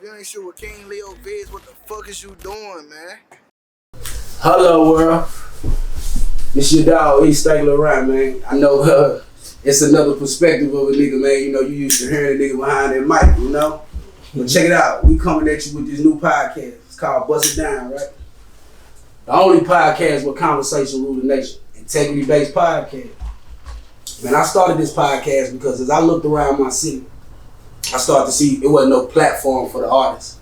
If you ain't sure what King Leo Viz, what the fuck is you doing, man? Hello, world. It's your dog, Vsb Laurent, man. I know it's another perspective of a nigga, man. You know, you used to hearing a nigga behind that mic, you know? But check it out. We coming at you with this new podcast. It's called Bust It Down, right? The only podcast with conversation rule the nation. Integrity-based podcast. Man, I started this podcast because as I looked around my city, I started to see it wasn't no platform for the artists.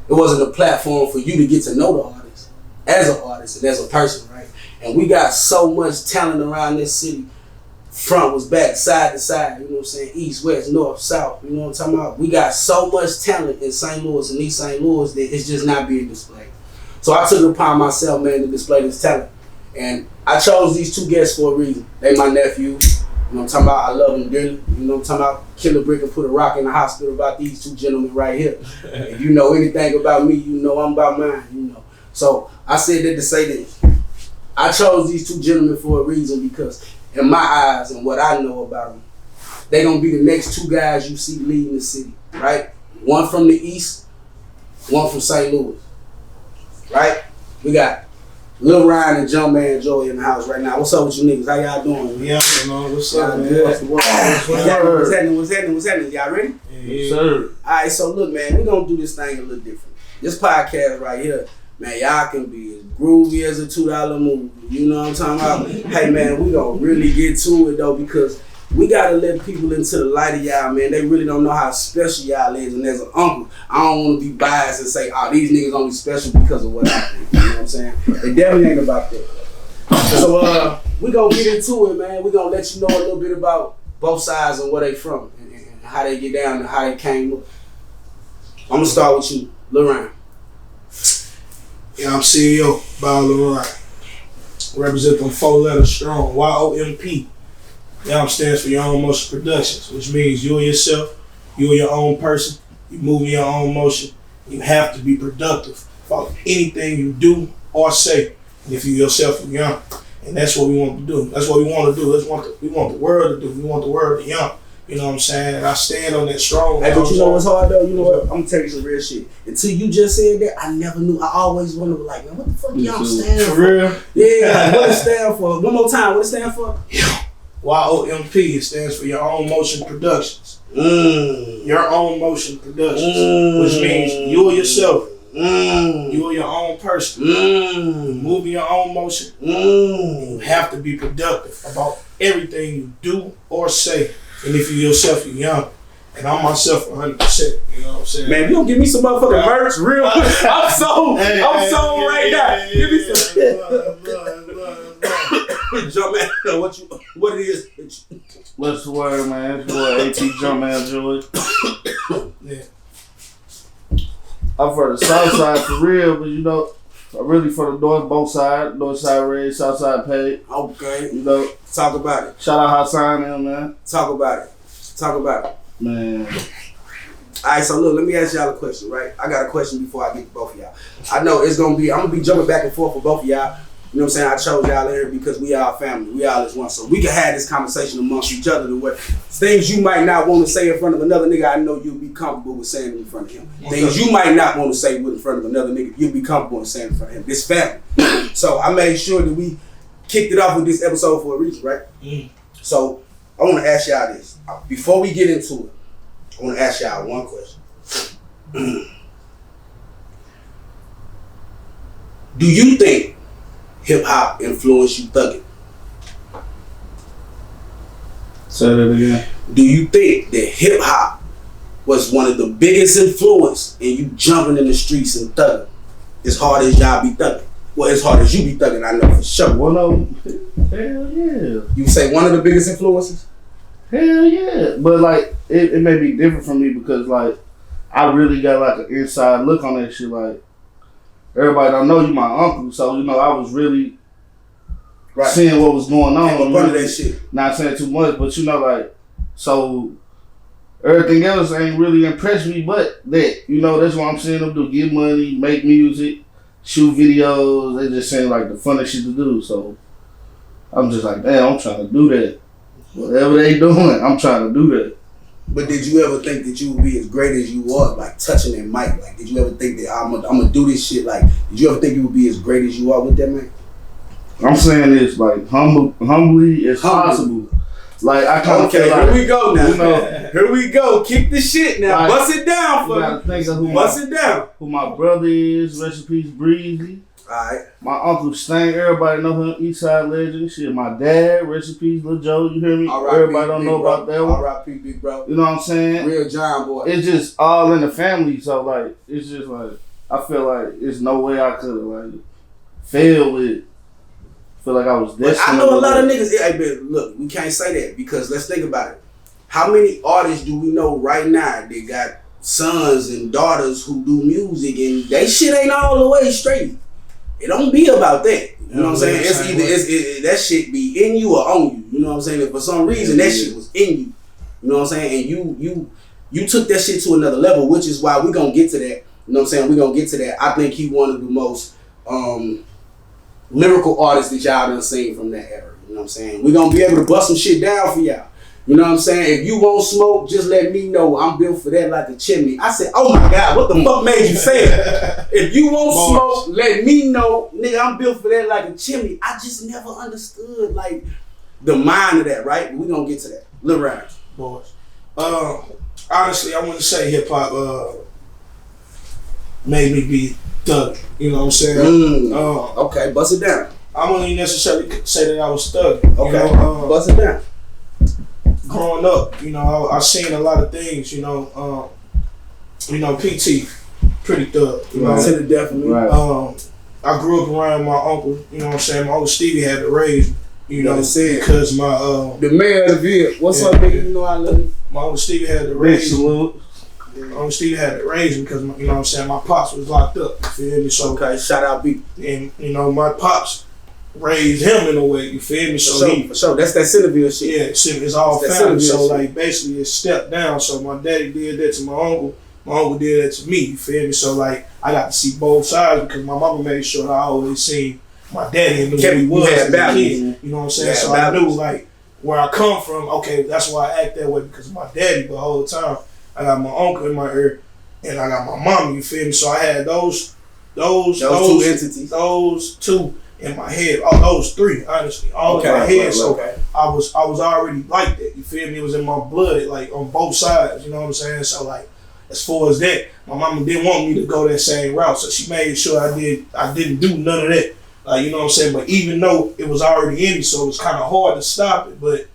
It wasn't a platform for you to get to know the artist as an artist and as a person, right? And we got so much talent around this city. Front was back, side to side, you know what I'm saying? East, west, north, south, you know what I'm talking about? We got so much talent in St. Louis and East St. Louis that it's just not being displayed. So I took it upon myself, man, to display this talent. And I chose these two guests for a reason. They my nephew. You know what I'm talking about? I love them dearly. You know what I'm talking about? Kill a brick and put a rock in the hospital about these two gentlemen right here. If you know anything about me, you know I'm about mine, you know. So I said that to say this. I chose these two gentlemen for a reason because in my eyes and what I know about them, they gonna be the next two guys you see leading the city, right? One from the East, one from St. Louis, right? We got Lil Ryan and Jumpman Joey in the house right now. What's up with you niggas? How y'all doing? Yeah, man. What's up, man? What's happening? What's happening? Y'all ready? Yes, sir. Alright, so look, man, we're gonna do this thing a little different. This podcast right here, man, y'all can be as groovy as a $2 movie. You know what I'm talking about? Hey, man, we gonna really get to it, though, because we gotta let people into the light of y'all, man. They really don't know how special y'all is. And as an uncle, I don't want to be biased and say, oh, these niggas only special because of what I think. You know what I'm saying? It definitely ain't about that. So we gonna get into it, man. We gonna let you know a little bit about both sides and where they from and how they get down and how they came up. I'm gonna start with you, Laurent. Yeah, I'm CEO, Vsb Laurent. Represent them 4 letters strong, YOMP. YOMP stands for Your Own Motion Productions, which means you are yourself, you are your own person, you move in your own motion. You have to be productive for anything you do or say. And if you yourself, you're young. And that's what we want to do. That's what we want to do. We want the world to do. We want the world to young. You know what I'm saying? And I stand on that strong. Hey, but you know what's hard though? You know what? I'm gonna tell you some real shit. Until you just said that, I never knew. I always wondered, like, man, what the fuck y'all stand for? For real? Yeah, what it stand for? One more time, what it stand for? Yeah. YOMP, it stands for Your Own Motion Productions. Your Own Motion Productions, which means you are yourself. You are your own person. You move in your own motion. You have to be productive about everything you do or say. And if you yourself, you're young. And I'm myself 100%. You know what I'm saying? Man, you don't give me some motherfucking merch real quick. I'm sold right now. Give me some. Jumpman, what it is? What's the word, man? It's your boy AT Jumpman Joy. Yeah. I'm for the south side for real, but you know, I'm really for the north, both sides. North side red, south side paid. Okay. You know. Talk about it. Shout out Hassan and man. Talk about it. Man. Alright, so look, let me ask y'all a question, right? I got a question before I get to both of y'all. I know I'm gonna be jumping back and forth for both of y'all. You know what I'm saying? I chose y'all in here because we all family. We all as one. So we can have this conversation amongst each other to where things you might not want to say in front of another nigga, I know you'll be comfortable with saying in front of him. Things you might not want to say in front of another nigga, you'll be comfortable with saying in front of him. This family. So I made sure that we kicked it off with this episode for a reason, right? So I want to ask y'all this. Before we get into it, I want to ask y'all one question. Do you think hip-hop influenced you thugging? Say that again. Do you think that hip-hop was one of the biggest influence in you jumping in the streets and thugging? As hard as y'all be thugging. Well, as hard as you be thugging, I know for sure. One of them, hell yeah. You say one of the biggest influences? Hell yeah. But like, it may be different from me because like, I really got like an inside look on that shit. Like, everybody don't know you my uncle, so you know I was really seeing what was going on. Ain't no that shit. Not saying too much, but you know, like, so everything else ain't really impressed me, but that, you know, that's what I'm seeing them do: get money, make music, shoot videos. They just seem like the funnest shit to do. So I'm just like, damn, I'm trying to do that. Whatever they doing, I'm trying to do that. But did you ever think that you would be as great as you are, like touching that mic? Like, did you ever think that I'm gonna do this shit? Like, did you ever think you would be as great as you are with that, man? I'm saying this like humbly as possible. Like I kind of feel like, here we go now. You know, here we go. Kick the shit now. Like, bust it down for me. Think of bust it down. Who my brother is? Rest in peace, Breezy. Alright. My uncle Stank, everybody know him, Eastside legend. Shit, my dad, rest in peace, Lil Joe, you hear me? Everybody don't know about that one. R.I.P. big bro. You know what I'm saying? Real giant boy. It's just all in the family, so like, it's just like, I feel like there's no way I could have like failed with it. Feel like I was destined. I know a lot of niggas, hey, but look, we can't say that because let's think about it. How many artists do we know right now that got sons and daughters who do music and they shit ain't all the way straight? It don't be about that. You know what I'm saying? It's either that shit be in you or on you. You know what I'm saying? And for some reason that shit was in you. You know what I'm saying? And you took that shit to another level, which is why we gonna get to that. You know what I'm saying? We gonna get to that. I think he one of the most lyrical artists that y'all done seen from that era. You know what I'm saying? We gonna be able to bust some shit down for y'all. You know what I'm saying? If you won't smoke, just let me know. I'm built for that like a chimney. I said, oh my God, what the fuck made you say it? If you won't smoke, let me know. Nigga, I'm built for that like a chimney. I just never understood like the mind of that, right? We gonna get to that. Lil Ryan. Boys. Honestly, I want to say hip hop made me be thug. You know what I'm saying? Okay, bust it down. I wouldn't necessarily say that I was thug. Okay, you know, bust it down. Growing up, you know, I seen a lot of things. You know, PT, pretty thug. You know, definitely. Right. I grew up around my uncle. You know what I'm saying? My uncle Stevie had to raise me. You know, because my the mayor of the Ville. What's up, nigga? You know I love you. My uncle Stevie had to raise me. My uncle Stevie had to raise me because, you know what I'm saying, my pops was locked up. You feel me? So, okay, shout out B. And, you know, my pops raised him in a way, you feel me? For sure. That's that Centerville shit. Yeah, it's all family. So, like, basically, it stepped down. So, my daddy did that to my uncle. My uncle did that to me, you feel me? So, like, I got to see both sides because my mama made sure that I always seen my daddy and knew who he was as a kid. You know what I'm saying? So, I knew, like, where I come from, okay, that's why I act that way because of my daddy. But the whole time, I got my uncle in my ear and I got my mom, you feel me? So, I had those two entities. Those two in my head. Oh, those three, honestly. All in my head. So I was already like that. You feel me? It was in my blood, like on both sides. You know what I'm saying? So like, as far as that, my mama didn't want me to go that same route. So she made sure I didn't do none of that. Like, you know what I'm saying? But even though it was already in me, so it was kind of hard to stop it. But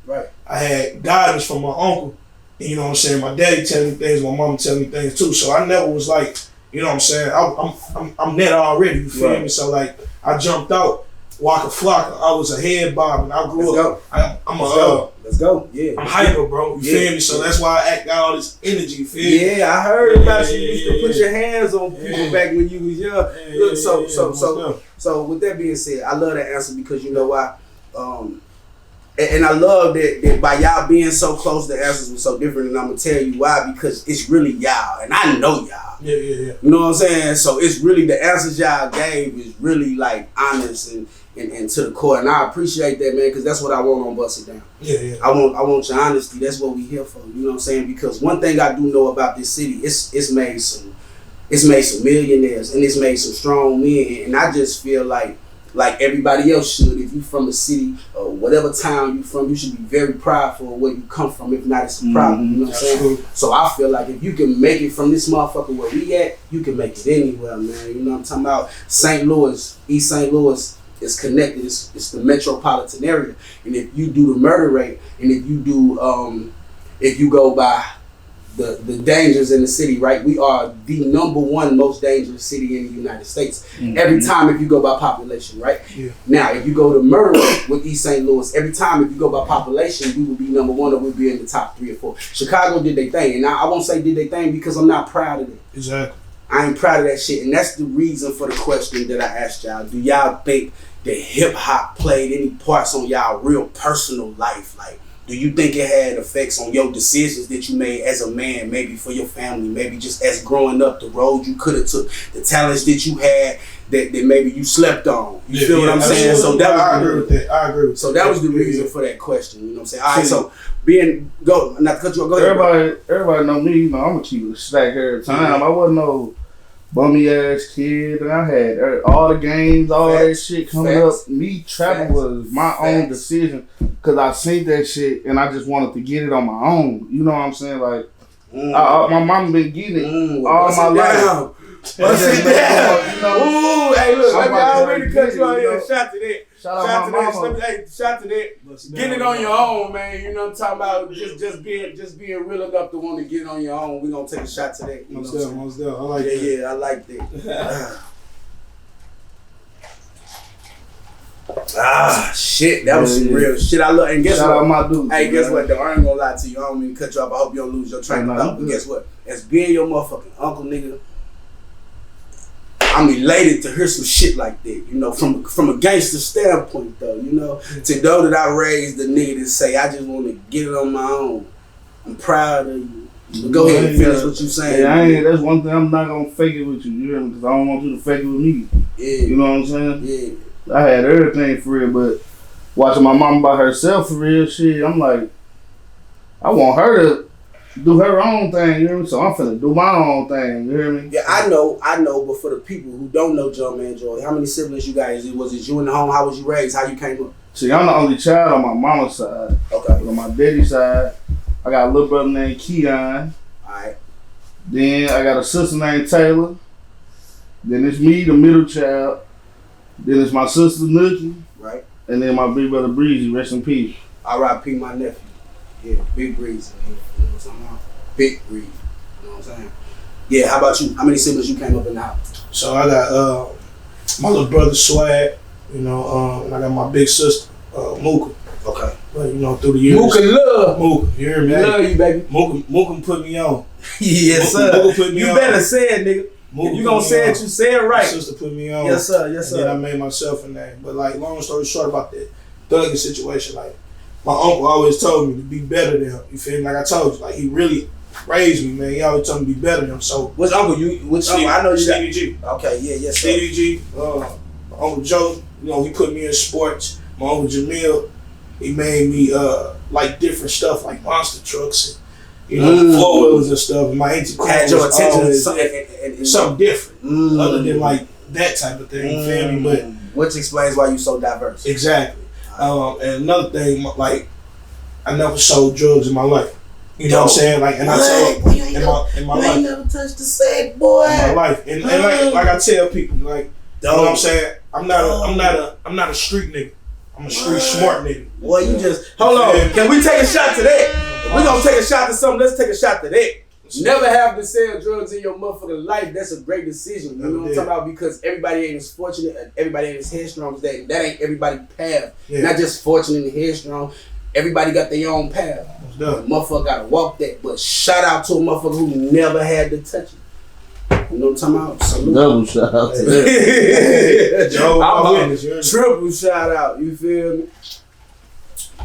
I had guidance from my uncle. And you know what I'm saying? My daddy telling me things, my mama telling me things too. So I never was like, you know what I'm saying? I'm net already, you feel me? So like, I jumped out, Waka Flocka. I was a head bob, and I grew up. Let's go. Yeah. I'm hyper, bro. You feel me? So that's why I act out all this energy. You feel me? Yeah, I heard about you. You used to put your hands on people back when you was young. Look, so with that being said, I love that answer because you know why. And I love that by y'all being so close, the answers were so different, and I'm gonna tell you why, because it's really y'all, and I know y'all. Yeah. You know what I'm saying? So it's really the answers y'all gave is really like honest and to the core, and I appreciate that, man, because that's what I want on Bust It Down. Yeah. I want your honesty. That's what we here for. You know what I'm saying? Because one thing I do know about this city, it's made some millionaires and it's made some strong men, and I just feel like everybody else should. If you from a city or whatever town you from, you should be very prideful of where you come from. If not, it's a problem. You know what I'm saying? So I feel like if you can make it from this motherfucker where we at, you can make it anywhere, man. You know what I'm talking about? St. Louis, East St. Louis is connected. It's the metropolitan area. And if you do the murder rate, and if you do, if you go by the dangers in the city, right? We are the #1 most dangerous city in the United States. Every time if you go by population, right? Yeah. Now, if you go to murder rate with East St. Louis, every time if you go by population, we will be #1 or we'll be in the top 3 or 4. Chicago did their thing, and I won't say did their thing because I'm not proud of it. Exactly. I ain't proud of that shit, and that's the reason for the question that I asked y'all. Do y'all think that hip hop played any parts on y'all real personal life? Like, do you think it had effects on your decisions that you made as a man, maybe for your family, maybe just as growing up, the road you could have took, the talents that you had that maybe you slept on? You feel what I'm saying? So that I agree with that. I agree with So that was the reason for that question. You know what I'm saying? All right, so not to cut you off, go ahead. Everybody know me, you know, I'm gonna keep it a stack every time. I wasn't no bummy ass kid, and I had all the games, all that shit coming up. Me trapping was my own decision, cause I seen that shit and I just wanted to get it on my own. You know what I'm saying? Like, my mom been getting it all my life. Bust it down. You know, ooh, hey, look, let me already cut you out here. know. Shout to that. Shout out my mama. Hey, shout to that. Get it on your own, man. You know what I'm talking about? Just being real enough to want to get it on your own. We're gonna take a shot to that. You Most know definitely. I like that. Yeah, I like that. Shit, that was some real shit. I love, and guess Shout what? out my dude. Hey, guess what? Though I ain't gonna lie to you. I don't mean to cut you off. I hope you don't lose your train of thought. But guess what? As being your motherfucking uncle, nigga, I'm elated to hear some shit like that. You know, from a gangster standpoint, though. You know, to know that I raised the nigga to say I just want to get it on my own. I'm proud of you. But go ahead and finish what you saying. Yeah, that's one thing. I'm not gonna fake it with you. You hear me? Because I don't want you to fake it with me. Yeah. You know what I'm saying? Yeah. I had everything for real, but watching my mom by herself for real shit, I'm like, I want her to do her own thing, you hear me? So I'm finna do my own thing, you hear me? Yeah, I know, but for the people who don't know Jumpman Joy, how many siblings you guys? Was it you in the home? How was you raised? How you came up? See, I'm the only child on my mama's side. Okay. On my daddy's side, I got a little brother named Keon. Alright. Then I got a sister named Taylor. Then it's me, the middle child. Then it's my sister Nookie. Right. And then my big brother Breezy, rest in peace. R.I.P. my nephew. Yeah, Big Breezy. You know what I'm talking about? Big Breezy. You know what I'm saying? Yeah, how about you? How many siblings you came up in the house? So I got my little brother Swag, you know, and I got my big sister, Mooka. Okay. But you know, through the years. Mooka love. Mooka, you hear me? Love you, baby. Mooka put me on. Yes, sir. Mooka put me you on. better say it, nigga. If you gonna say it, you say it right. My sister put me on. Yes, sir. Yes, sir. And then I made myself a name. But like, long story short about that thugging situation, like, my uncle always told me to be better than him. You feel me? Like I told you, like he really raised me, man. He always told me to be better than him. So which uncle you? Which uncle? I know you. Stevie G. Okay, yeah, yes, sir. Stevie G. My Uncle Joe, you know, he put me in sports. My Uncle Jamil, he made me like different stuff, like monster trucks and you know, four wheelers and stuff. And my auntie had your attention to something different, other than like that type of thing. You feel me? But which explains why you so diverse. Exactly. And another thing, like, I never sold drugs in my life. You know what I'm saying? Like, and I tell in my life. You never touched the sack, boy. In my life, and like I tell people, like, you know what I'm saying? I'm not a street nigga. I'm a street smart nigga. Boy, you just hold on. Can we take a shot to that? We're gonna take a shot to something. Let's take a shot to that. Never have to sell drugs in your motherfucking life. That's a great decision. You know what I'm talking about? Because everybody ain't as fortunate, everybody ain't as headstrong as that. That ain't everybody's path. Yeah. Not just fortunate and headstrong. Everybody got their own path. Motherfucker gotta walk that. But shout out to a motherfucker who never had to touch it. You know what I'm talking about? Salute. Double shout out to that. Triple shout out. You feel me?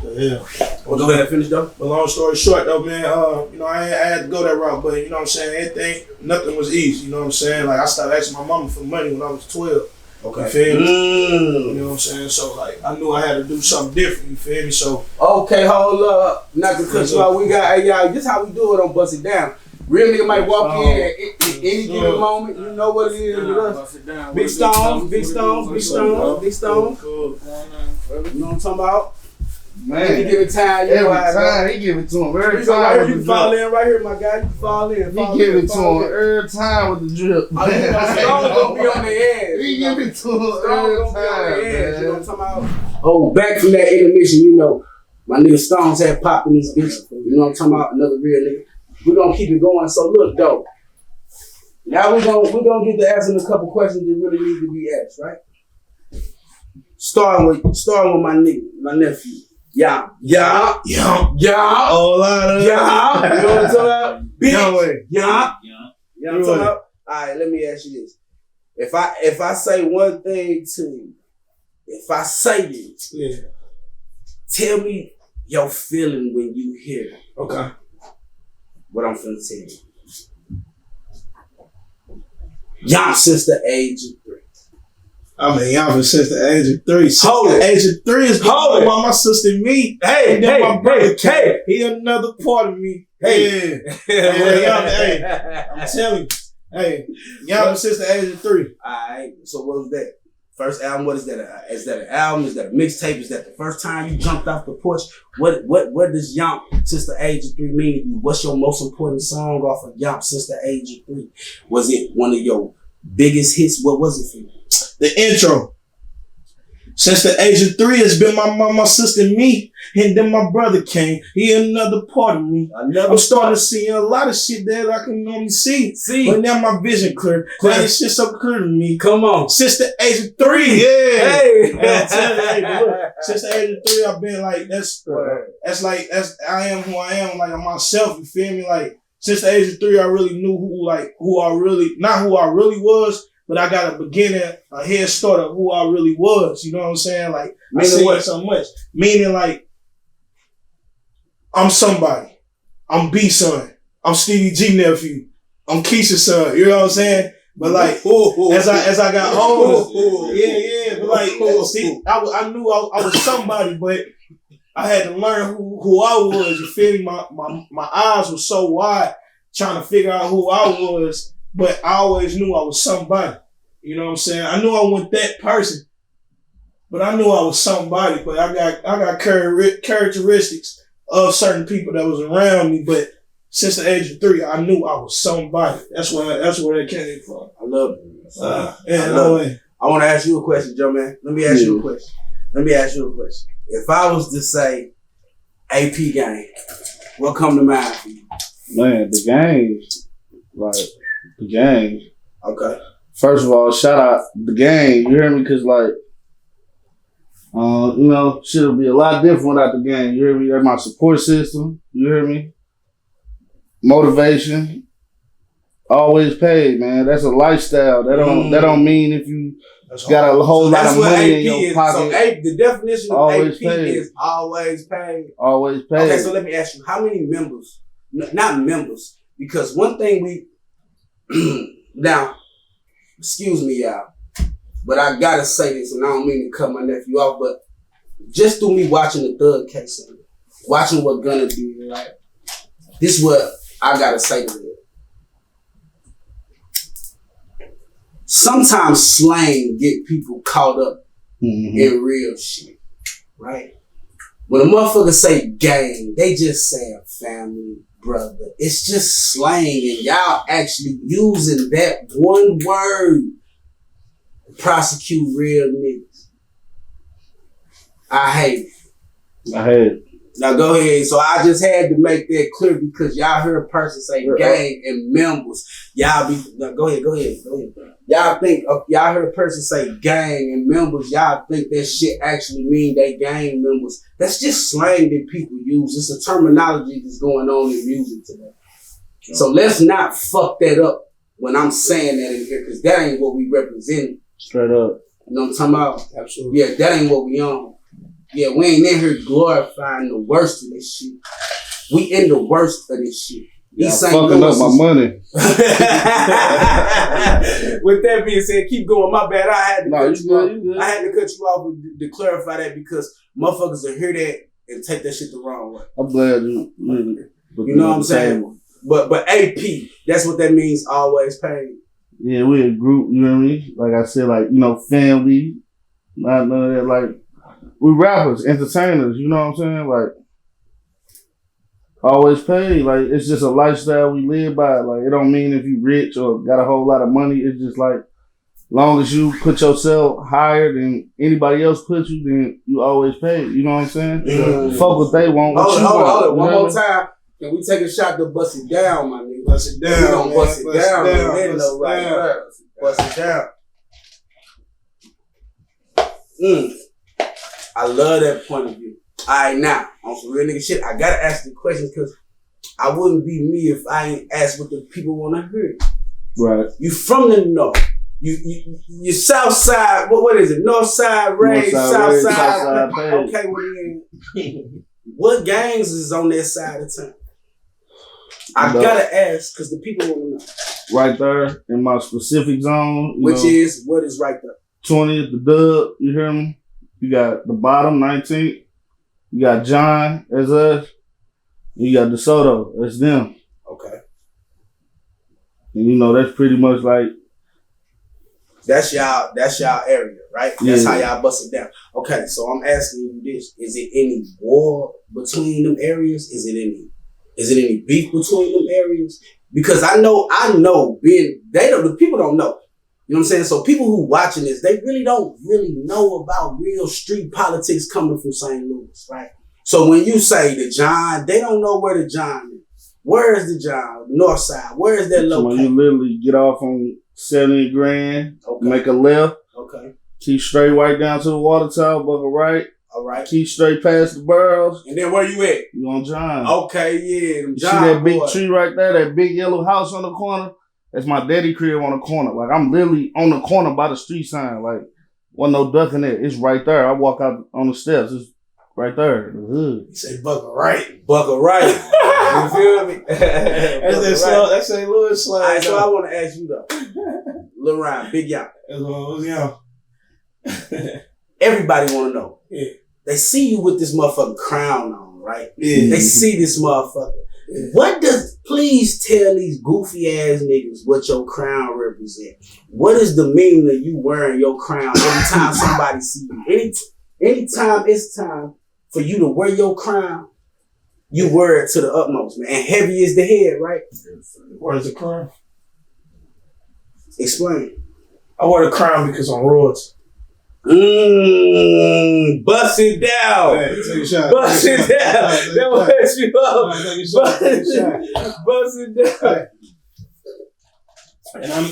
Yeah. Well, go ahead and finish though. But long story short though, man, you know, I had to go that route, but you know what I'm saying, nothing was easy, you know what I'm saying? Like I started asking my mama for money when I was 12. Okay. You feel me? You know what I'm saying? So like I knew I had to do something different, you feel me? So okay, hold up. Not to cut you out, we got hey y'all, this how we do it on Bust It Down. Real nigga might walk in at any given moment, you know what it is with us. Big stones, big stones, big stones, big stones. You know what I'm talking about? Man, he give it time. Every time he give it to him. Every time you can fall in right here, my guy. You can fall in. He give it to him every time with the drip. Strong gonna be on the edge. He give it to him every time. You know what I'm talking about? Oh, back from that intermission, you know, my nigga Stones had popped in this bitch. You know what I'm talking about? Another real nigga. We're gonna keep it going. So look, though. Now we're gonna get to asking a couple questions that really need to be asked, right? Starting with my nigga, my nephew. Yeah. Oh, lot of you know what I'm talking about? Bitch. Yeah. You know what I'm talking about? Alright, let me ask you this. If I say one thing to you, if I say it, tell me your feeling when you hear Okay. what I'm finna tell you. Y'all since the age of 3. I mean, y'all been since the age of 3. Since Hold the it. age of 3 is Hold about my sister and me. Hey, And then my brother, hey. he another part of me. Hey. I'm telling you. Hey, y'all been since the age of 3. Alright, so what was that? First album, what is that? Is that an album? Is that a mixtape? Is that the first time you jumped off the porch? What does Yomp since the age of 3 mean to you? What's your most important song off of Yomp since the age of 3? Was it one of your biggest hits? What was it for you? The intro. Since the age of 3, it's been my mom, my sister, and me. And then my brother came. He another part of me. I'm starting to see a lot of shit that I can normally see. But now my vision clear. Now this shit so clear to me. Come on. Since the age of 3. Yeah. Hey. And I'm telling you, hey, but look, since the age of 3, I've been like, I am who I am, like I'm myself, you feel me? Like, since the age of 3, I really knew not who I really was, but I got a beginning, a head start of who I really was. You know what I'm saying? Like, I say it so much. Meaning, like, I'm somebody. I'm B-son. I'm Stevie G nephew. I'm Keisha's son. You know what I'm saying? But like, as I got older, yeah. But like, see, I knew I was somebody, but I had to learn who I was. You feel me? My eyes were so wide trying to figure out who I was. But I always knew I was somebody. You know what I'm saying? I knew I wasn't that person, but I knew I was somebody. But I got characteristics of certain people that was around me. But since the age of 3, I knew I was somebody. That's where that came from. I love it. I want to ask you a question, Jumpman. Let me ask you a question. If I was to say AP game, what come to mind for you? Man, the game. Like, the gang. Okay. First of all, shout out the gang. You hear me? Because, like, shit'll be a lot different without the gang. You hear me? They're my support system. You hear me? Motivation. Always paid, man. That's a lifestyle. That don't mean if you got a whole lot of money in your pocket. So the definition of always AP paid. is always paid. Always paid. Okay, so let me ask you, how many members? Not members, because one thing now, excuse me, y'all, but I gotta say this, and I don't mean to cut my nephew off, but just through me watching the Thug case, watching what Gunna did, right? This is what I gotta say to it. Sometimes slang get people caught up in real shit, right? When a motherfucker say gang, they just saying family, brother. It's just slang, and y'all actually using that one word to prosecute real niggas. I hate it. Now go ahead. So I just had to make that clear because y'all heard a person say gang and members. Go ahead. Y'all heard a person say gang and members. Y'all think that shit actually mean they gang members. That's just slang that people use. It's a terminology that's going on in music today. So let's not fuck that up when I'm saying that in here, because that ain't what we represent. Straight up. You know what I'm talking about? Absolutely. Yeah, that ain't what we on. Yeah, we ain't in here glorifying the worst of this shit. We in the worst of this shit. Fucking up my money. With that being said, keep going. My bad. I had to cut you off. Good. I had to cut you off to clarify that because motherfuckers will hear that and take that shit the wrong way. I'm glad you know what I'm saying? But AP, that's what that means, always paid. Yeah, we a group, you know what I mean? Like I said, like, family, not none of that, like, we rappers, entertainers, you know what I'm saying? Like, always paid. Like, it's just a lifestyle we live by. Like, it don't mean if you rich or got a whole lot of money. It's just like, long as you put yourself higher than anybody else puts you, then you always pay. You know what I'm saying? Fuck what they want. Hold on. One more time. Can we take a shot to bust it down, my nigga? Bust it down. We gonna bust it down. Bust it down. I love that point of view. All right, now, on some real nigga shit, I gotta ask the question because I wouldn't be me if I ain't asked what the people want to hear. Right. You from the north. You south side, what is it? North side, raised, south side. Okay, well then, What gangs is on that side of town? I gotta ask because the people want to know. Right there in my specific zone. What is right there? 20th, the Dub, you hear me? You got the bottom, 19th. You got John, that's us. You got DeSoto, that's them. Okay. And that's pretty much like. That's y'all area, right? That's how y'all bust it down. Okay, so I'm asking you this. Is it any war between them areas? Is it any beef between them areas? Because I know the people don't know. You know what I'm saying? So people who watching this, they really don't know about real street politics coming from St. Louis, right? So when you say the John, they don't know where the John is. Where is the John? North side. Where is that located? So you literally get off on 70 Grand, make a left. Okay. Keep straight right down to the water tower, buckle right. All right. Keep straight past the barrels. And then where you at? You on John. Okay, yeah. You see that big tree right there, that big yellow house on the corner? That's my daddy crib on the corner. Like, I'm literally on the corner by the street sign. Like, wasn't no ducking it. It's right there. I walk out on the steps. It's right there. The hood. You say buckle right. Buckle right. You feel me? That's St. Louis slang. All right, so I want to ask you though. Laurent, Big Young. Everybody want to know. Yeah. They see you with this motherfucking crown on, right? Yeah. They see this motherfucker. Yeah. Please tell these goofy ass niggas what your crown represent. What is the meaning of you wearing your crown every time somebody see you? Anytime it's time for you to wear your crown, you wear it to the utmost, man. And heavy is the head, right? Where's the crown? Explain. I wear the crown because I'm royalty. Bust it down. Hey, take a shot. Bust it down. That will mess you up. Bust it down.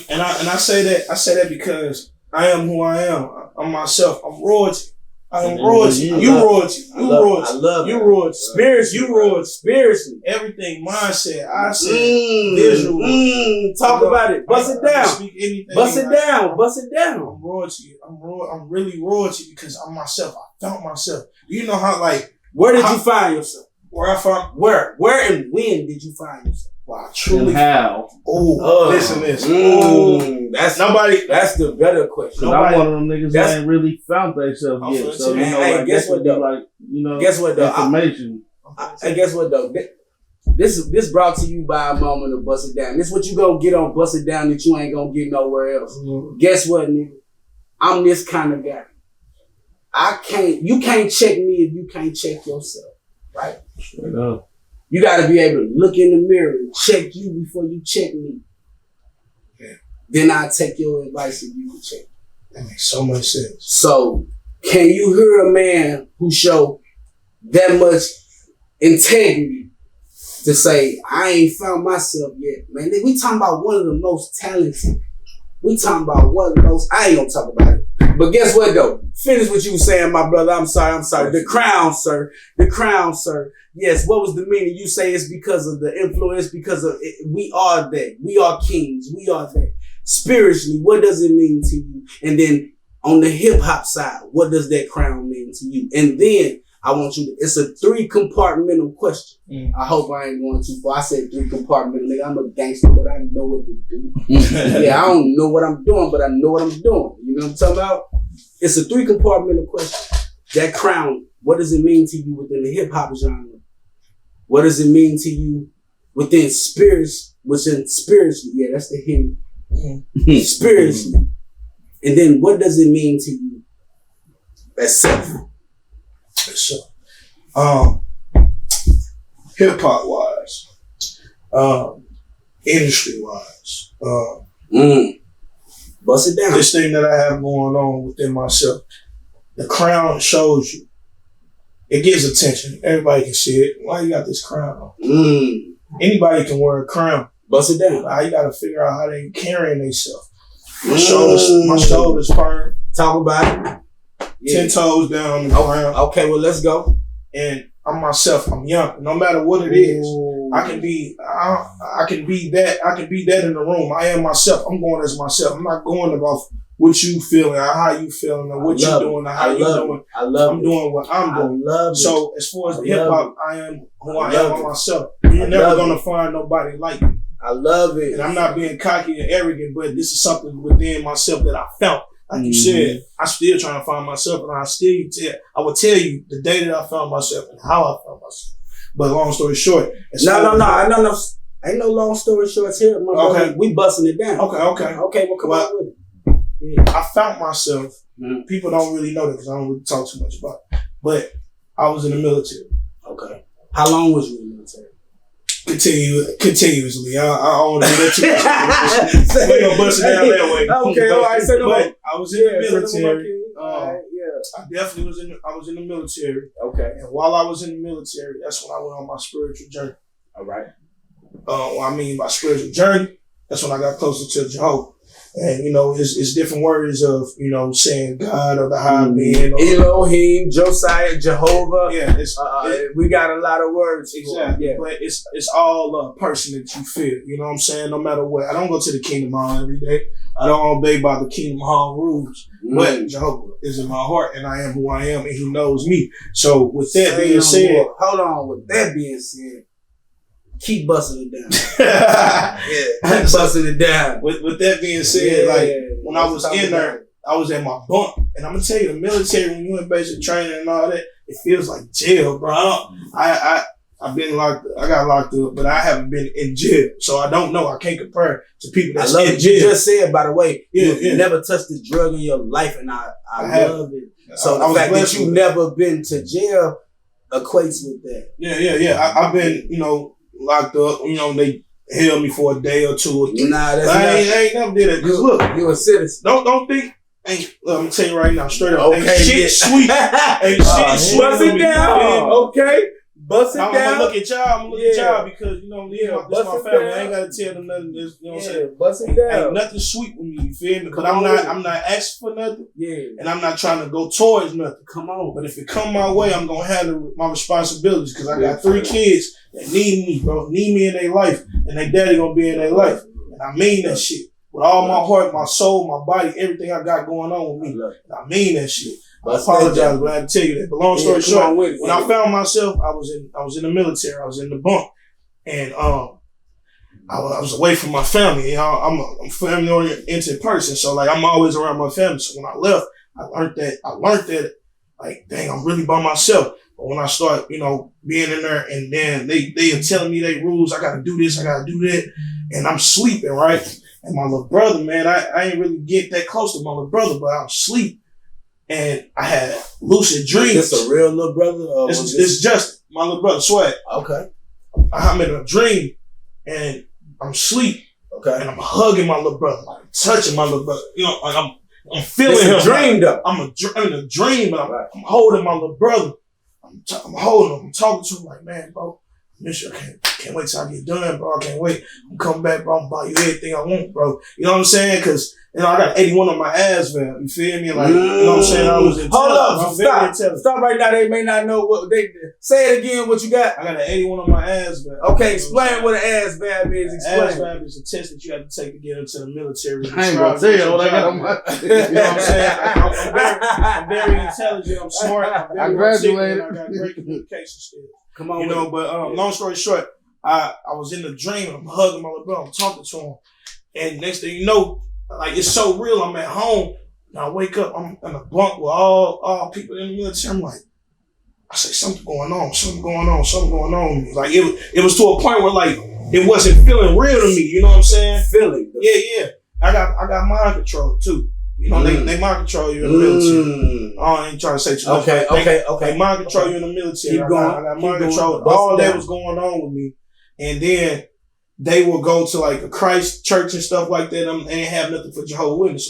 And I say that because I am who I am. I'm myself. I'm royalty. I am royalty. You royalty. You royalty. I love you royalty. Spiritually. You royalty. Spiritually. Everything. Mindset. I said visual. Talk about it. Bust it down. Speak anything. Bust it down. Bust it down. I'm royalty. I'm really royalty because I'm myself. I found myself. You know how where did you find yourself? Where I found where and when did you find yourself? Wow, truly. And how? Listen to this. That's nobody. That's the better question. I'm one of them niggas that ain't really found themselves yet. So guess what though? Guess what though? Information. And guess what though? This brought to you by a moment of Bust It Down. This what you gonna get on Bust It Down that you ain't gonna get nowhere else. Mm-hmm. Guess what, nigga? I'm this kind of guy. You can't check me if you can't check yourself, right? Straight up. You gotta be able to look in the mirror and check you before you check me. Yeah. Then I'll take your advice if you can check. That makes so much sense. So, can you hear a man who show that much integrity to say, I ain't found myself yet, man? We talking about one of the most talented. We talking about one of the most, I ain't gonna talk about it. But guess what though? Finish what you were saying, my brother. I'm sorry. The crown, sir. The crown, sir. Yes, what was the meaning? You say it's because of the influence, because of it. We are that. We are kings. We are that. Spiritually, what does it mean to you? And then on the hip hop side, what does that crown mean to you? And then I want you to, it's a 3-compartmental question. I hope I ain't going too far. I said 3-compartmental. Nigga, I'm a gangster, but I know what to do. Yeah, I don't know what I'm doing, but I know what I'm doing. You know what I'm talking about? It's a 3-compartmental question. That crown, what does it mean to you within the hip hop genre? What does it mean to you within spiritually? Yeah, that's the hint. Spiritually. And then what does it mean to you as self? Hip hop wise, industry wise, bust it down. This thing that I have going on within myself, the crown shows you. It gives attention. Everybody can see it. Why you got this crown on? Anybody can wear a crown. Bust it down. You got to figure out how they carrying themselves. My shoulders firm. Talk about it. Yeah. 10 toes down on the ground. Okay, well, let's go. And I'm myself. I'm young. No matter what it is, I can be that. I can be that in the room. I am myself. I'm going as myself. I'm not going what you feeling, or how you feeling, or what you doing, or how you doing. I'm doing what I'm doing. So as far as the hip hop, I am who I am on myself. You're never gonna find nobody like me. I love it. And I'm not being cocky and arrogant, but this is something within myself that I felt. Like you said, I'm still trying to find myself, and I will tell you the day that I found myself and how I found myself. But long story short, no. Ain't no long story shorts here, my brother. We busting it down. Okay. Well, come on with it. I found myself. People don't really know that because I don't really talk too much about it. But I was in the military. Okay. How long was you in the military? Continuously. I don't know that too much. We gonna bust it down that way. Okay, all right. So but I was in the military. I definitely was in the military. Okay. And while I was in the military, that's when I went on my spiritual journey. All right. What I mean by spiritual journey, that's when I got closer to Jehovah. And, it's different words of, saying God or the high being. Elohim, Josiah, Jehovah. Yeah. We got a lot of words. Exactly. But it's all a person that you feel. You know what I'm saying? No matter what. I don't go to the Kingdom Hall every day. I don't obey by the Kingdom Hall rules. But Jehovah is in my heart, and I am who I am, and he knows me. So with that being said. Hold on. With that being said. Keep busting it down. Keep busting it down. With that being said, when I was in there, I was at my bunk. And I'm going to tell you, the military, when you're in basic training and all that, it feels like jail, bro. I've been locked up. I got locked up, but I haven't been in jail. So I don't know. I can't compare to people that's in jail. You just said, by the way, you never touched a drug in your life, and I love it. So the fact that you've never been to jail equates with that. Yeah. I've been, locked up, they held me for a day or two or three. Nah, I ain't never did that. Cause look, you a citizen. Don't think. I'm gonna tell you right now, straight up. Okay, ain't shit sweet. Ain't shit sweet. Bust it down. Okay. Bust it down. I'm gonna look at y'all because this my family. I ain't gotta tell them nothing. You know what I'm saying? Bust it down. Ain't nothing sweet with me. You feel me? But I'm not asking for nothing. Yeah. And I'm not trying to go towards nothing. Come on. But if it come my way, I'm gonna handle my responsibilities because I got 3 kids that need me, bro. Need me in their life, and their daddy gonna be in their life. And I mean that shit with all my heart, my soul, my body, everything I got going on with me. And I mean that shit. I apologize, but I had to tell you that. But long story short, when I found myself, I was in the military. I was in the bunk, and I was away from my family. I'm a family oriented person, so I'm always around my family. So when I left, I learned that dang, I'm really by myself. But when I start, being in there, and then they are telling me they rules, I gotta do this, I gotta do that, and I'm sleeping, right? And my little brother, man, I ain't really get that close to my little brother, but I was asleep. And I had lucid dreams. Is this a real little brother? It's just my little brother, Swag. Okay. I'm in a dream, and I'm asleep. Okay. And I'm hugging my little brother, touching my little brother. I'm feeling him. Dream though. I'm in a dream, but I'm holding my little brother. I'm holding him. I'm talking to him man, bro. Miss you. I can't wait till I get done, bro. I can't wait. I'm coming back, bro. I'm buy you everything I want, bro. You know what I'm saying? Because, I got 81 on my ass, man. You feel me? You know what I'm saying? I was Stop right now. They may not know what they say it again. What you got? I got an 81 on my ass, man. Okay, explain what an ass vab is. Explain. Ass vab is a test that you have to take to get into the military. I ain't gonna tell you what I got on my. You know what I'm saying? I'm very intelligent. I'm smart. I graduated. I got great communication skills. Come on, but long story short, I was in the dream and I'm hugging my little brother. I'm talking to him, and next thing you know, it's so real. I'm at home and I wake up. I'm in a bunk with all people in the military. I'm like, I say something going on. It was to a point where it wasn't feeling real to me. You know what I'm saying? Feeling. Yeah. I got mind control too. They mind control you in the military. I ain't trying to say too much. Okay. They mind control you in the military. Keep going. I got mind control. All that was going on with me. And then they will go to a Christ church and stuff like that. And they ain't have nothing for Jehovah's Witness.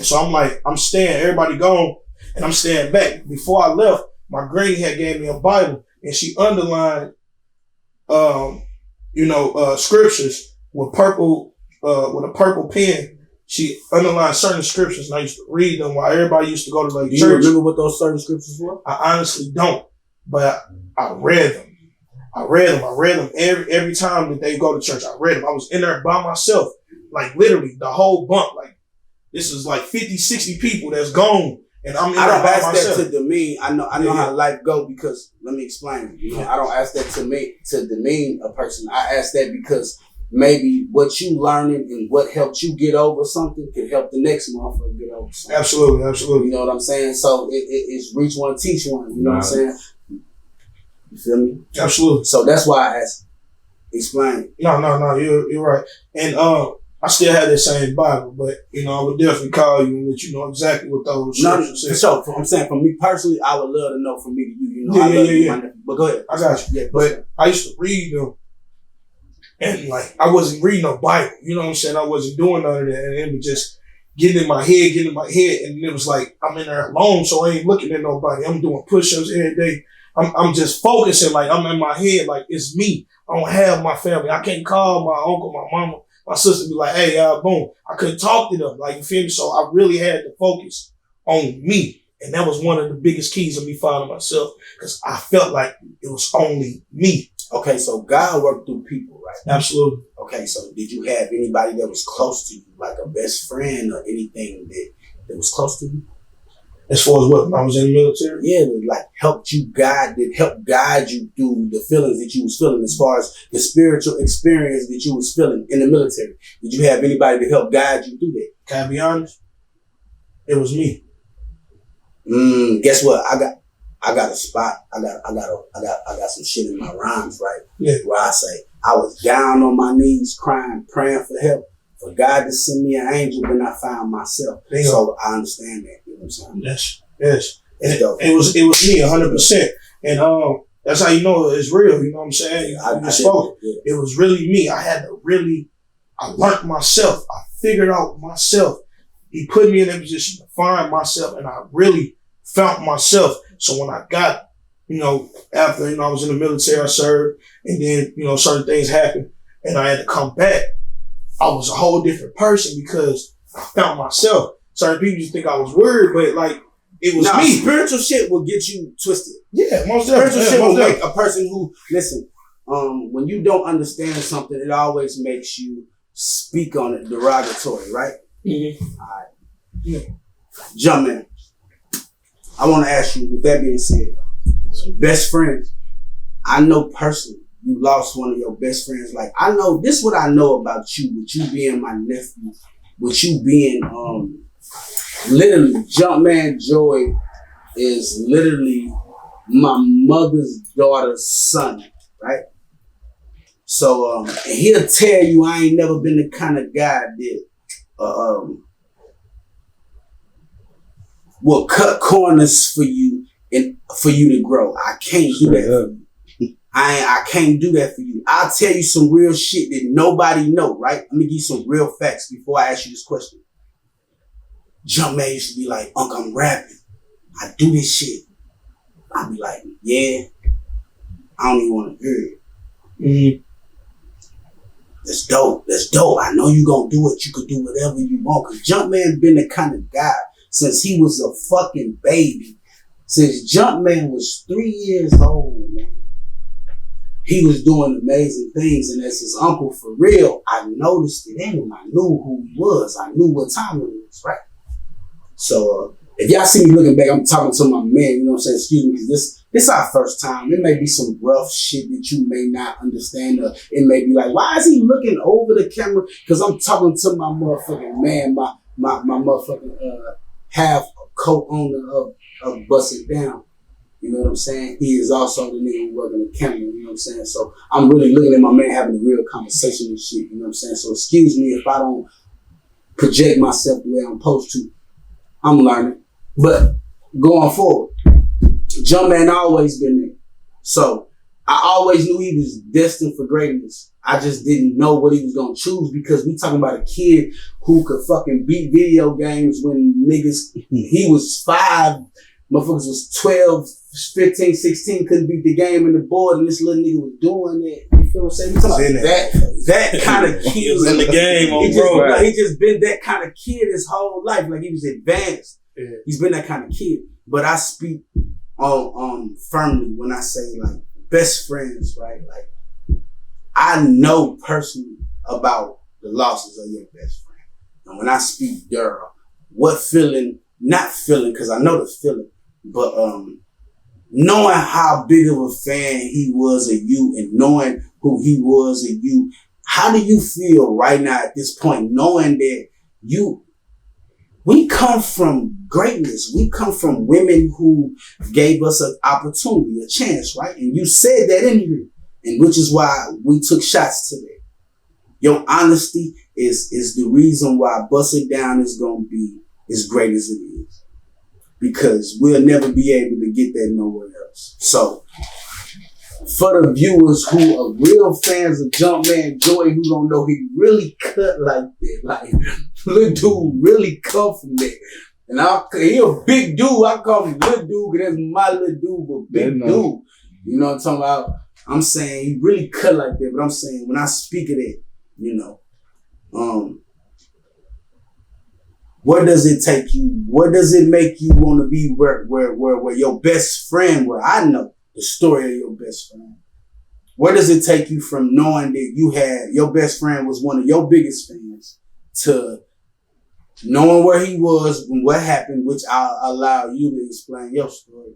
So I'm staying, everybody gone, and I'm staying back. Before I left, my granny had gave me a Bible and she underlined, scriptures with a purple pen. She underlined certain scriptures and I used to read them while everybody used to go to church. Do you remember what those certain scriptures were? I honestly don't, but I read them. I read them every time that they go to church. I read them. I was in there by myself, literally the whole bunk. This is like 50, 60 people that's gone. And I'm in I there don't by ask myself. that to demean. I know how life go because let me explain. You know, I don't ask that to demean a person. I ask that because maybe what you learning and what helped you get over something could help the next motherfucker get over something. Absolutely, absolutely. You know what I'm saying? So it's reach one, teach one. You know what I'm saying? You feel me? Absolutely. So that's why I asked. Explain. No, you're right. And I still have that same Bible, but you know, I would definitely call you and let you know exactly what those scriptures say. So I'm saying from me personally, I would love to know from me to you. You know, Yeah. But go ahead. I got you. Yeah, but I used to read them, and like I wasn't reading no Bible. You know what I'm saying? I wasn't doing none of that, and it was just getting in my head, and it was like I'm in there alone, so I ain't looking at nobody. I'm doing push-ups every day. I'm just focusing, like I'm in my head, like it's me. I don't have my family. I can't call my uncle, my mama, my sister, be like, hey, boom. I couldn't talk to them, like, you feel me? So I really had to focus on me. And that was one of the biggest keys of me finding myself, because I felt like it was only me. Okay, so God worked through people, right? Absolutely. Okay, so did you have anybody that was close to you, like a best friend or anything that was close to you? As far as what, when I was in the military? Yeah, that like helped guide you through the feelings that you was feeling, as far as the spiritual experience that you was feeling in the military. Did you have anybody to help guide you through that? Can I be honest? It was me. Guess what? I got a spot. I got some shit in my rhymes, right? Yeah. Where I say I was down on my knees crying, praying for help, for God to send me an angel when I found myself. So I understand that. You know what I'm saying? Yes. It was me 100%. And that's how you know it's real. You know what I'm saying? I spoke. Yeah. It was really me. I learned myself. I figured out myself. He put me in a position to find myself, and I really found myself. So when I got, after, I was in the military, I served, and then, certain things happened, and I had to come back. I was a whole different person because I found myself. Certain people just think I was weird, but like, it was me. Spiritual shit will get you twisted. Yeah, most definitely. Spiritual shit will make a person who, listen, when you don't understand something, it always makes you speak on it derogatory, right? Mm-hmm. All right. Yeah. Jumpman, I want to ask you, with that being said, best friends, I know personally, you lost one of your best friends. Like, I know, this is what I know about you, with you being my nephew, with you being, literally, Jumpman Joy is literally my mother's daughter's son, right? So, and he'll tell you I ain't never been the kind of guy that, will cut corners for you and for you to grow. I can't do that for you. I can't do that for you. I'll tell you some real shit that nobody know, right? Let me give you some real facts before I ask you this question. Jumpman used to be like, Unc, I'm rapping. I do this shit. I'll be like, yeah, I don't even want to hear it. Mm-hmm. That's dope. That's dope. I know you gonna do it. You could do whatever you want. Cause Jumpman been the kind of guy since he was a fucking baby. Since Jumpman was 3 years old, man. He was doing amazing things, and as his uncle for real, I noticed it in him. I knew who he was. I knew what time it was, right? So, if y'all see me looking back, I'm talking to my man, you know what I'm saying? Excuse me, because this our first time. It may be some rough shit that you may not understand. Or it may be like, why is he looking over the camera? Because I'm talking to my motherfucking man, my motherfucking half coat owner of Bust It Down. You know what I'm saying? He is also the nigga who working the camera, you know what I'm saying? So I'm really looking at my man having a real conversation and shit, you know what I'm saying? So excuse me if I don't project myself the way I'm supposed to. I'm learning. But going forward, Jumpman always been there. So I always knew he was destined for greatness. I just didn't know what he was gonna choose, because we talking about a kid who could fucking beat video games when niggas, he was 5, motherfuckers was 12, 15, 16, couldn't beat the game in the board, and this little nigga was doing it. You feel what I'm saying? We talking about that kind of kid. He was in the game, he just been that kind of kid his whole life. Like, he was advanced. Yeah. He's been that kind of kid. But I speak firmly when I say, like, best friends, right? Like, I know personally about the losses of your best friend. And when I speak Daryl, what feeling, not feeling, because I know the feeling, but knowing how big of a fan he was of you and knowing who he was of you, how do you feel right now at this point, knowing that we come from greatness. We come from women who gave us an opportunity, a chance, right? And you said that in here, and which is why we took shots today. Your honesty is the reason why Bust It Down is going to be as great as it is. Because we'll never be able to get that nowhere else. So, for the viewers who are real fans of Jumpman Joy, who don't know he really cut like that. Like, little dude really come from that. And he a big dude. I call him little dude because that's my little dude, but big dude. You know what I'm talking about? I'm saying he really cut like that, but I'm saying when I speak of it, you know, where does it take you? Where does it make you want to be where your best friend, where I know the story of your best friend? Where does it take you from knowing that your best friend was one of your biggest fans to knowing where he was and what happened, which I'll allow you to explain your story,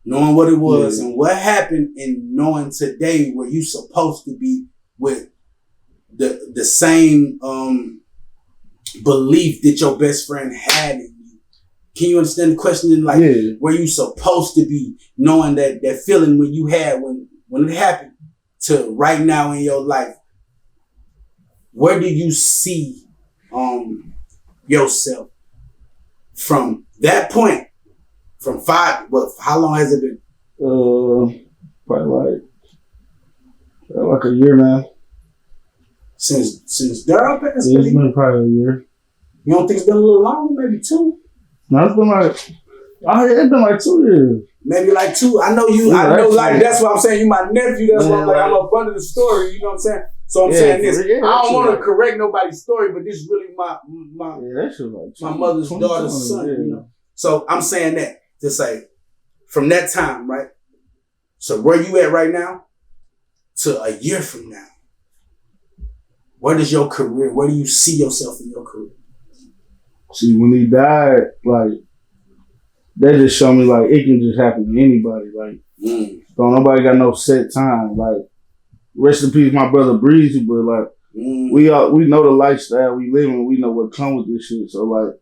knowing what it was and what happened, and knowing today where you supposed to be with the same belief that your best friend had in you. Can you understand the question? Like, where you supposed to be, knowing that feeling when you had when it happened to right now in your life? Where do you see yourself from that point? From how long has it been? Probably like a year now. Since Daryl passed? Yeah, it's been probably a year. You don't think it's been a little longer? Maybe 2? No, it's been like 2 years. Maybe like 2. I know you. I know, like, that's what I'm saying. You my nephew. That's why I'm like, I'm up under the story. You know what I'm saying? So I'm saying this. I don't want to correct nobody's story, but this is really my mother's daughter's son. You know? So I'm saying that to say, from that time, right? So where you at right now to a year from now? Where does your career, where do you see yourself in your career? See, when he died, like, that just showed me, like, it can just happen to anybody. Like, don't nobody got no set time. Like, rest in peace, my brother Breezy, but, like, we know the lifestyle we live in. We know what comes with this shit. So, like,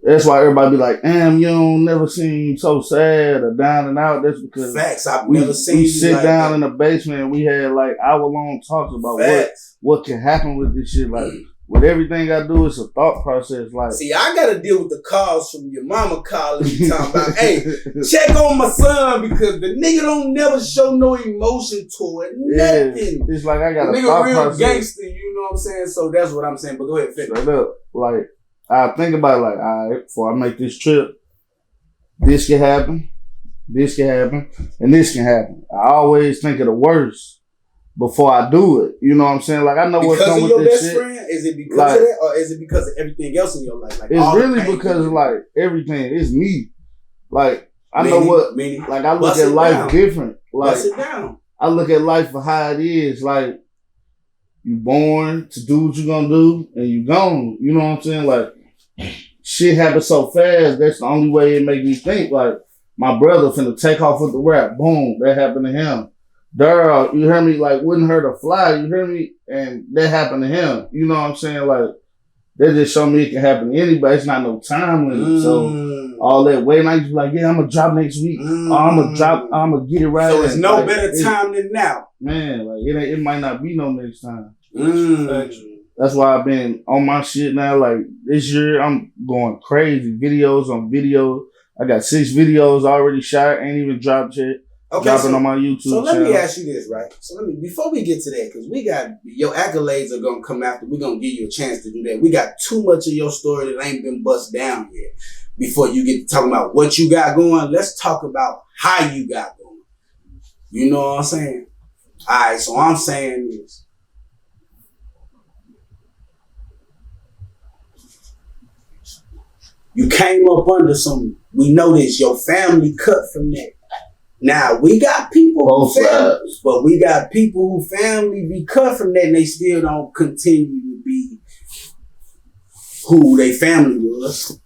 that's why everybody be like, damn, you don't never seem so sad or down and out. That's because facts. I've never seen we sit like down that. In the basement and we had like hour-long talks about what can happen with this shit. Like, with everything I do, it's a thought process. Like, see, I gotta deal with the calls from your mama calling me talking about, hey, check on my son because the nigga don't never show no emotion to it. Nothing. It's like I got the a nigga thought real process. Gangster, you know what I'm saying? So that's what I'm saying. But go ahead, finish. Straight up, like, I think about it like, all right, before I make this trip, this can happen, and this can happen. I always think of the worst before I do it. You know what I'm saying? Like, I know what comes with this shit. Because of your best friend? Is it because of that, or is it because of everything else in your life? Like, it's really because of, like, everything. It's me. Like, I know what, like, I look at life different. Like, bust it down. I look at life for how it is. Like, you born to do what you gonna do, and you gone. You know what I'm saying? Like, shit happens so fast, that's the only way it make me think. Like, my brother finna take off with the rap. Boom, that happened to him. Daryl, you hear me? Like, wouldn't hurt a fly, you hear me? And that happened to him. You know what I'm saying? Like, that just show me it can happen to anybody. It's not no time limit. So, all that waiting, I just be like, yeah, I'm gonna drop next week. I'm gonna get it right. So, it's no better time than now. Man, like, it might not be no next time. That's why I've been on my shit now. Like, this year, I'm going crazy. Videos on videos. I got 6 videos already shot. Ain't even dropped yet. Okay, dropping on my YouTube channel. So let me ask you this, right? So before we get to that, because we got, your accolades are going to come after. We're going to give you a chance to do that. We got too much of your story that ain't been bust down yet. Before you get to talking about what you got going, let's talk about how you got going. You know what I'm saying? All right, so I'm saying this. You came up under some, we know this, your family cut from that. Now, we got people but we got people who family be cut from that and they still don't continue to be who they family was.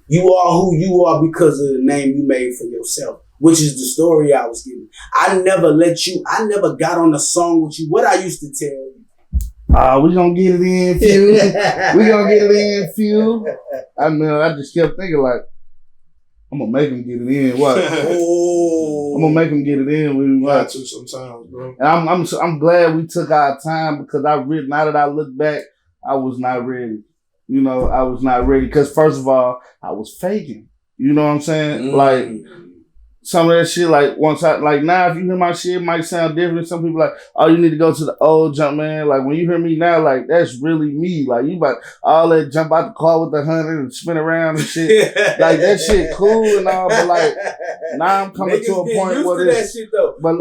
You are who you are because of the name you made for yourself, which is the story I was giving. I never got on the song with you. What I used to tell you. We gonna get it in, few. We gonna get it in, few. I know. I just kept thinking like, I'm gonna make him get it in. What? I'm gonna make him get it in. We got to sometimes, bro. And I'm glad we took our time because now that I look back, I was not ready. You know, I was not ready because first of all, I was faking. You know what I'm saying? Like some of that shit, like now, if you hear my shit, it might sound different. Some people like, oh, you need to go to the old Jumpman. Like when you hear me now, like that's really me. Like you about all that jump out the car with the 100 and spin around and shit. Like that shit cool and all, but like now I'm coming to a point where it's. That shit though. But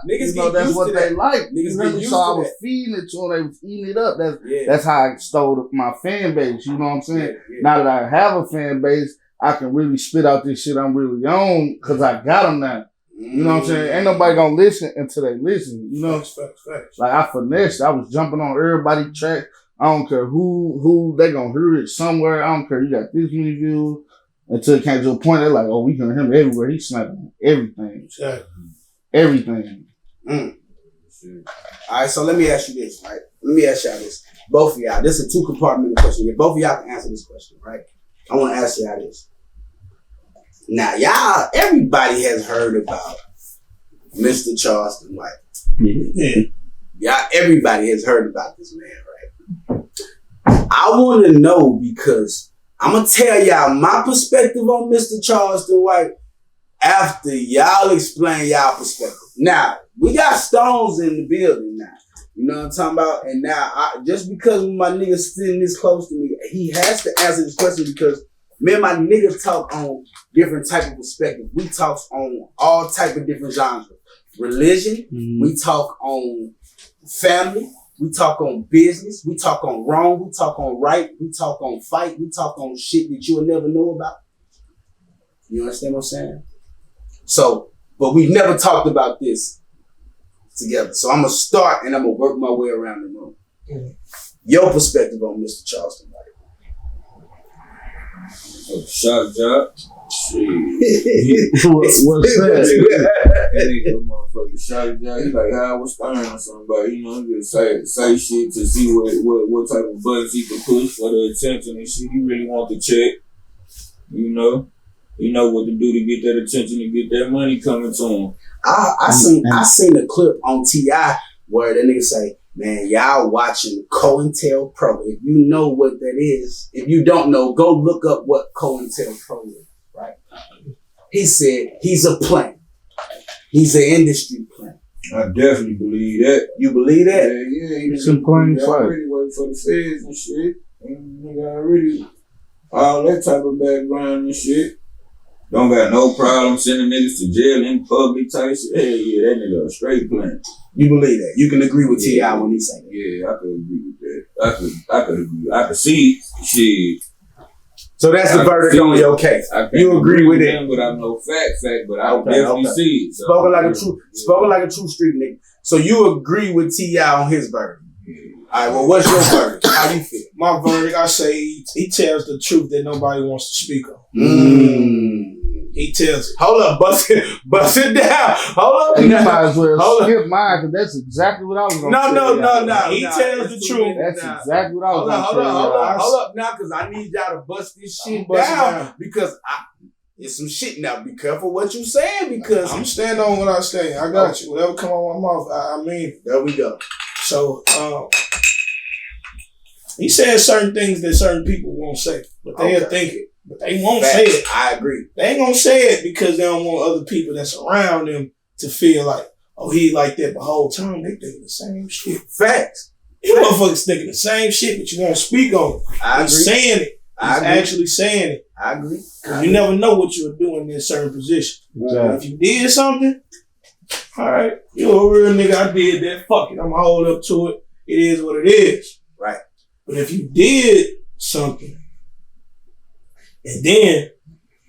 niggas you know, that's what they like. Niggas get used so I to was that. feeding it to them. They was eating it up. That's how I stole my fan base. You know what I'm saying? Yeah. Now that I have a fan base, I can really spit out this shit I'm really on because I got them now. You know what I'm saying? Ain't nobody gonna listen until they listen. You know? Facts. Like I finessed. I was jumping on everybody's track. I don't care who they gonna hear it somewhere. I don't care. You got this many views. Until it came to a point, they're like, oh, we hear him everywhere. He's snapping everything. Exactly. Everything. All right, so let me ask you this, right? Let me ask y'all this. Both of y'all. This is a 2-compartmental question. Yeah, both of y'all can answer this question, right? I want to ask y'all this. Now, y'all, everybody has heard about Mr. Charleston White. Yeah. Y'all, everybody has heard about this man, right? I want to know because I'm going to tell y'all my perspective on Mr. Charleston White after y'all explain y'all perspective. Now, we got Stones in the building now. You know what I'm talking about? And now, just because my nigga's sitting this close to me, he has to answer this question because me and my niggas talk on different type of perspective. We talk on all type of different genres. Religion, we talk on family, we talk on business, we talk on wrong, we talk on right, we talk on fight, we talk on shit that you'll never know about. You understand what I'm saying? So, but we've never talked about this together. So I'm going to start and I'm going to work my way around the room. Your perspective on Mr. Charleston White. Shock job. Shit. What's that? That nigga motherfucking shock job. He like Howard Stern or somebody, you know, just say shit to see what type of buttons he can push for the attention and shit. He really want to check. You know what to do to get that attention and get that money coming to him. I seen a clip on T.I. where that nigga say, man, y'all watching COINTELPRO. If you know what that is, if you don't know, go look up what COINTELPRO is, right? He said he's a plant. He's an industry plant. I definitely believe that. You believe that? Yeah. It's in plain sight. Already working for the feds and shit. And nigga already all that type of background and shit. Don't got no problem sending niggas to jail in public type shit. Hell yeah, that nigga a straight plant. You believe that? You can agree with T.I. when he say that? Yeah, I could agree with that. I could agree. I could see shit. So that's the verdict on your case. You agree with it? Without no fact, but I definitely see it. So. Spoken like a true street nigga. So you agree with T.I. on his verdict? Yeah. All right, well, what's your verdict? How do you feel? My verdict, I say he tells the truth that nobody wants to speak on. He tells it. Hold up, bust it down. Hold up. You might as well skip mine because that's exactly what I was going to say. No. He tells the truth. That's exactly what I was going to say. Hold up now, because I need y'all to bust this shit down because it's some shit now. Be careful what you saying because I'm standing on what I say. I got you. Whatever come out my mouth, I mean. There we go. So, he says certain things that certain people won't say, but they'll think it. But they won't say it. I agree. They ain't gonna say it because they don't want other people that's around them to feel like, oh, he like that the whole time. They thinking the same shit. Facts. You motherfuckers thinking the same shit, but you won't speak on it. He's saying it. He's actually saying it. I agree. Because you never know what you're doing in a certain position. Exactly. If you did something, all right, you're a real nigga. I did that. Fuck it. I'm gonna hold up to it. It is what it is. Right. But if you did something, and then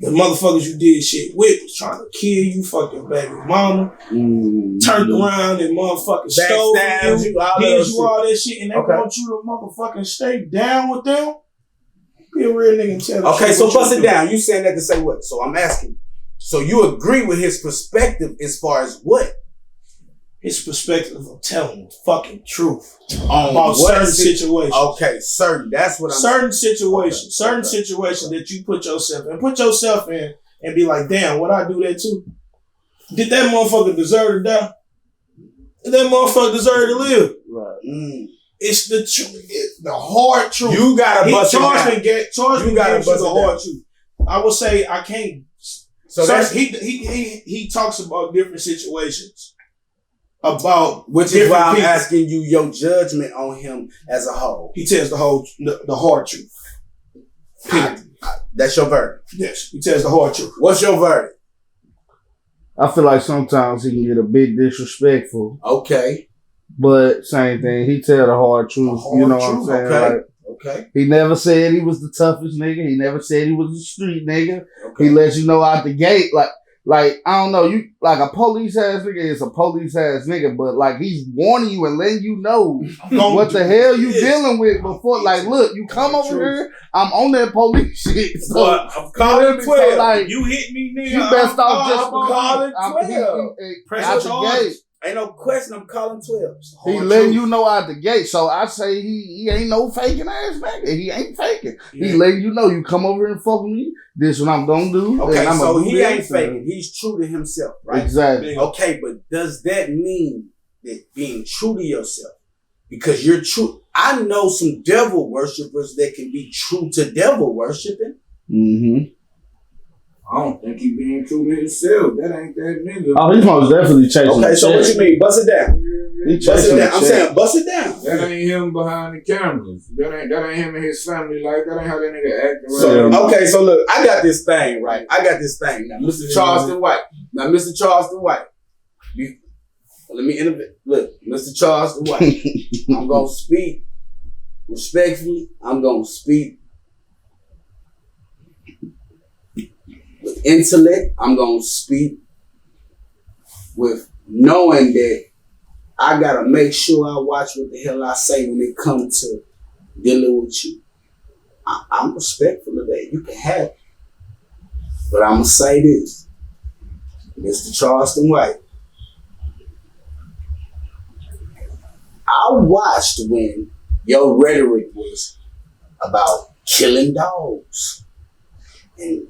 the motherfuckers you did shit with was trying to kill you, fuck your baby mama, turned around and motherfucking stole you, did you all that shit, and they want you to motherfucking stay down with them, Be a real nigga and tell the Okay, truth so what you bust it do. down. You saying that to say what? So I'm asking. So you agree with his perspective as far as what? His perspective of telling the fucking truth On about what certain si- situations. Okay, certain. That's what I'm Certain situations. Okay, Certain okay, situations that you put yourself in and be like, damn, would I do that too? Did that motherfucker deserve to die? Did that motherfucker deserve to live? Right. It's the truth. It's the hard truth. You gotta bust it down. Chargement gotta gives you bust the it down. hard truth. I would say I can't. So that's he talks about different situations. About which is different why I'm people. asking you your judgment on him as a whole. He tells the hard truth. That's your verdict. Yes, he tells the hard truth. What's your verdict? I feel like sometimes he can get a bit disrespectful, Okay. but same thing. He tell the hard truth. hard You know what I'm truth, saying? okay. Like, Okay. he never said he was the toughest nigga. He never said he was a street nigga. Okay. He lets you know out the gate, like I don't know, you like a police ass nigga is a police ass nigga, but like he's warning you and letting you know what the hell you dealing with before. Like, look, you come over here, I'm on that police shit. So But I'm calling 12. So, like, You hit me, nigga. you best off just calling 12. Press out the the charge. gate. Ain't no question. I'm calling 12. He letting you know out the gate. So I say he ain't no faking ass nigga. He ain't faking. He letting you know you come over and fuck with me. This what I'm gonna do. Okay, and I'm so gonna do he this. ain't faking. He's true to himself, right? Exactly. Okay, but does that mean that being true to yourself, because you're true? I know some devil worshippers that can be true to devil worshiping. Mm-hmm. I don't think he being true to himself. That ain't that nigga. Oh, he's most definitely chasing. Okay, the so what check. you mean? Bust it down. He Bust it chasing down. the I'm check. saying bust it down. That ain't him behind the cameras. That ain't him and his family life. That ain't how that nigga acting right So now. okay, so look, I got this thing, right? I got this thing now, Mr. Charleston White. Now, Mr. Charleston White, let me intervene. Look, Mr. Charleston White, I'm gonna speak respectfully. I'm gonna speak with intellect. I'm gonna speak with knowing that I gotta make sure I watch what the hell I say when it comes to dealing with you. I'm respectful of that. You can have it. But I'm going to say this. Mr. Charleston White. I watched when your rhetoric was about killing dogs and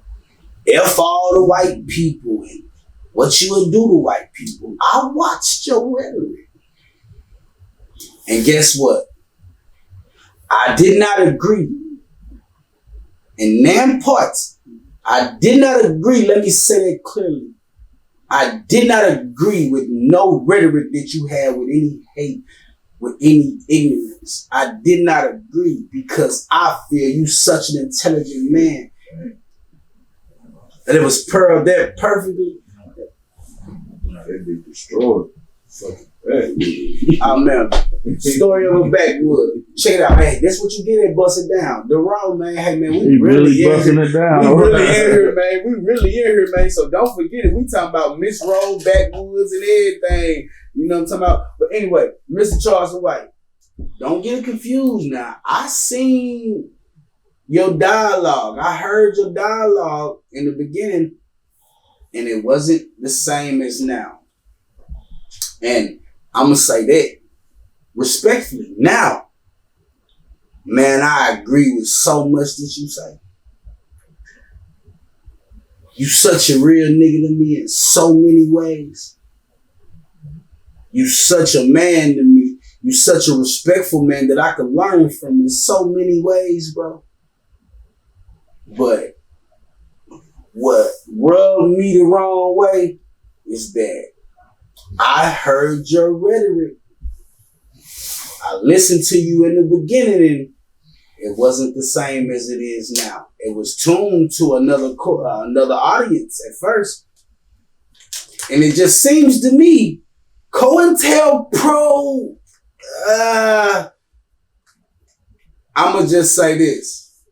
F all the white people and what you would do to white people. I watched your rhetoric. And guess what? I did not agree. In nan parts, I did not agree. Let me say that clearly. I did not agree with no rhetoric that you had with any hate, with any ignorance. I did not agree because I feel you such an intelligent man. And it was pearled that perfectly. That be destroyed. Fucking bad. I remember. Story of a backwood. Check it out, man. That's what you get at busting down. The wrong man. Hey man, we He really in busting here. it down. We really in here, man. We really in here, man. So don't forget it. We talking about Miss Roll, backwoods, and everything. You know what I'm talking about? But anyway, Mr. Charleston White, don't get confused now. I seen your dialogue. I heard your dialogue in the beginning, and it wasn't the same as now. And I'm going to say that respectfully. Now, man, I agree with so much that you say. You such a real nigga to me in so many ways. You such a man to me. You such a respectful man that I could learn from in so many ways, bro. But what rubbed me the wrong way is that I heard your rhetoric. I listened to you in the beginning and it wasn't the same as it is now. It was tuned to another audience at first. And it just seems to me, COINTELPRO, I'ma just say this.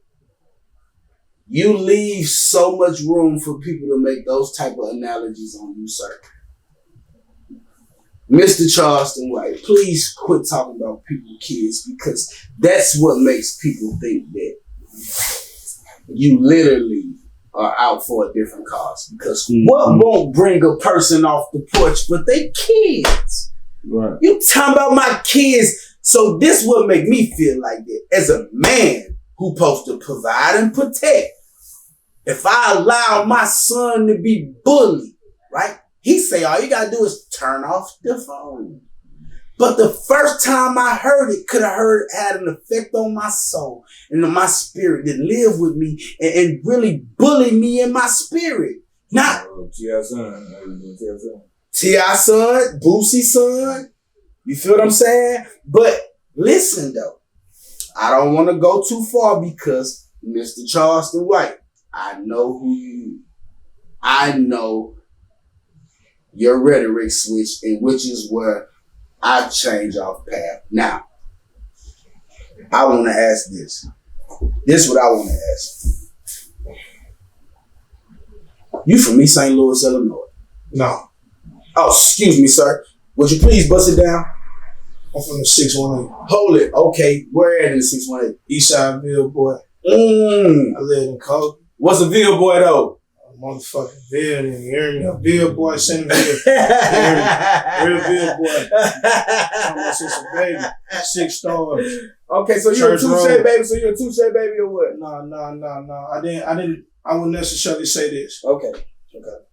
You leave so much room for people to make those type of analogies on you, sir. Mr. Charleston White, please quit talking about people's kids because that's what makes people think that you literally are out for a different cause. Because what won't bring a person off the porch but they kids? Right. You talking about my kids. So this would make me feel like that. As a man who supposed to provide and protect, if I allow my son to be bullied, right? He say all you gotta do is turn off the phone. But the first time I heard it, could have had an effect on my soul and on my spirit that live with me and really bully me in my spirit. Not T.I. son, T.I. son, Boosie son. You feel what I'm saying? But listen though, I don't want to go too far because Mr. Charleston White, I know who you. I know your rhetoric switch, and which is where I change off path. Now, I want to ask this. This is what I want to ask. You from East St. Louis, Illinois? No. Oh, excuse me, sir. Would you please bust it down? I'm from the 618. Hold it. Okay, where at in the 618? Eastside Ville boy. I live in Coke. What's a Ville boy though? Motherfucking Ville, you hear me? A Ville boy, send me Ville. Real Ville boy. I'm a sister baby. 6 stars. Okay, so you're a Touche baby. So you're a Touche baby or what? No. I wouldn't necessarily say this. Okay.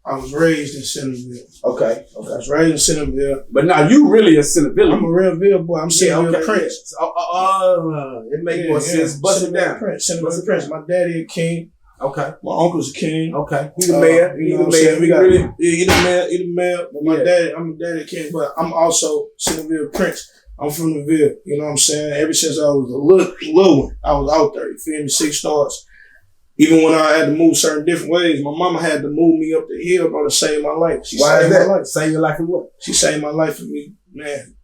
I was raised in Centerville. Okay. I was raised in Centerville. But now you really a Centerville. I'm a real Ville boy. I'm Centerville Prince. It makes more sense. Bust it down. Centerville Prince. My daddy a king. Okay. My uncle's a king. Okay. He the mayor. You know what I'm saying? He the mayor. But my daddy, I'm a daddy king. But I'm also Centerville Prince. I'm from the Ville. You know what I'm saying? Ever since I was a little one, I was out there. You feel me? 6 stars. Even when I had to move certain different ways, my mama had to move me up the hill, bro, to save my life. Why is that? Save your life for what? She saved my life for me, man.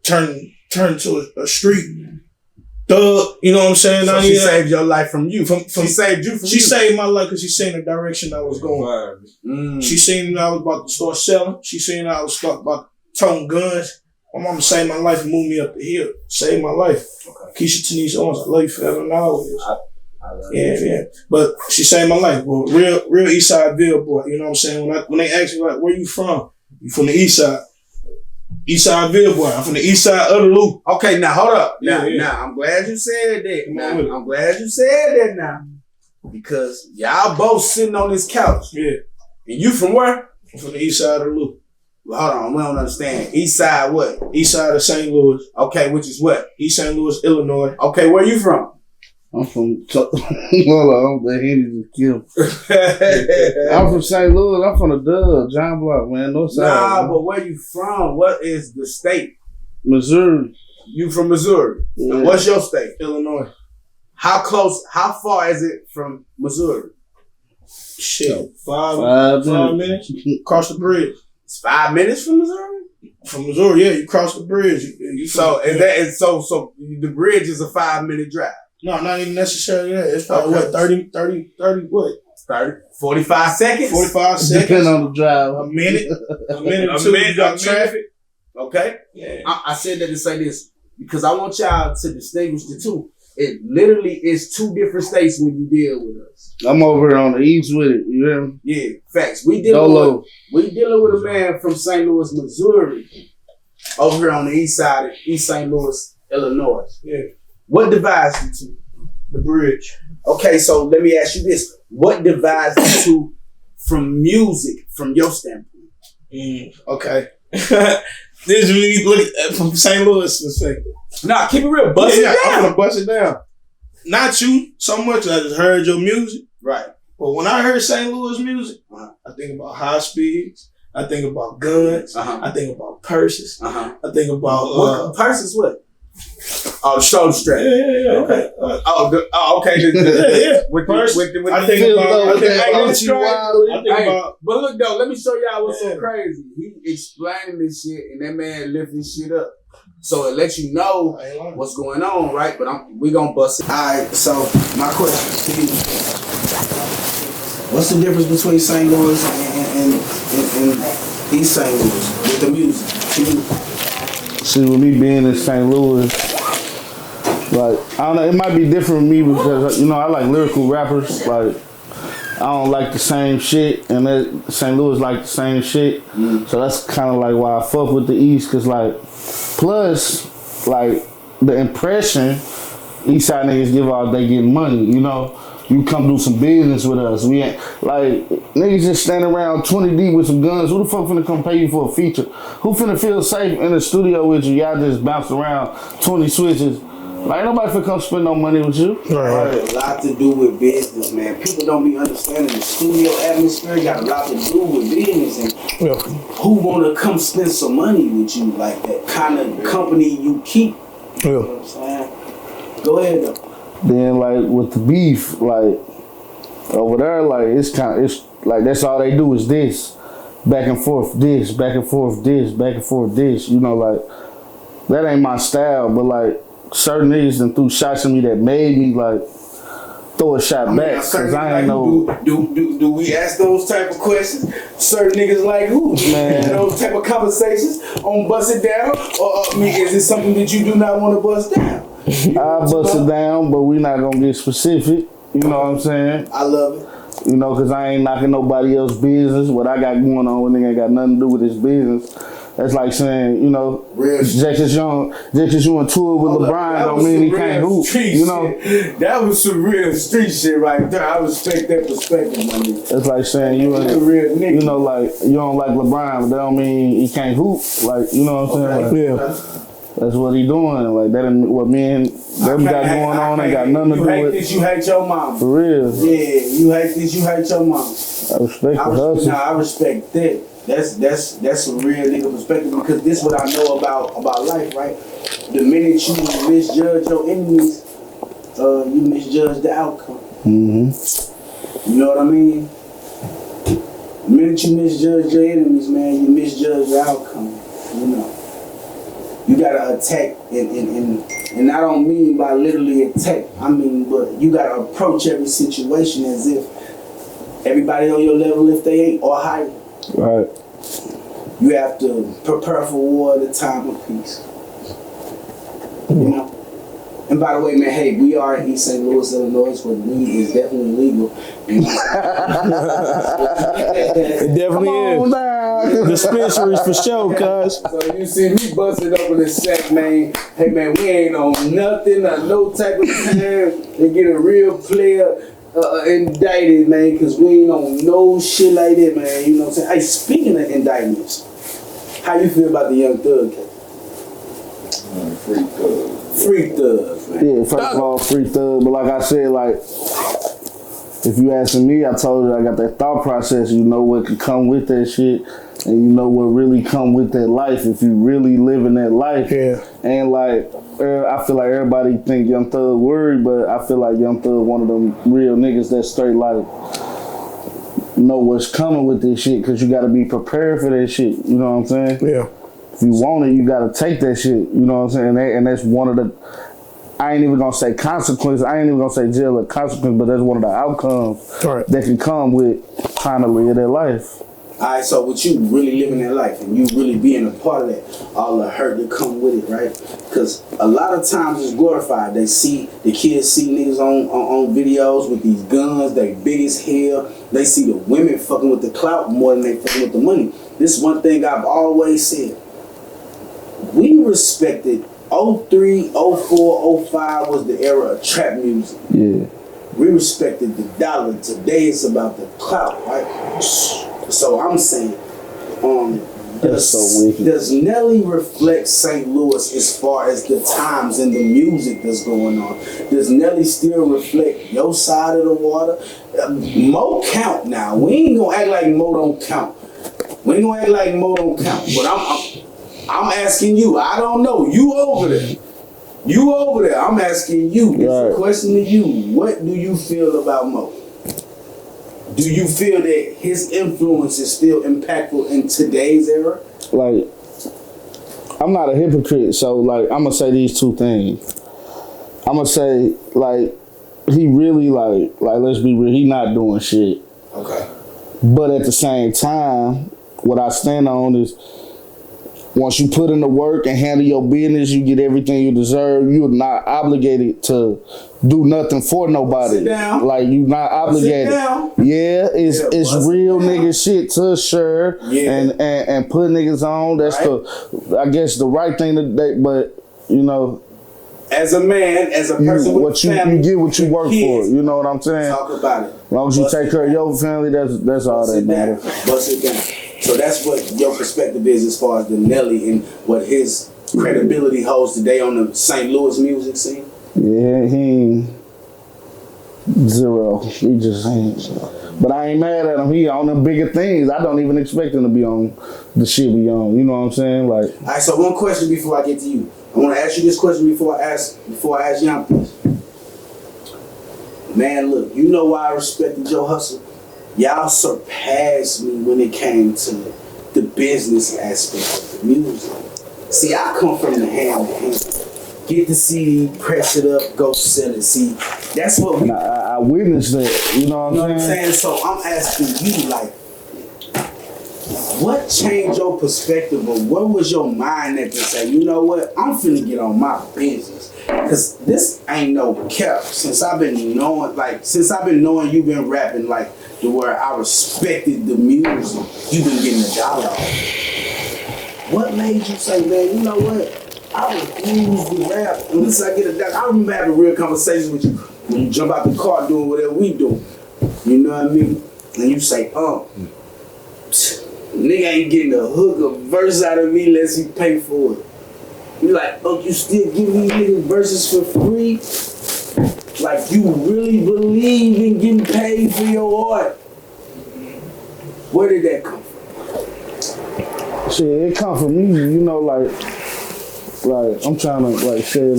Turn to a street thug. You know what I'm saying? So she saved your life from you. She saved you from She saved my life because she seen the direction I was going. She seen that I was about to start selling. She seen that I was about to toting guns. My mama saved my life and moved me up the hill. Saved my life. Okay. Keisha Tanise Owens, I love you forever and always. Yeah. But she saved my life. Well, real East Side Ville boy. You know what I'm saying? When they ask me like, where you from? You from the East Side. East Side Ville boy. I'm from the East Side of the loop. Okay, now hold up. Now, Yeah. I'm glad you said that. I'm glad you said that now. Because y'all both sitting on this couch. Yeah. And you from where? I'm from the East Side of the loop. Well, hold on, we don't understand. East Side what? East Side of St. Louis. Okay, which is what? East St. Louis, Illinois. Okay, where you from? I'm from. Hold on, the Henny just killed. I'm from St. Louis. I'm from the Dub, John Block, man. No side. Nah, man. but where you from? What is the state? Missouri. You from Missouri. Yeah. What's your state? Illinois. How far is it from Missouri? Shit. 5 minutes. Cross the bridge. It's 5 minutes from Missouri? From Missouri, yeah, you cross the bridge. So the bridge is a 5-minute drive. No, not even necessarily that. It's probably what, 30, what? 45 seconds? 45 seconds. Depending on the drive. A minute or two. You got traffic. Okay. Yeah. I said that to say this because I want y'all to distinguish the two. It literally is 2 different states when you deal with us. I'm over here on the east with it. You hear me? Yeah, facts. We dealing with a man from St. Louis, Missouri, over here on the east side of East St. Louis, Illinois. Yeah. What divides you two? The bridge. Okay, so let me ask you this. What divides you two from music, from your standpoint? Okay. This is when you look at from St. Louis perspective. Nah, keep it real. Bust it down. I'm gonna bust it down. Not you so much. I just heard your music. Right. But when I heard St. Louis music, I think about high speeds. I think about guns. I think about purses. I think about purses. What? Oh, the shoulder strap. Yeah. Okay. Okay. I think about. But look though, let me show y'all what's so crazy. He explaining this shit, and that man lifting shit up. So it lets you know what's going on, right? But we gonna bust it. All right. So my question to you: what's the difference between St. Louis and East St. Louis with the music? See, with me being in St. Louis, Like, I don't know, it might be different with me because, you know, I like lyrical rappers. Like, I don't like the same shit, and that St. Louis like the same shit. So that's kind of like why I fuck with the East, because, like, plus, like, the impression East Side niggas give out, they get money, you know? You come do some business with us. We ain't, like, niggas just standing around 20 deep with some guns. Who the fuck finna come pay you for a feature? Who finna feel safe in the studio with you? Y'all just bounce around 20 switches. Like, ain't nobody finna come spend no money with you. Right. A lot to do with business, man. People don't be understanding the studio atmosphere got a lot to do with business and who wanna come spend some money with you, like that kind of company you keep. You know what I'm saying? Go ahead though. Then, like, with the beef, like, over there, like, it's like, that's all they do is this. Back and forth this, back and forth this, back and forth this. You know, like, that ain't my style, but, like, certain niggas done threw shots at me that made me, like, throw a shot back, because I ain't know. Do we ask those type of questions? Certain niggas like who? Man. Those type of conversations on bust it down? Or, I mean, is it something that you do not want to bust down? I bust it down, but we not gonna get specific. You know what I'm saying? I love it. You know, because I ain't knocking nobody else's business. What I got going on with nigga ain't got nothing to do with his business. That's like saying, you know, just because you on tour with LeBron don't mean he can't hoop. You know? That was some real street shit right there. I respect that perspective, my nigga. That's like saying you ain't, real nigga. You know, like, you don't like LeBron, but that don't mean he can't hoop. Like, you know what I'm saying? Like, that's what he doing. Like, that ain't what me and them got going on. Ain't got nothing to do with. You hate this, you hate your mom. For real. Yeah, you hate this, you hate your mom. I respect the hustle. Nah, I respect that. That's a real nigga perspective, because this is what I know about life, right? The minute you misjudge your enemies, you misjudge the outcome. You know what I mean? The minute you misjudge your enemies, man, you misjudge the outcome. You know. You gotta attack, and I don't mean by literally attack. I mean, but you gotta approach every situation as if everybody on your level, if they ain't, or higher. Right. You have to prepare for war at a time of peace. You know? And by the way, man, hey, we are in East St. Louis, Illinois, where weed is definitely legal. It definitely is. Dispensaries for sure, cuz. So you see me busted up in the sack, man. Hey, man, we ain't on nothing, no type of time to get a real player indicted, man, because we ain't on no shit like that, man. You know what I'm saying? Hey, speaking of indictments, how you feel about the Young Thug case? Free Thug, man. Yeah, first of all, free Thug. But like I said, like, if you asking me, I told you I got that thought process. You know what could come with that shit, and you know what really come with that life if you really living that life. Yeah. And like, I feel like everybody think Young Thug worried, but I feel like Young Thug one of them real niggas that straight like know what's coming with this shit, because you got to be prepared for that shit. You know what I'm saying? Yeah. If you want it, you gotta take that shit. You know what I'm saying? And that's one of the, I ain't even gonna say consequences. I ain't even gonna say jail or consequence, but that's one of the outcomes that can come with trying to live their life. Alright, so with you really living that life and you really being a part of that, all the hurt that come with it, right? Because a lot of times it's glorified. The kids see niggas on videos with these guns, they big as hell. They see the women fucking with the clout more than they fucking with the money. This is one thing I've always said. We respected 03, 04, 05 was the era of trap music. Yeah. We respected the dollar. Today it's about the clout, right? So I'm saying, does Nelly reflect St. Louis as far as the times and the music that's going on? Does Nelly still reflect your side of the water? Mo count now. We ain't gonna act like Mo don't count. But I'm asking you. I don't know. You over there. I'm asking you. It's a question to you. What do you feel about Mo? Do you feel that his influence is still impactful in today's era? Like, I'm not a hypocrite, so like I'm gonna say these two things. I'm gonna say like he really like let's be real, he not doing shit. Okay. But at the same time, what I stand on is once you put in the work and handle your business, you get everything you deserve. You're not obligated to do nothing for nobody. Sit down. Like you not obligated. Sit down. Yeah, it's real down. nigga shit to share and put niggas on. That's I guess the right thing to do. But you know, as a man, as a person with family, you get what you work kids, for. You know what I'm saying? Talk about it. As long as you take care of your family, that's all that matters. Bust it down. So that's what your perspective is as far as the Nelly and what his credibility holds today on the St. Louis music scene. Yeah, he ain't zero. He just ain't. But I ain't mad at him. He on them bigger things. I don't even expect him to be on the shit we on. You know what I'm saying? Like. All right. So one question before I get to you. I want to ask you this question before I ask Jumpman. Man, look, you know why I respected your hustle? Y'all surpassed me when it came to the business aspect of the music. See, I come from the hand to hand. Get the CD, press it up, go sell it. See, that's what we. I witnessed that. You know what I'm saying? So I'm asking you, like, what changed your perspective, or what was your mind at to say, you know what, I'm finna get on my business? Cause this ain't no cap. Since I've been knowing you've been rapping like to where I respected the music, you've been getting a dollar off. What made you say, man, you know what? I refuse to rap unless I get a dollar. I remember having real conversations with you when you jump out the car doing whatever we do. You know what I mean? And you say, nigga ain't getting a hook or verse out of me unless he pay for it. You like, you still give these niggas verses for free? Like, you really believe in getting paid for your art? Where did that come from? Shit, it come from me, you know, like I'm trying to like say it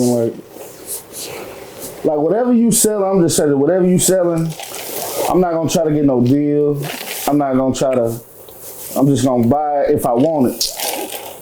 like whatever you sell, I'm just saying whatever you selling, I'm not gonna try to get no deal. I'm just gonna buy it if I want it.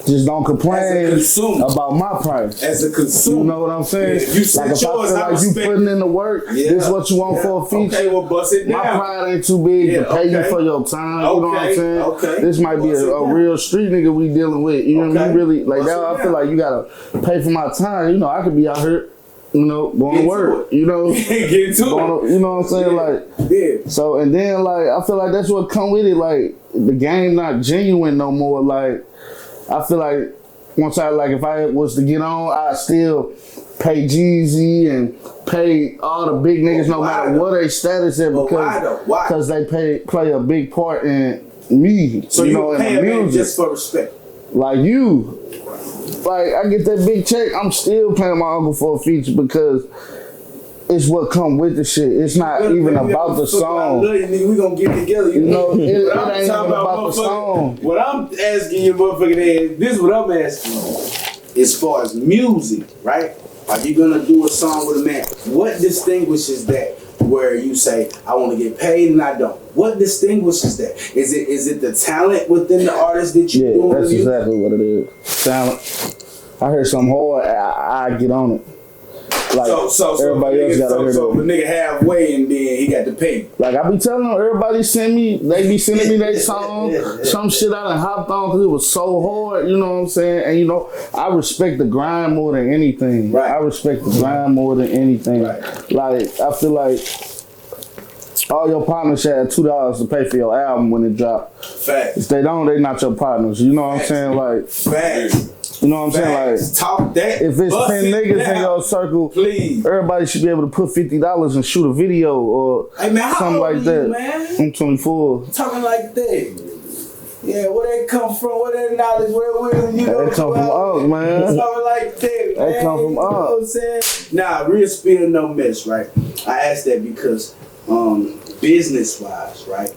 Just don't complain about my price. As a consumer. You know what I'm saying? Yeah, you said like if yours, I feel like you putting in the work, this is what you want for a feature. Okay, well, bust it down. My pride ain't too big to pay you for your time. You know what I'm saying? Okay. This might be a real street nigga we dealing with. You know what I mean? Really, like that, I feel like you gotta pay for my time. You know, I could be out here, you know, going to work. You know, get to it. You know what I'm saying? Like, so, and then like, I feel like that's what come with it. Like, the game not genuine no more. Like, I feel like once if I was to get on, I'd still pay Jeezy and pay all the big niggas no matter what their status is because they play a big part in me. So you know, in the music. Just for respect. Like you. Like, I get that big check, I'm still paying my uncle for a feature because it's what come with the shit. It's not even about the song. I love you, nigga. We gonna get together. You know, it ain't even about the song. What I'm asking you, motherfucking ass, this is what I'm asking you. As far as music, right? Are you gonna do a song with a man? What distinguishes that? Where you say, I want to get paid and I don't. What distinguishes that? Is it the talent within the artist that you do? Yeah, that's exactly what it is. Talent. I heard something hard, I get on it. Like, so everybody else got to hear so the nigga halfway and then he got to pay. Like, I be telling them, everybody they be sending me their song, some shit I done hopped on because it was so hard, you know what I'm saying? And you know, I respect the grind more than anything. Right. I respect the grind more than anything. Right. Like, I feel like all your partners should have $2 to pay for your album when it drop. Facts. If they don't, they not your partners. You know what I'm saying? Like, facts. You know what I'm saying? Like, talk that. If it's 10 niggas in your circle, please, everybody should be able to put $50 and shoot a video or something like that. Man? I'm 24. Talking like that. Yeah, where that come from? Where that knowledge? Where you know? That come from us, man. Talking like that, man. That come from you know what I'm saying? Nah, real spill, no mess, right? I asked that because business wise, right?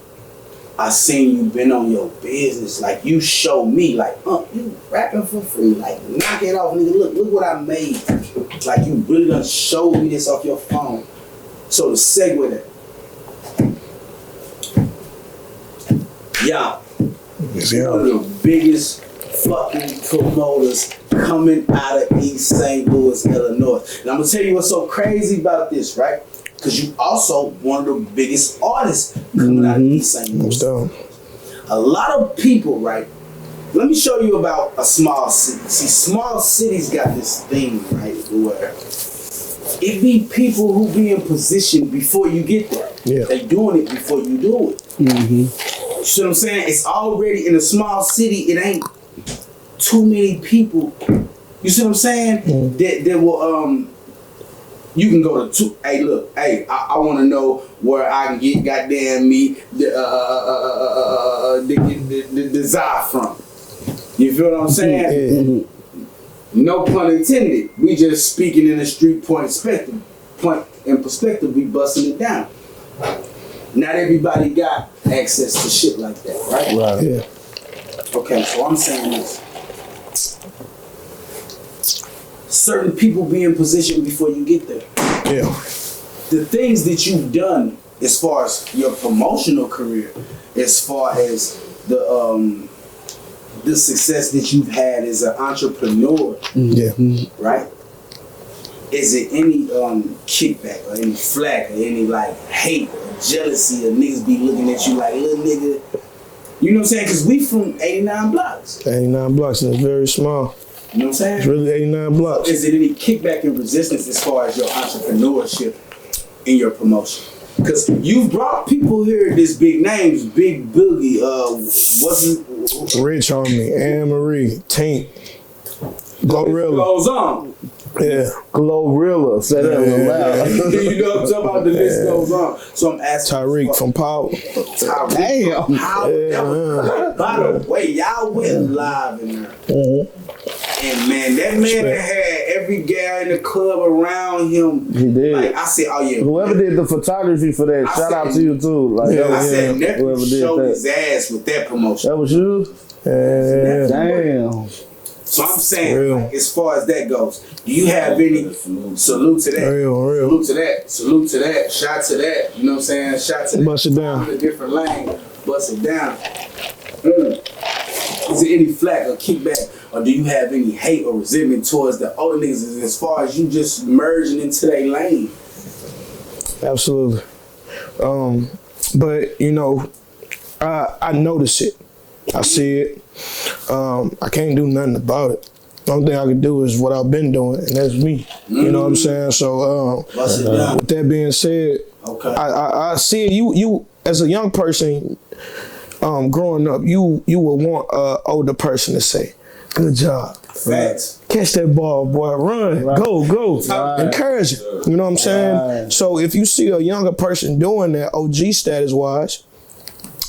I seen you been on your business, like you show me, like, you rapping for free, like knock it off, nigga. Look what I made. Like you really done showed me this off your phone. So to segue that, y'all, one of the biggest fucking promoters coming out of East St. Louis, Illinois. And I'm gonna tell you what's so crazy about this, right? Because you also one of the biggest artists coming out of East St. Louis. A lot of people, right, let me show you about a small city. See, small cities got this thing, right, where it be people who be in position before you get there. Yeah. They doing it before you do it. You see what I'm saying? It's already in a small city. It ain't too many people. You see what I'm saying? That will you can go to two. Hey, look. Hey, I want to know where I can get goddamn me the desire from. You feel what I'm saying? No pun intended. We just speaking in a street point and perspective. We busting it down. Not everybody got access to shit like that, right? Right. Yeah. Okay, so I'm saying this. Certain people be in position before you get there. Yeah. The things that you've done as far as your promotional career, as far as the success that you've had as an entrepreneur, Yeah. right? Is it any kickback or any flack or any like hate or jealousy or niggas be looking at you like, little nigga? You know what I'm saying? Because we from 89 blocks. 89 blocks, and it's very small. You know what I'm saying? It's really 89 blocks. Is it any kickback and resistance as far as your entrepreneurship in your promotion? Because you've brought people here, this big names, Big Boogie, Rich Homie, Anne Marie, Tank, Glorilla. Goes on. Yeah. Glorilla. Say that real loud. You know what I'm talking about? The list goes on. So I'm asking Tyreek from Power. Tyreek Damn. from Power. By the way, y'all went live in there. And man, that man that had every guy in the club around him. He did. Like I said, oh yeah. Whoever did the photography for that, shout out to you too. Like, I said, Nephew whoever did showed that. his ass with that promotion. That was you? Yeah. Damn. So I'm saying, Real. like, as far as that goes, do you have any salute to that? Real. Salute to that. Salute to that. Shot to that. You know what I'm saying? Shot to that. Bust it down. In a different lane. Bust it down. Is there any flack or kickback? Or do you have any hate or resentment towards the older niggas as far as you just merging into their lane? Absolutely. But you know, I notice it. I see it. I can't do nothing about it. The only thing I can do is what I've been doing, and that's me. You know what I'm saying? So Bust it down. with that being said, Okay. I see it. You as a young person, growing up, you would want an older person to say, "Good job. Facts. Catch that ball, boy. Run. Right. Go. Right. Encourage it." You know what I'm saying? Right. So if you see a younger person doing that, OG status wise,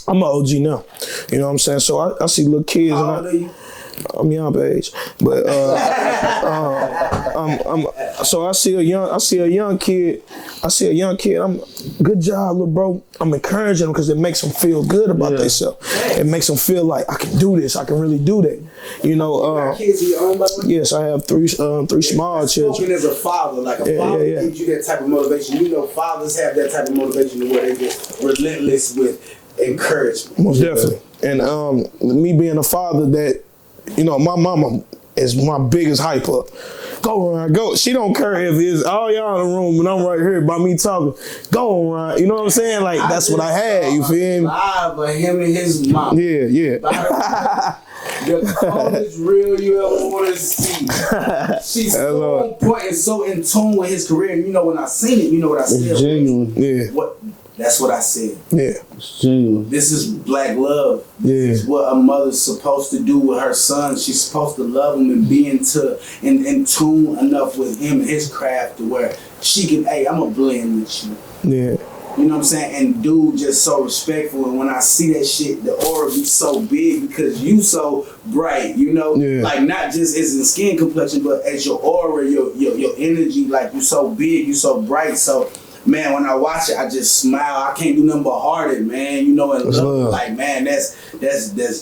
I'm an OG now. You know what I'm saying? So I see little kids. How old are you? I'm young age, but so I see a young kid. I'm good job, little bro. I'm encouraging them because it makes them feel good about themselves. It makes them feel like I can do this. I can really do that. You know. Kids of your own, by the way? Yes, I have three small children. Spoken as a father, like a father gives you that type of motivation. You know, fathers have that type of motivation where they get relentless with encouragement. Most definitely. And me being a father that, you know, my mama is my biggest hype up. Go Ryan, go. She don't care if it's all y'all in the room and I'm right here by me talking. Go Ryan. You know what I'm saying? Like that's what I had. You feel me? Live of him and his mom. Yeah. The coldest real you ever want to see. She's so on point and so in tune with his career. And you know when I seen it, you know what I said. It's genuine. Yeah. That's what I said. Yeah. It's genuine. This is black love. Yeah. This is what a mother's supposed to do with her son. She's supposed to love him and be in tune enough with him and his craft to where she can, hey, I'm going to blend with you. Yeah. You know what I'm saying? And dude just so respectful. And when I see that shit, the aura be so big because you so bright, you know? Yeah. Like not just as in skin complexion, but as your aura, your energy, like you so big, you so bright. So man, when I watch it, I just smile. I can't do nothing but heart it, man. You know, and love. Like, man, that's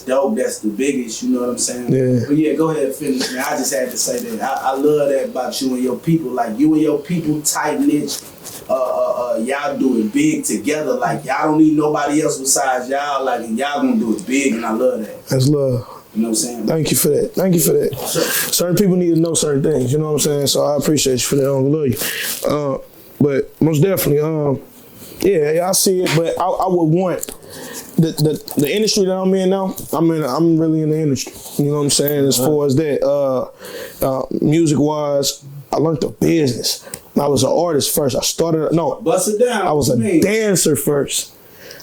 dope. That's the biggest. You know what I'm saying? Yeah. But yeah, go ahead and finish, man. I just had to say that. I love that about you and your people. Like you and your people, tight knit. Y'all do it big together. Like y'all don't need nobody else besides y'all. Like and y'all gonna do it big, and I love that. That's love. You know what I'm saying? Thank you for that. Sure. Certain people need to know certain things. You know what I'm saying? So I appreciate you for that. I love you. But most definitely, yeah, I see it. But I would want the industry that I'm in now, I'm really in the industry. You know what I'm saying? As far as that, music wise, I learned the business. I was an artist first. Bust it down. I was a dancer first.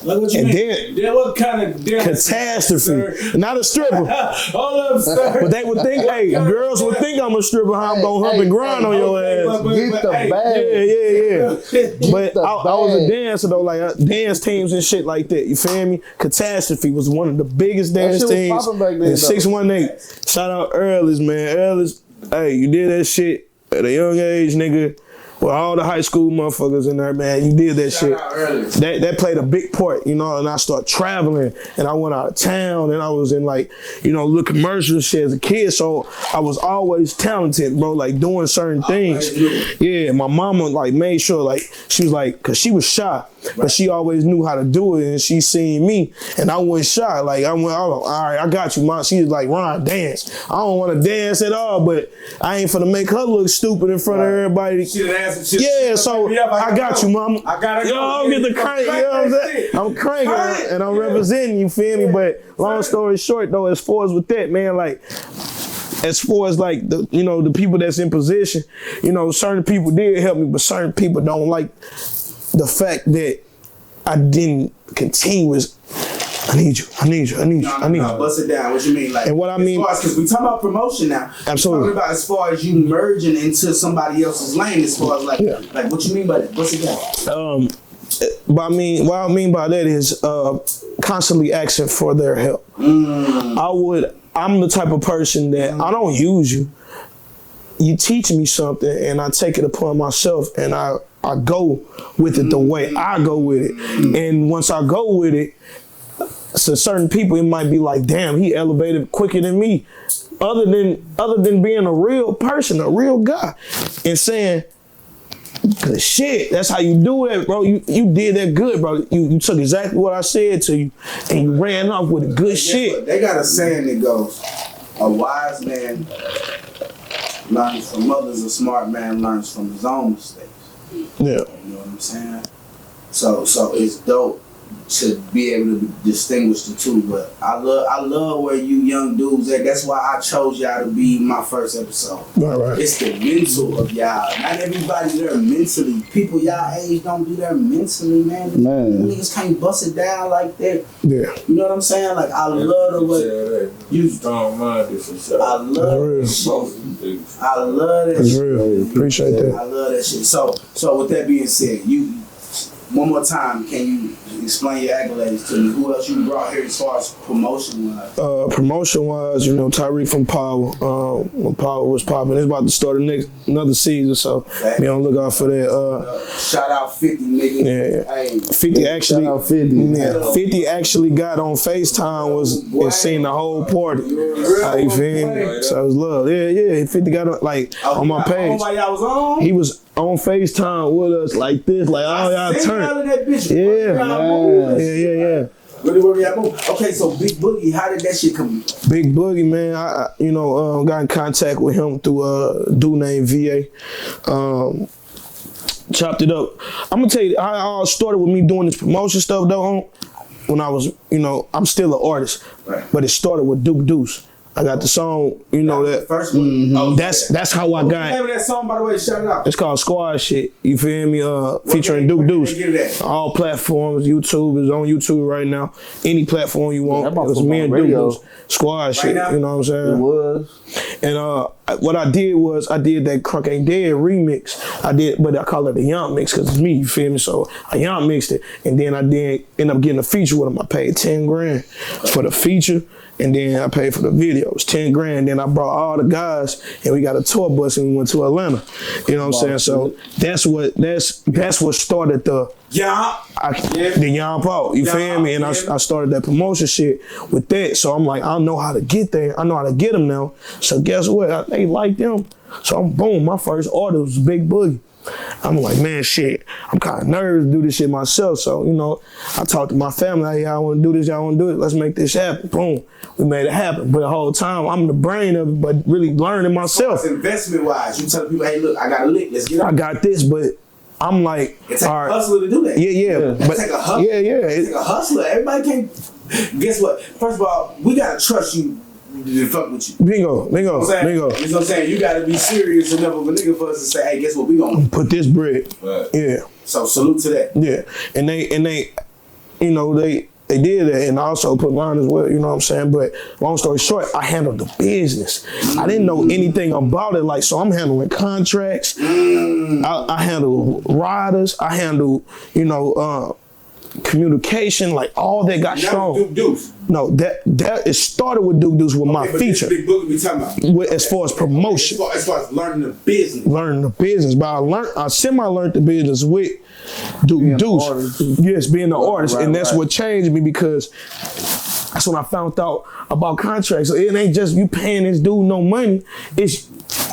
Like what you And mean? Then what kind of dance? Catastrophe. Not a stripper. Hold up, sir. But they would think, hey, girls would think I'm a stripper, how I'm gonna hump and grind on your ass. Get the bag. Yeah. But I was a dancer though, like dance teams and shit like that. You feel me? Catastrophe was one of the biggest dance teams in 618. Shout out Earl's, man. Earl's, hey, you did that shit at a young age, nigga. With all the high school motherfuckers in there, man, you did that shit. That played a big part, you know, and I started traveling and I went out of town and I was in like, you know, little commercial shit as a kid. So I was always talented, bro, like doing certain things. Yeah, my mama like made sure, like, she was like, cause she was shy, but she always knew how to do it and she seen me and I wasn't shy. Like I went, all right, I got you, mom. She was like, Ron, dance. I don't want to dance at all, but I ain't finna make her look stupid in front of everybody. Yeah, so I got you, mama. I gotta go. I'm get the crank, you know what I'm saying? I'm cranking and I'm representing, you feel me? But long story short though, as far as with that, man, like, as far as like the, you know, the people that's in position, you know, certain people did help me, but certain people don't like the fact that I didn't continue with, I need you. No, bust it down. What you mean? Like, and what I mean, because we talking about promotion now. Absolutely. We're talking about as far as you merging into somebody else's lane. As far as like what you mean by that? Bust it down. But I mean, what I mean by that is constantly asking for their help. I'm the type of person that I don't use you. You teach me something, and I take it upon myself, and I go with it the way I go with it. And once I go with it, so certain people, it might be like, damn, he elevated quicker than me. Other than being a real person, a real guy, and saying, cause shit, that's how you do it, bro. You did that good, bro. You took exactly what I said to you, and you ran off with a good shit. They got a saying that goes, a wise man learns from others, a smart man learns from his own mistakes. Yeah. You know what I'm saying? So it's dope to be able to distinguish the two, but I love where you young dudes at. That's why I chose y'all to be my first episode. Right. It's the mental of y'all. Not everybody there mentally. People y'all age don't be there mentally, man. Niggas can't bust it down like that. Yeah. You know what I'm saying? Like I love the way you strong minded for sure. I love that shit. I love that That's shit. real. Appreciate that. I love that shit. So with that being said, you one more time, can you explain your accolades to me? Who else you brought here as far as promotion-wise? Promotion-wise, you know, Tyreek from Power. When Power was popping, it's about to start another season, so be on the lookout for that. Shout out 50, nigga. Yeah. Hey, 50 actually. Shout out 50. Yeah, 50 actually got on FaceTime and seen the whole party. You feel me? So it was love. Yeah. 50 got on, like on my page. He was on FaceTime with us like this, like all y'all turn. Yeah. Really, okay, so Big Boogie, how did that shit come? Big Boogie, man, I got in contact with him through a dude named VA. Chopped it up. I'm gonna tell you how it all started with me doing this promotion stuff though. When I was, I'm still an artist, right, but it started with Duke Deuce. I got the song, that first one. Mm-hmm. That's how I got. What's the name of that song, by the way? Shout it out. It's called Squad Shit. You feel me? Featuring Duke Deuce. All platforms. YouTube is on YouTube right now. Any platform you want. It was me and Duke Deuce. Squad Shit. Now? You know what I'm saying? It was. And what I did was I did that Crunk Ain't Dead remix. But I call it a Yump mix because it's me. You feel me? So I Yump mixed it, and then I did end up getting a feature with him. I paid $10,000 for the feature. And then I paid for the video. It was $10,000. Then I brought all the guys, and we got a tour bus, and we went to Atlanta. You know what I'm saying? So that's what started the Yamp out. You feel me? And I started that promotion shit with that. So I'm like, I know how to get there. I know how to get them now. So guess what? They like them. So my first order was Big Boogie. I'm like, man, shit, I'm kind of nervous to do this shit myself. So, I talked to my family, hey, y'all want to do this, y'all want to do it, let's make this happen. Boom, we made it happen. But the whole time, I'm the brain of it, but really learning myself. So investment-wise, you tell people, hey, look, I got a lick, let's get it. I got this, but I'm like, It takes a all right, hustler to do that. yeah. It But take a hustler. yeah. It take a hustler. Everybody can't. Guess what? First of all, we gotta trust you to fuck with you. Bingo. You know what I'm saying? You gotta be serious enough of a nigga for us to say, hey, guess what? We gonna Put this bread. Right. Yeah. So salute to that. Yeah, and they, you know, they did that, and also put mine as well. You know what I'm saying? But long story short, I handled the business. I didn't know anything about it, like so. I'm handling contracts. I handle riders. I handle, you know, communication, like all that got strong. No, that it started with Duke Deuce with my feature. Big book we talking about. As far as promotion, As far as learning the business. But I semi-learned the business with Duke Deuce. Yes, being an artist. Right, and that's what changed me, because that's when I found out about contracts. So it ain't just you paying this dude no money. It's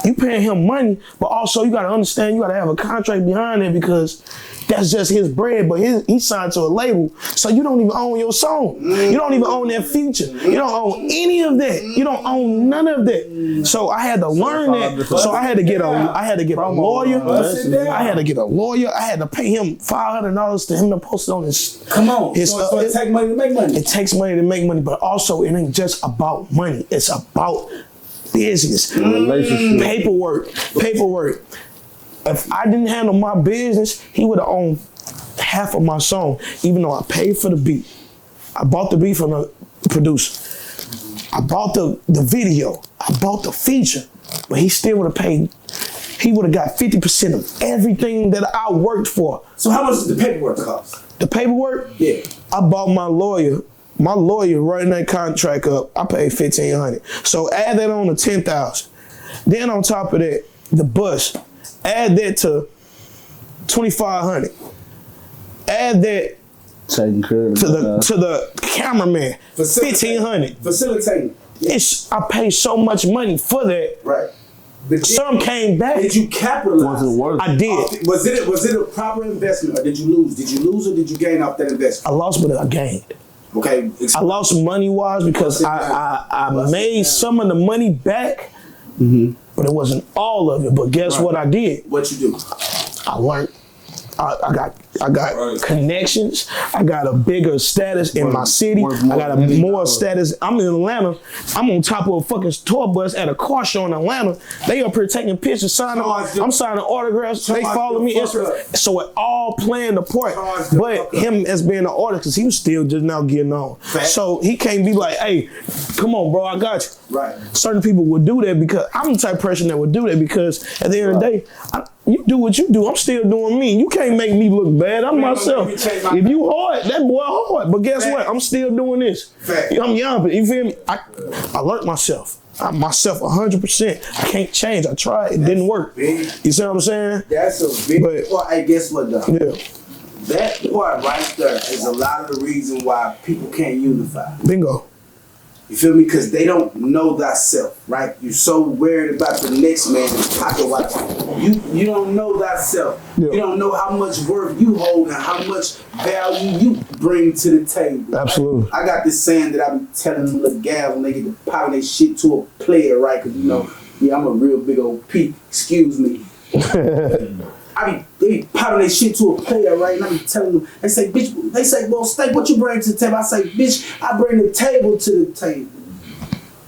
you paying him money, but also you gotta understand you gotta have a contract behind it, because that's just his bread, but he signed to a label. So you don't even own your song. You don't even own that feature. You don't own any of that. You don't own none of that. So I had to learn that. So I had to get a lawyer. I had to get a lawyer. I had to pay him $500 to him to post it on his. Come on. So it takes money to make money. It takes money to make money, but also it ain't just about money. It's about business, paperwork. If I didn't handle my business, he would have owned half of my song, even though I paid for the beat. I bought the beat from the producer. I bought the video. I bought the feature, but he still would have paid. He would have got 50% of everything that I worked for. So how much does the paperwork cost? The paperwork? Yeah. I bought my lawyer. My lawyer writing that contract up, I paid $1,500. So add that on to $10,000. Then on top of that, the bus. Add that to $2,500. Add that taking care of to the cameraman, $1,500. Facilitating. I paid so much money for that. Right. Some came back. Did you capitalize? Was it worth it? I did. Was it a proper investment, or did you lose? Did you lose or did you gain off that investment? I lost, but I gained. Okay. I lost money-wise because I made some of the money back, but it wasn't all of it. But guess what I did? What you do? I learned. I got connections. I got a bigger status in my city. I got a more status. I'm in Atlanta. I'm on top of a fucking tour bus at a car show in Atlanta. They up here taking pictures, I'm signing autographs. They follow me. So it all playing the part. But him as being an artist, because he was still just now getting on. So he can't be like, hey, come on, bro, I got you. Right. Certain people would do that because I'm the type of person that would do that, because at the end of the day, you do what you do. I'm still doing me. You can't make me look bad. I'm myself. If you hard, that boy hard. But guess what? I'm still doing this. I'm young, but you feel me? I learned myself. I'm myself 100%. I can't change. I tried. It didn't work. You see what I'm saying? That's a big part. Hey, guess what, though? Yeah. That part right there is a lot of the reason why people can't unify. Bingo. You feel me? Because they don't know thyself, right? You're so worried about the next man's pocket watch. You don't know thyself. Yeah. You don't know how much worth you hold and how much value you bring to the table. Absolutely. I got this saying that I be telling them little gals when they get to popping their shit to a player, right? Because, you know, yeah, I'm a real big old P. Excuse me. They be popping their shit to a player, right? And I be telling them, they say, bitch, they say, well, Steak, what you bring to the table? I say, bitch, I bring the table to the table.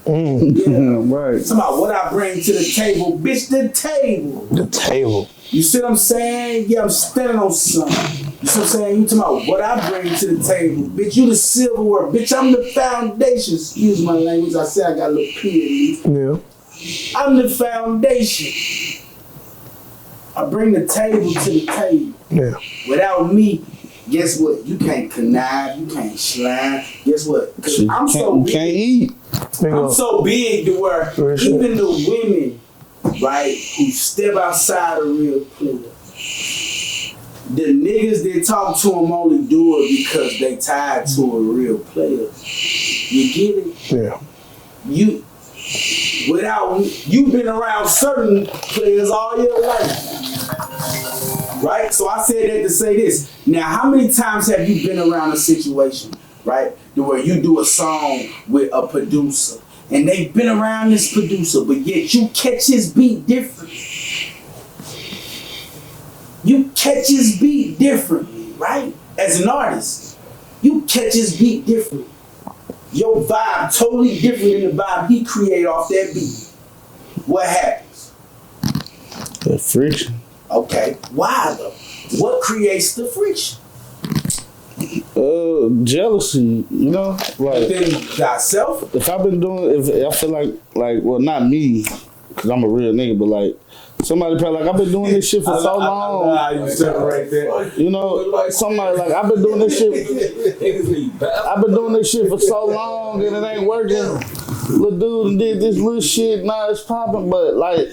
Yeah. Right. It's about what I bring to the table, bitch, the table. The table. You see what I'm saying? Yeah, I'm standing on something. You see what I'm saying? You talking about what I bring to the table. Bitch, you the silverware. Bitch, I'm the foundation. Excuse my language. I said I got a little P in me. Yeah. I'm the foundation. I bring the table to the table. Yeah. Without me, guess what? You can't connive, you can't slime. Guess what? Cause I'm so big. Can't eat. I'm so big to where even the women, right, who step outside a real player, the niggas that talk to them only do it because they tied to a real player. You get it? Yeah. You've been around certain players all your life. Right? So I said that to say this. Now, how many times have you been around a situation, right, where you do a song with a producer and they've been around this producer, but yet you catch his beat different? you catch his beat differently, right? As an artist, you catch his beat differently. Your vibe totally different than the vibe he create off that beat. What happens? The friction. Okay, why though? What creates the friction? Jealousy, you know, like Then thyself. if I've been doing, if I feel like, well, not me, cause I'm a real nigga, but like somebody probably like I've been doing this shit for so long. You separate that. You know, somebody like I've been doing this shit. I've been doing this shit for so long and it ain't working. Little dude did this little shit, now it's popping, but like.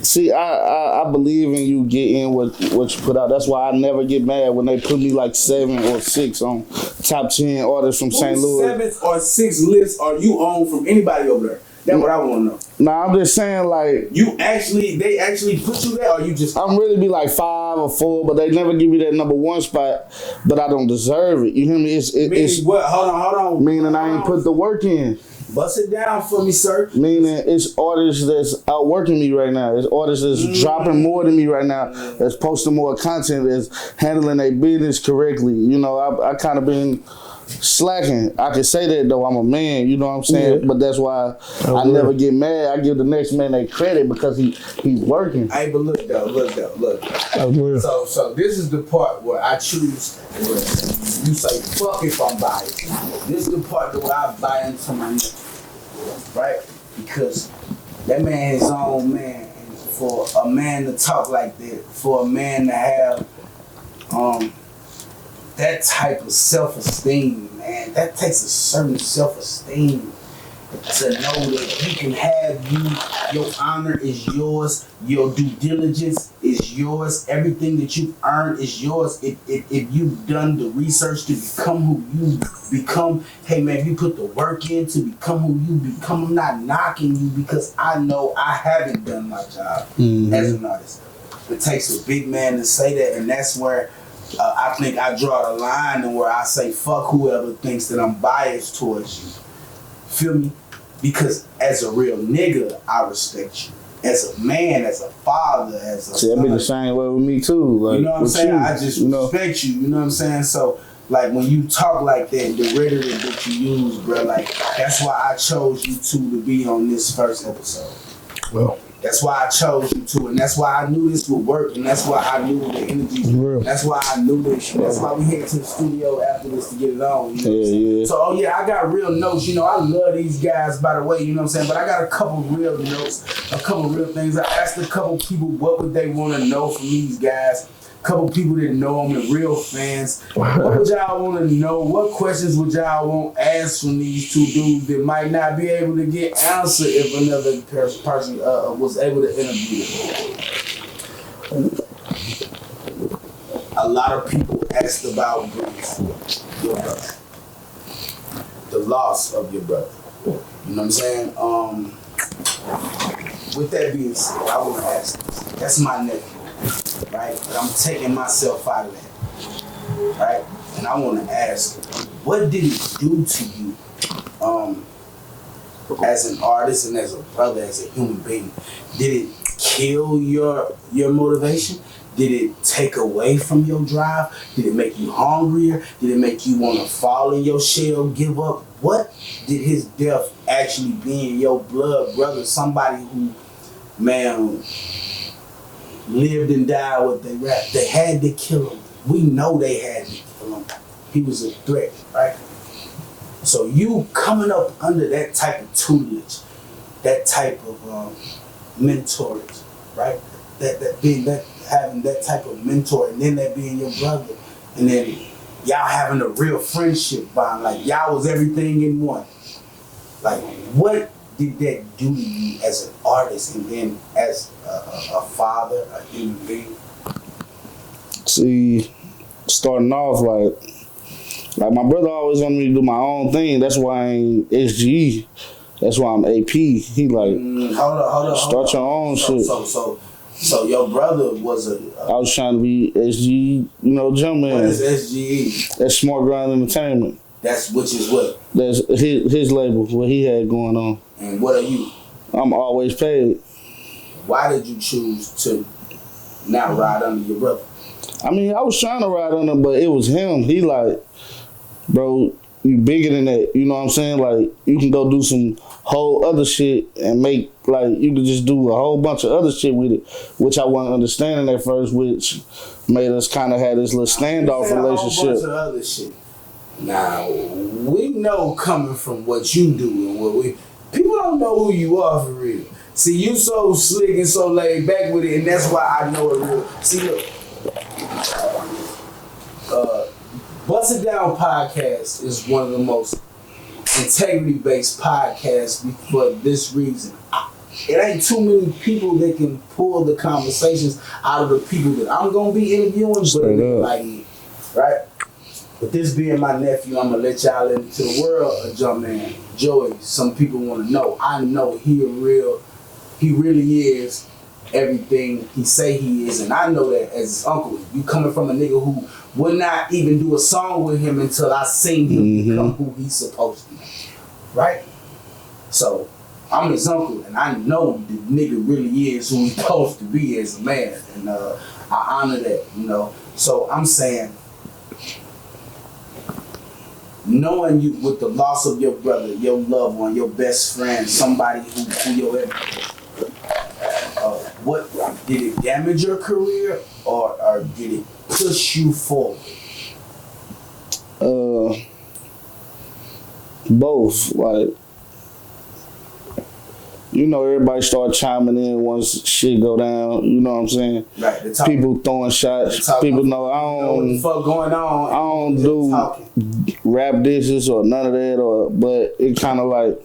See, I believe in you getting what you put out. That's why I never get mad when they put me like 7 or 6 on top 10 artists from St. Louis. 7 or 6 lists are you on from anybody over there? That's what I want to know. Nah, I'm just saying like They actually put you there, or you just? I'm really be like 5 or 4, but they never give me that number 1 spot, but I don't deserve it. You hear me? It's what? Hold on. Meaning I ain't put the work in. Bust it down for me, sir. Meaning it's artists that's outworking me right now. It's artists that's dropping more than me right now. That's posting more content. That's handling their business correctly. You know, I kind of been slacking. I can say that though. I'm a man. You know what I'm saying? Yeah. But that's why I never get mad. I give the next man their credit because he's working. Hey, but look though. So this is the part where I choose. Where you say, "Fuck if I'm biased." This is the part where I buy into my nigga. Right? Because that man his own man, and for a man to talk like that, for a man to have that type of self-esteem, man, that takes a certain self-esteem to know that he can have your honor is yours, your due diligence is yours, everything that you earned is yours. If you've done the research to become who you become, hey man, you put the work in to become who you become. I'm not knocking you because I know I haven't done my job as an artist. It takes a big man to say that, and that's where I think I draw the line and where I say fuck whoever thinks that I'm biased towards you. Feel me? Because as a real nigga, I respect you. As a man, as a father, as a See, that be the same way with me too. Like, you know what I'm saying? You, I just respect you. You know what I'm saying? So, like, when you talk like that, the rhetoric that you use, bro, like, that's why I chose you two to be on this first episode. Well, that's why I chose you to, and that's why I knew this would work, and that's why I knew the energy. That's why I knew this. That's why we headed to the studio after this to get it on. You know yeah. So, I got real notes. You know, I love these guys, by the way. You know what I'm saying? But I got a couple real notes, a couple real things. I asked a couple people what would they want to know from these guys. A couple people didn't know them, the real fans. What would y'all want to know? What questions would y'all want asked from these two dudes that might not be able to get answered if another person was able to interview them? A lot of people asked about grief, your brother, the loss of your brother. You know what I'm saying? With that being said, I want to ask this. That's my nephew. Right? But I'm taking myself out of that. Right? And I want to ask, what did it do to you as an artist and as a brother, as a human being? Did it kill your motivation? Did it take away from your drive? Did it make you hungrier? Did it make you want to fall in your shell, give up? What did his death actually be in your blood, brother? Somebody who, man, lived and died what they rap. They had to kill him. We know they had to kill him. He was a threat, right? So you coming up under that type of tutelage, that type of mentorage, right? Having that type of mentor, and then that being your brother, and then y'all having a real friendship bond, like y'all was everything in one. Like, what did that do to you as an artist and then as a father, a human being? See, starting off like my brother always wanted me to do my own thing. That's why I ain't SGE. That's why I'm AP. He like, hold up. Start your own shit. So your brother was a. I was trying to be SGE, Jumpman. What is SGE? That's Smart Grind Entertainment. Which is what? That's his label, what he had going on. And what are you? I'm always paid. Why did you choose to not ride under your brother? I mean, I was trying to ride on him, but it was him. He like, bro, you bigger than that. You know what I'm saying? Like, you can go do some whole other shit and make, like, you can just do a whole bunch of other shit with it, which I wasn't understanding at first, which made us kind of have this little standoff relationship. A whole bunch of other shit. Now, we know coming from what you do and what we, people don't know who you are for real. See, you so slick and so laid back with it, and that's why I know it real. See, look, Bust It Down podcast is one of the most integrity-based podcasts for this reason. It ain't too many people that can pull the conversations out of the people that I'm gonna be interviewing, but a nigga like me, right? But this being my nephew, I'm gonna let y'all into the world of Jumpman. Joey, some people wanna know. I know he really is everything he say he is, and I know that as his uncle. You coming from a nigga who would not even do a song with him until I seen him become who he's supposed to be, right? So I'm his uncle, and I know the nigga really is who he's supposed to be as a man, and I honor that, you know. So I'm saying, knowing you with the loss of your brother, your loved one, your best friend, somebody who your everything, what did it damage your career or did it push you forward? Both. Like, you know, everybody start chiming in once shit go down. You know what I'm saying? Right. People throwing shots. People know I don't. What the fuck going on? I don't do rap dishes or none of that. But it kind of like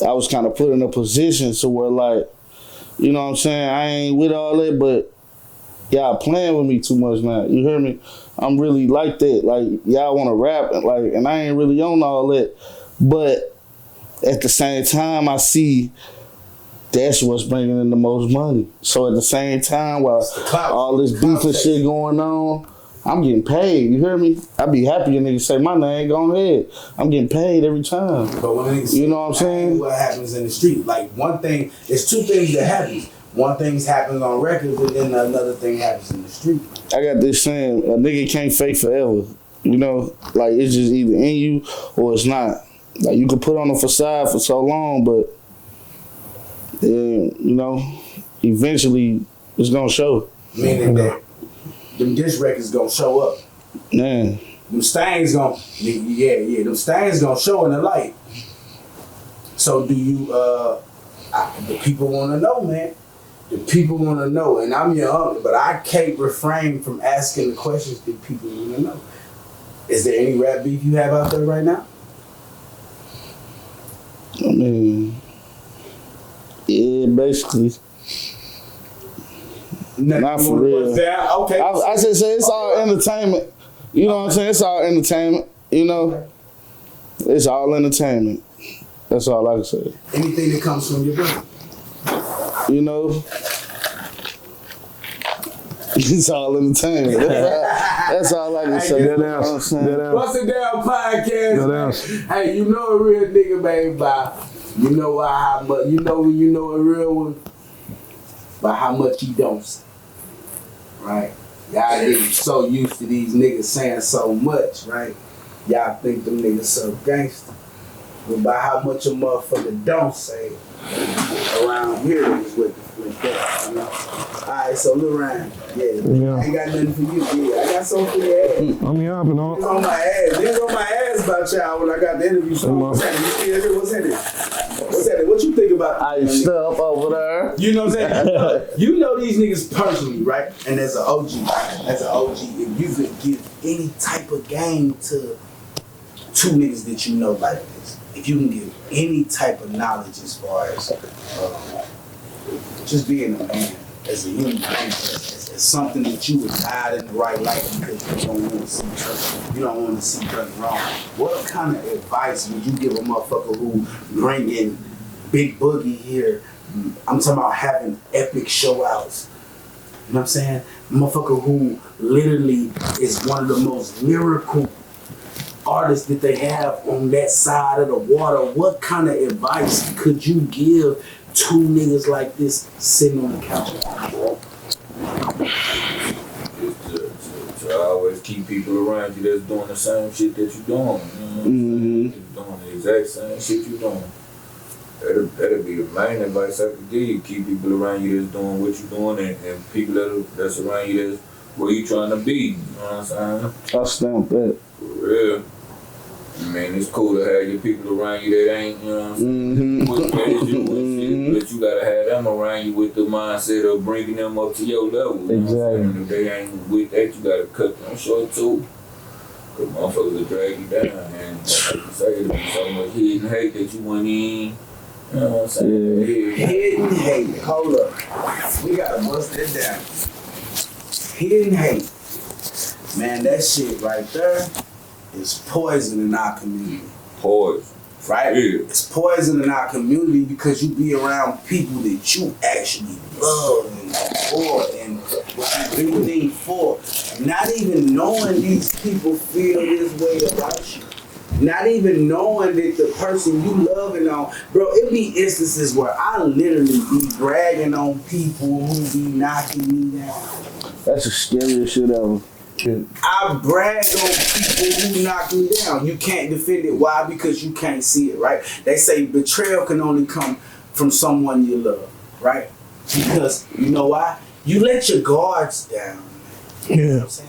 I was kind of put in a position to where like, you know what I'm saying? I ain't with all that, but y'all playing with me too much now. You hear me? I'm really like that. Like, y'all want to rap, and I ain't really on all that. But at the same time, I see that's what's bringing in the most money. So at the same time, while all this beef and shit going on, I'm getting paid. You hear me? I'd be happy a nigga say my name, go ahead. I'm getting paid every time. But when niggas, you know what I'm saying? What happens in the street? Like, one thing, it's two things that happen. One thing happens on records, and then another thing happens in the street. I got this saying, a nigga can't fake forever. You know? Like, it's just either in you or it's not. Like, you can put on a facade for so long, but then, you know, eventually it's gonna show. Meaning that them diss records gonna show up. Man. Them stains gonna, them stains gonna show in the light. So do you, the people wanna know, man. The people wanna know, and I'm your uncle, but I can't refrain from asking the questions that people wanna know. Is there any rap beef you have out there right now? I mean, yeah, basically. Not for real. Okay. I should say it's all entertainment. You know what I'm saying? It's all entertainment. You know? It's all entertainment. That's all I can say. Anything that comes from your brother. You know? It's all entertainment. That's all I can say. Bust It Down podcast. Hey, you know a real nigga, man, by you know how much you know when you know a real one by how much he don't say. Right? Y'all get so used to these niggas saying so much, right? Y'all think them niggas so gangster. But by how much a motherfucker don't say around here is with that, you know? Alright, so Laurent, I ain't got nothing for you. Yeah, I got something for your ass. I'm yapping on. Niggas on my ass. Niggas on my ass about y'all when I got the interview. So what's in it? What you think about I stuff over there. You know what I'm saying? You know these niggas personally, right? And as an OG, if you could give any type of game to two niggas that you know like this, if you can give any type of knowledge as far as just being a man, as a human being, as something that you would guide in the right light because you don't want to see nothing wrong. What kind of advice would you give a motherfucker who bring in Big Boogie here? I'm talking about having epic show outs. You know what I'm saying? A motherfucker who literally is one of the most lyrical artists that they have on that side of the water. What kind of advice could you give two niggas like this sitting on the couch? keep people around you that's doing the same shit that you doing. You know what I'm saying? You're doing the exact same shit you doing. That'll be the main advice I could give you. Keep people around you that's doing what you're doing, and people that's around you that's where you trying to be. You know what I'm saying? I stamp that. For real. I mean, it's cool to have your people around you that ain't, you know what I'm saying, with that as you and shit, but you gotta have them around you with the mindset of bringing them up to your level. You know what I'm saying? And if they ain't with that, you gotta cut them short too. Cause motherfuckers will drag you down, and like you say, it'll be so much hidden hate that you went in. You know what I'm saying? Hidden hate. Hold up. We gotta bust that down. Hidden hate. Man, that shit right there is poison in our community. Poison. Right? Yeah. It's poison in our community because you be around people that you actually love and support and what you do things for. Not even knowing these people feel this way about you. Not even knowing that the person you loving on, bro, it be instances where I literally be bragging on people who be knocking me down. That's the scariest shit ever. I brag on people who knock me down. You can't defend it. Why? Because you can't see it, right? They say betrayal can only come from someone you love, right? Because, you know why? You let your guards down. You know what I'm saying?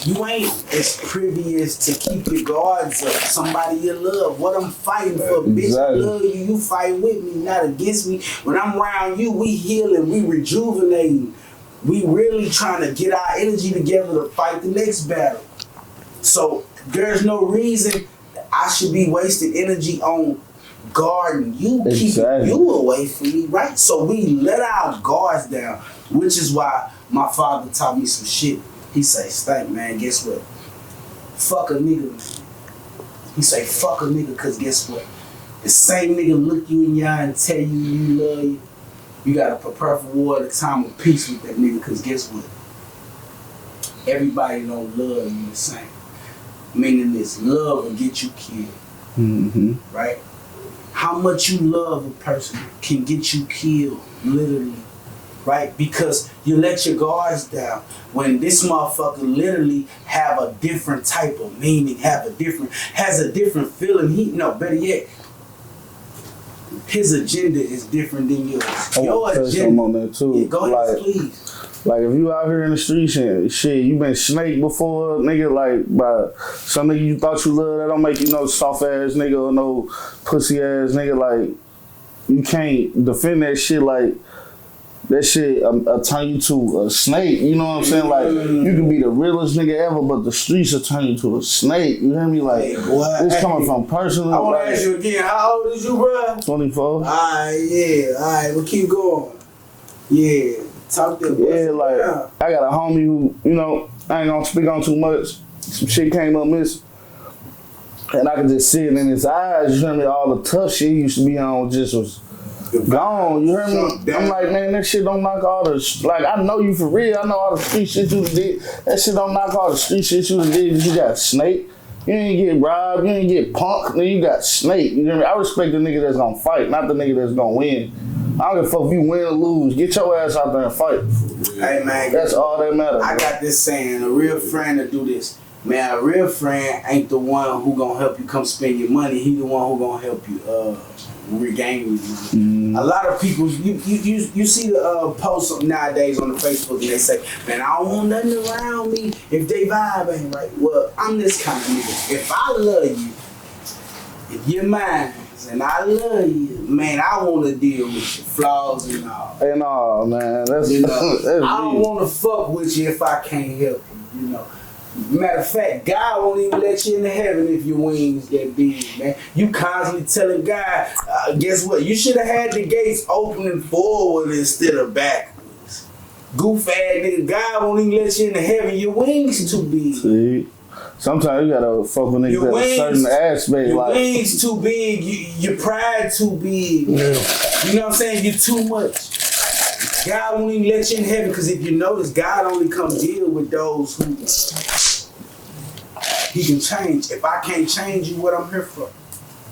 You ain't as privy as to keep your guards up. Somebody you love. What I'm fighting for, bitch, I love you. You fight with me, not against me. When I'm around you, we healing, we rejuvenating. We really trying to get our energy together to fight the next battle. So there's no reason I should be wasting energy on guarding you, keeping you away from me, right? So we let our guards down, which is why my father taught me some shit. He say, Stank, man, guess what? Fuck a nigga, man. He say, fuck a nigga, cause guess what? The same nigga look you in your eye and tell you you love you. You gotta prepare for war at a time of peace with that nigga, cause guess what? Everybody don't love you the same. Meaning this, love will get you killed. Right? How much you love a person can get you killed, literally. Right? Because you let your guards down. When this motherfucker literally have a different type of meaning, has a different feeling. Better yet, his agenda is different than yours. Your agenda. On that too. Yeah, go ahead, please. Like if you out here in the streets and shit, you been snaked before, nigga, like by some nigga you thought you loved, that don't make you no soft ass nigga or no pussy ass nigga. Like you can't defend that shit. Like that shit turn you to a snake. You know what I'm saying? Like you can be the realest nigga ever, but the streets will turn you to a snake. You hear me? Like it's coming from personal. I want to ask you again. How old is you, bro? 24. Alright, we'll keep going. Yeah. Talk to I got a homie who, I ain't gonna speak on too much. Some shit came up missing. And I could just see it in his eyes, you hear me? All the tough shit he used to be on just was gone, you hear me? I'm like, man, that shit don't knock all the, like, I know you for real. I know all the street shit you did. That shit don't knock all the street shit you did. You got snake. You didn't get robbed. You didn't get punked. Then you got snake. You know what I mean? I respect the nigga that's gonna fight, not the nigga that's gonna win. I don't give a fuck if you win or lose. Get your ass out there and fight. Hey, man. That's all that matters. I got this saying, a real friend to do this. Man, a real friend ain't the one who gonna help you come spend your money. He the one who gonna help you regain your money. A lot of people, you see the posts nowadays on the Facebook and they say, man, I don't want nothing around me if they vibe ain't right. Well, I'm this kind of nigga. If I love you, if you're mine, and I love you, man, I want to deal with your flaws and all. And all, man. That's, that's I don't want to fuck with you if I can't help you, Matter of fact, God won't even let you into heaven if your wings get big, man. You constantly telling God, guess what? You should have had the gates opening forward instead of backwards. Goof ass nigga, God won't even let you into heaven. Your wings too big. See? Sometimes you gotta fuck with niggas at a certain aspect. Your like, wings too big, your pride too big. Yeah. You know what I'm saying? You're too much. God won't even let you in heaven because if you notice, God only comes deal with those who He can change. If I can't change you, what I'm here for?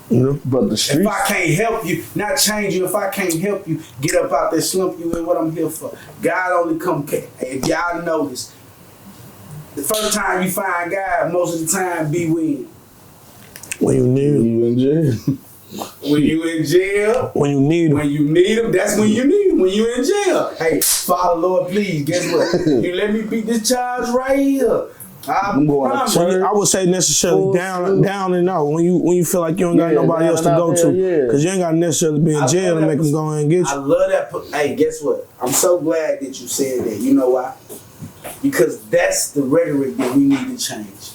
But the streets, if I can't help you, not change you, if I can't help you, get up out that slump you in, what I'm here for? God only come, if y'all notice, The first time you find God, most of the time be When you need him. You in jail. when you in jail. When you need him. When you need him, that's when you need him. When you in jail. Hey, Father, Lord, please, guess what? You let me beat this charge right here. I'm going to church. I would say necessarily down and out. When you feel like you don't got nobody else to go to. Because you ain't got to necessarily be in jail to make them go in and get you. I love that. Hey, guess what? I'm so glad that you said that. You know why? Because that's the rhetoric that we need to change.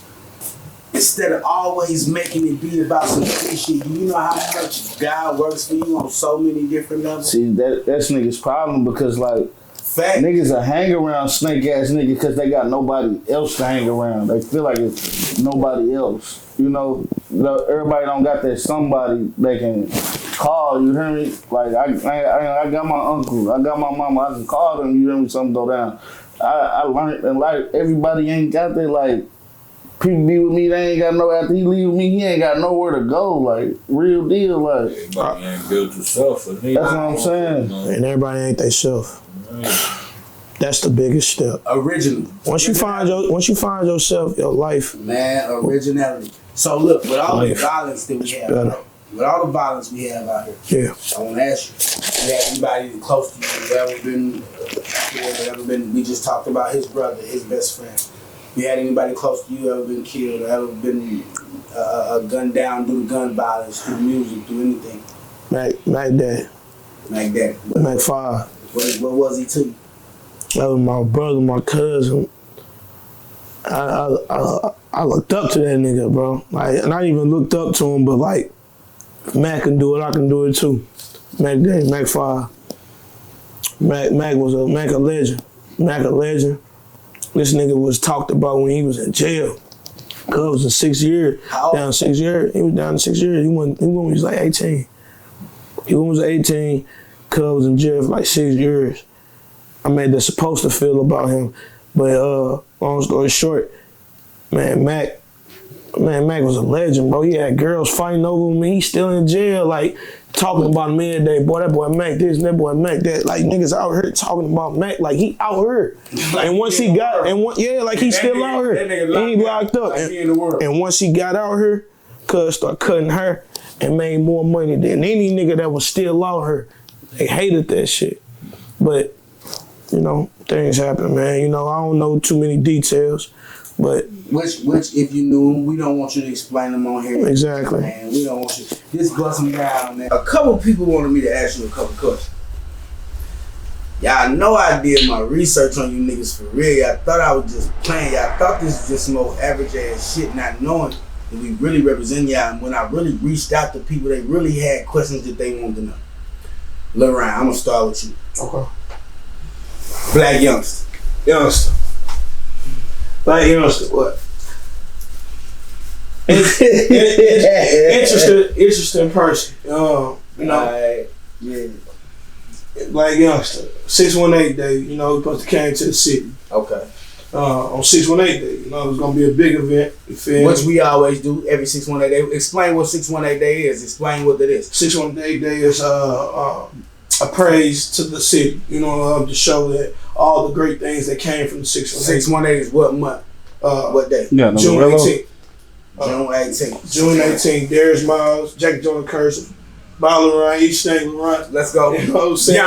Instead of always making it be about some shit, you know how much God works for you on so many different levels? See, that's niggas' problem because, like, Fact. niggas are hang around snake ass niggas because they got nobody else to hang around. They feel like it's nobody else. You know, everybody don't got that somebody they can call. You hear me? Like I got my uncle, I got my mama. I can call them. You hear me? Something go down. I learned and like everybody ain't got that. Like people be with me, they ain't got no. After he leave with me, he ain't got nowhere to go. Like real deal. Like Everybody ain't built to suffer. that's what I'm saying. And everybody ain't they self. That's the biggest step. Original. Once you find yourself, your life. Man, originality. So look, with all the Life. violence that we have, Better. with all the violence we have out here, Yeah. I want to ask you have anybody close to you ever been, we just talked about his brother, his best friend. You had anybody close to you ever been killed or ever been gunned down due to gun violence, through music, through anything? Mac Dad. Like that. Mac 5. What was he to you? That was my brother, my cousin. I looked up to that nigga, bro. Like, and I even looked up to him, but like, Mac can do it, I can do it too. Mac Day, Mac 5. Mac was a legend. Mac a legend. This nigga was talked about when he was in jail. Cuz was in 6 years. Down 6 years. He was down in 6 years. He went when he was like 18. He was 18. Cuz was in jail for like 6 years. I made the supposed to feel about him. But long story short, man, Mac was a legend, bro. He had girls fighting over him. He's still in jail, like talking about him every day. Boy, that boy Mac this, that boy Mac that. Like niggas out here talking about Mac, like he out here. And once he got, like he's still out here. He ain't locked up. And once he got out here, cuz started cutting her and made more money than any nigga that was still out here. They hated that shit. But you know, things happen, man. You know, I don't know too many details, but which if you knew him, we don't want you to explain them on here. Exactly. Man, we don't want you. Just bust them down, man. A couple people wanted me to ask you a couple questions. Y'all know I did my research on you niggas for real. Y'all thought I was just playing. Y'all thought this was just some old average ass shit, not knowing that we really represent y'all. And when I really reached out to people, they really had questions that they wanted to know. Laurent, I'm gonna start with you. Okay. Black youngster. Black youngster, what? Interesting person. You know, yeah. Black youngster. 618 day, you know, we supposed to came to the city. Okay. On 618 day, you know, it was gonna be a big event. You feel Which me? we always do every 618 day. Explain what 618 day is. Explain what it is. 618 day is a praise to the city, you know, to show that all the great things that came from the 618. 618 is what month? What day? Yeah, no, June 18th. June 18th. June 18th. Darius Miles, Jackie Jordan Curse, Bob Laurent, Each State Laurent. Let's go. You know what I'm saying?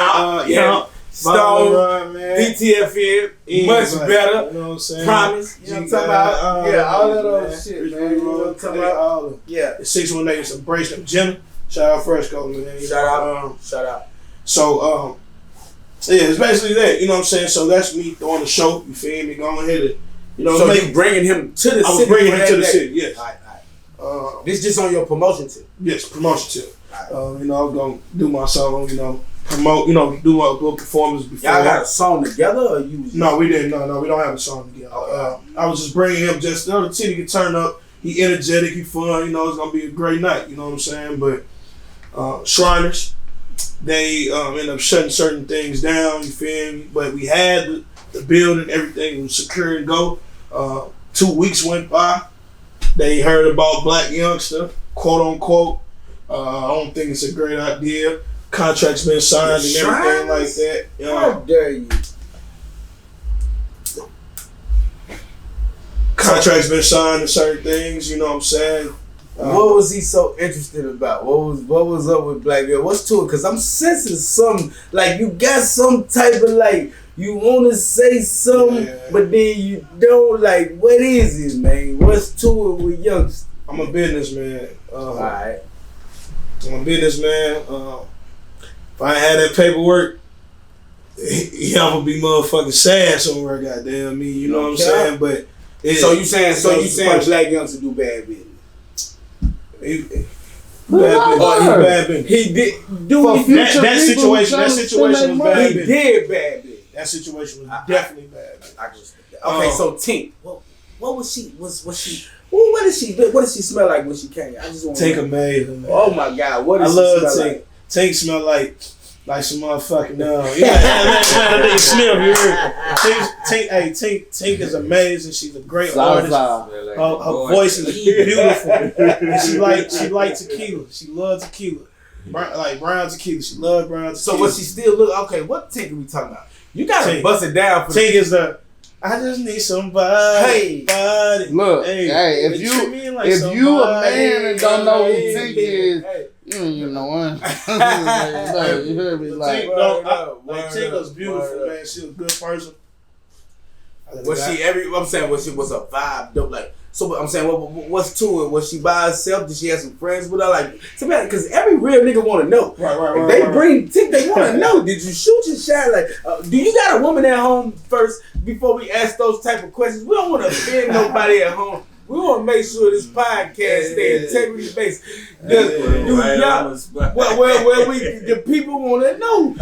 Yeah. Stone, Laurent, man. DTFN, much better. You know what I'm saying? Promise. You know what I'm talking about? Yeah, all that old shit, Rich man. You know what I'm talking about? all of Yeah. the 618 is embracing them. Jenna, shout out Fresco, man. Shout out. Shout out. So, yeah, it's basically that. You know what I'm saying? So that's me throwing the show. You feel me? Going ahead and, you know, So you bringing him to the city? I was bringing him to the day? city, yes. All right. This just on your promotion tip? Yes, promotion tip. You know, I'm going to do my song, you know, promote, you know, do my good performance before. Y'all got a song together or you was No, we didn't. No, we don't have a song together. I was just bringing him just, you know, the city can turn up. He energetic, he fun, you know, it's going to be a great night, you know what I'm saying? But Shriners, they end up shutting certain things down, you feel me? But we had the building, everything was secure and go. 2 weeks went by. They heard about Black Youngster, quote unquote. I don't think it's a great idea. Contracts been signed and everything like that. How dare you? Contracts been signed to certain things. You know what I'm saying? What was he so interested about? What was up with Black Girl? What's to it? Cause I'm sensing something. Like you got some type of like you want to say something, but then you don't. Like what is it, man? What's to it with youngsters? I'm a businessman. Alright. I'm a businessman. If I ain't had that paperwork, y'all would be motherfucking sad somewhere. Goddamn me, you know what I'm saying? But so you saying black youngsters do bad business? He bad business. He did do that situation was bad business. He did bad business. That situation was definitely bad business. Okay, so Tink, what was she? Was she? What did she? What did she smell like when she came? I just want to. Tink amazing, man. Oh my God, what does I love she smell Tink. like? Tink smell like some motherfucking that nigga sniff. You heard? Tink is amazing. She's a great artist. Her voice is beautiful. And she like tequila. She loves tequila. Like brown tequila. She loves brown tequila. So what she still look? Okay, what Tink are we talking about? You gotta bust it down for Tink is the. I just need somebody. Hey, look, hey, if you a man and don't know who Tink is, you don't even know one. You heard me? Like, Tink was beautiful, man. She was a good person. Was she I'm saying, was a vibe dope? Like, so I'm saying, what's to it? Was she by herself? Did she have some friends with her? Like, because every real nigga want to know. Right. They bring Tink, they want to know. Did you shoot your shot? Like, do you got a woman at home first before we ask those type of questions? We don't want to offend nobody at home. We want to make sure this podcast stay integrity based. The people want to know.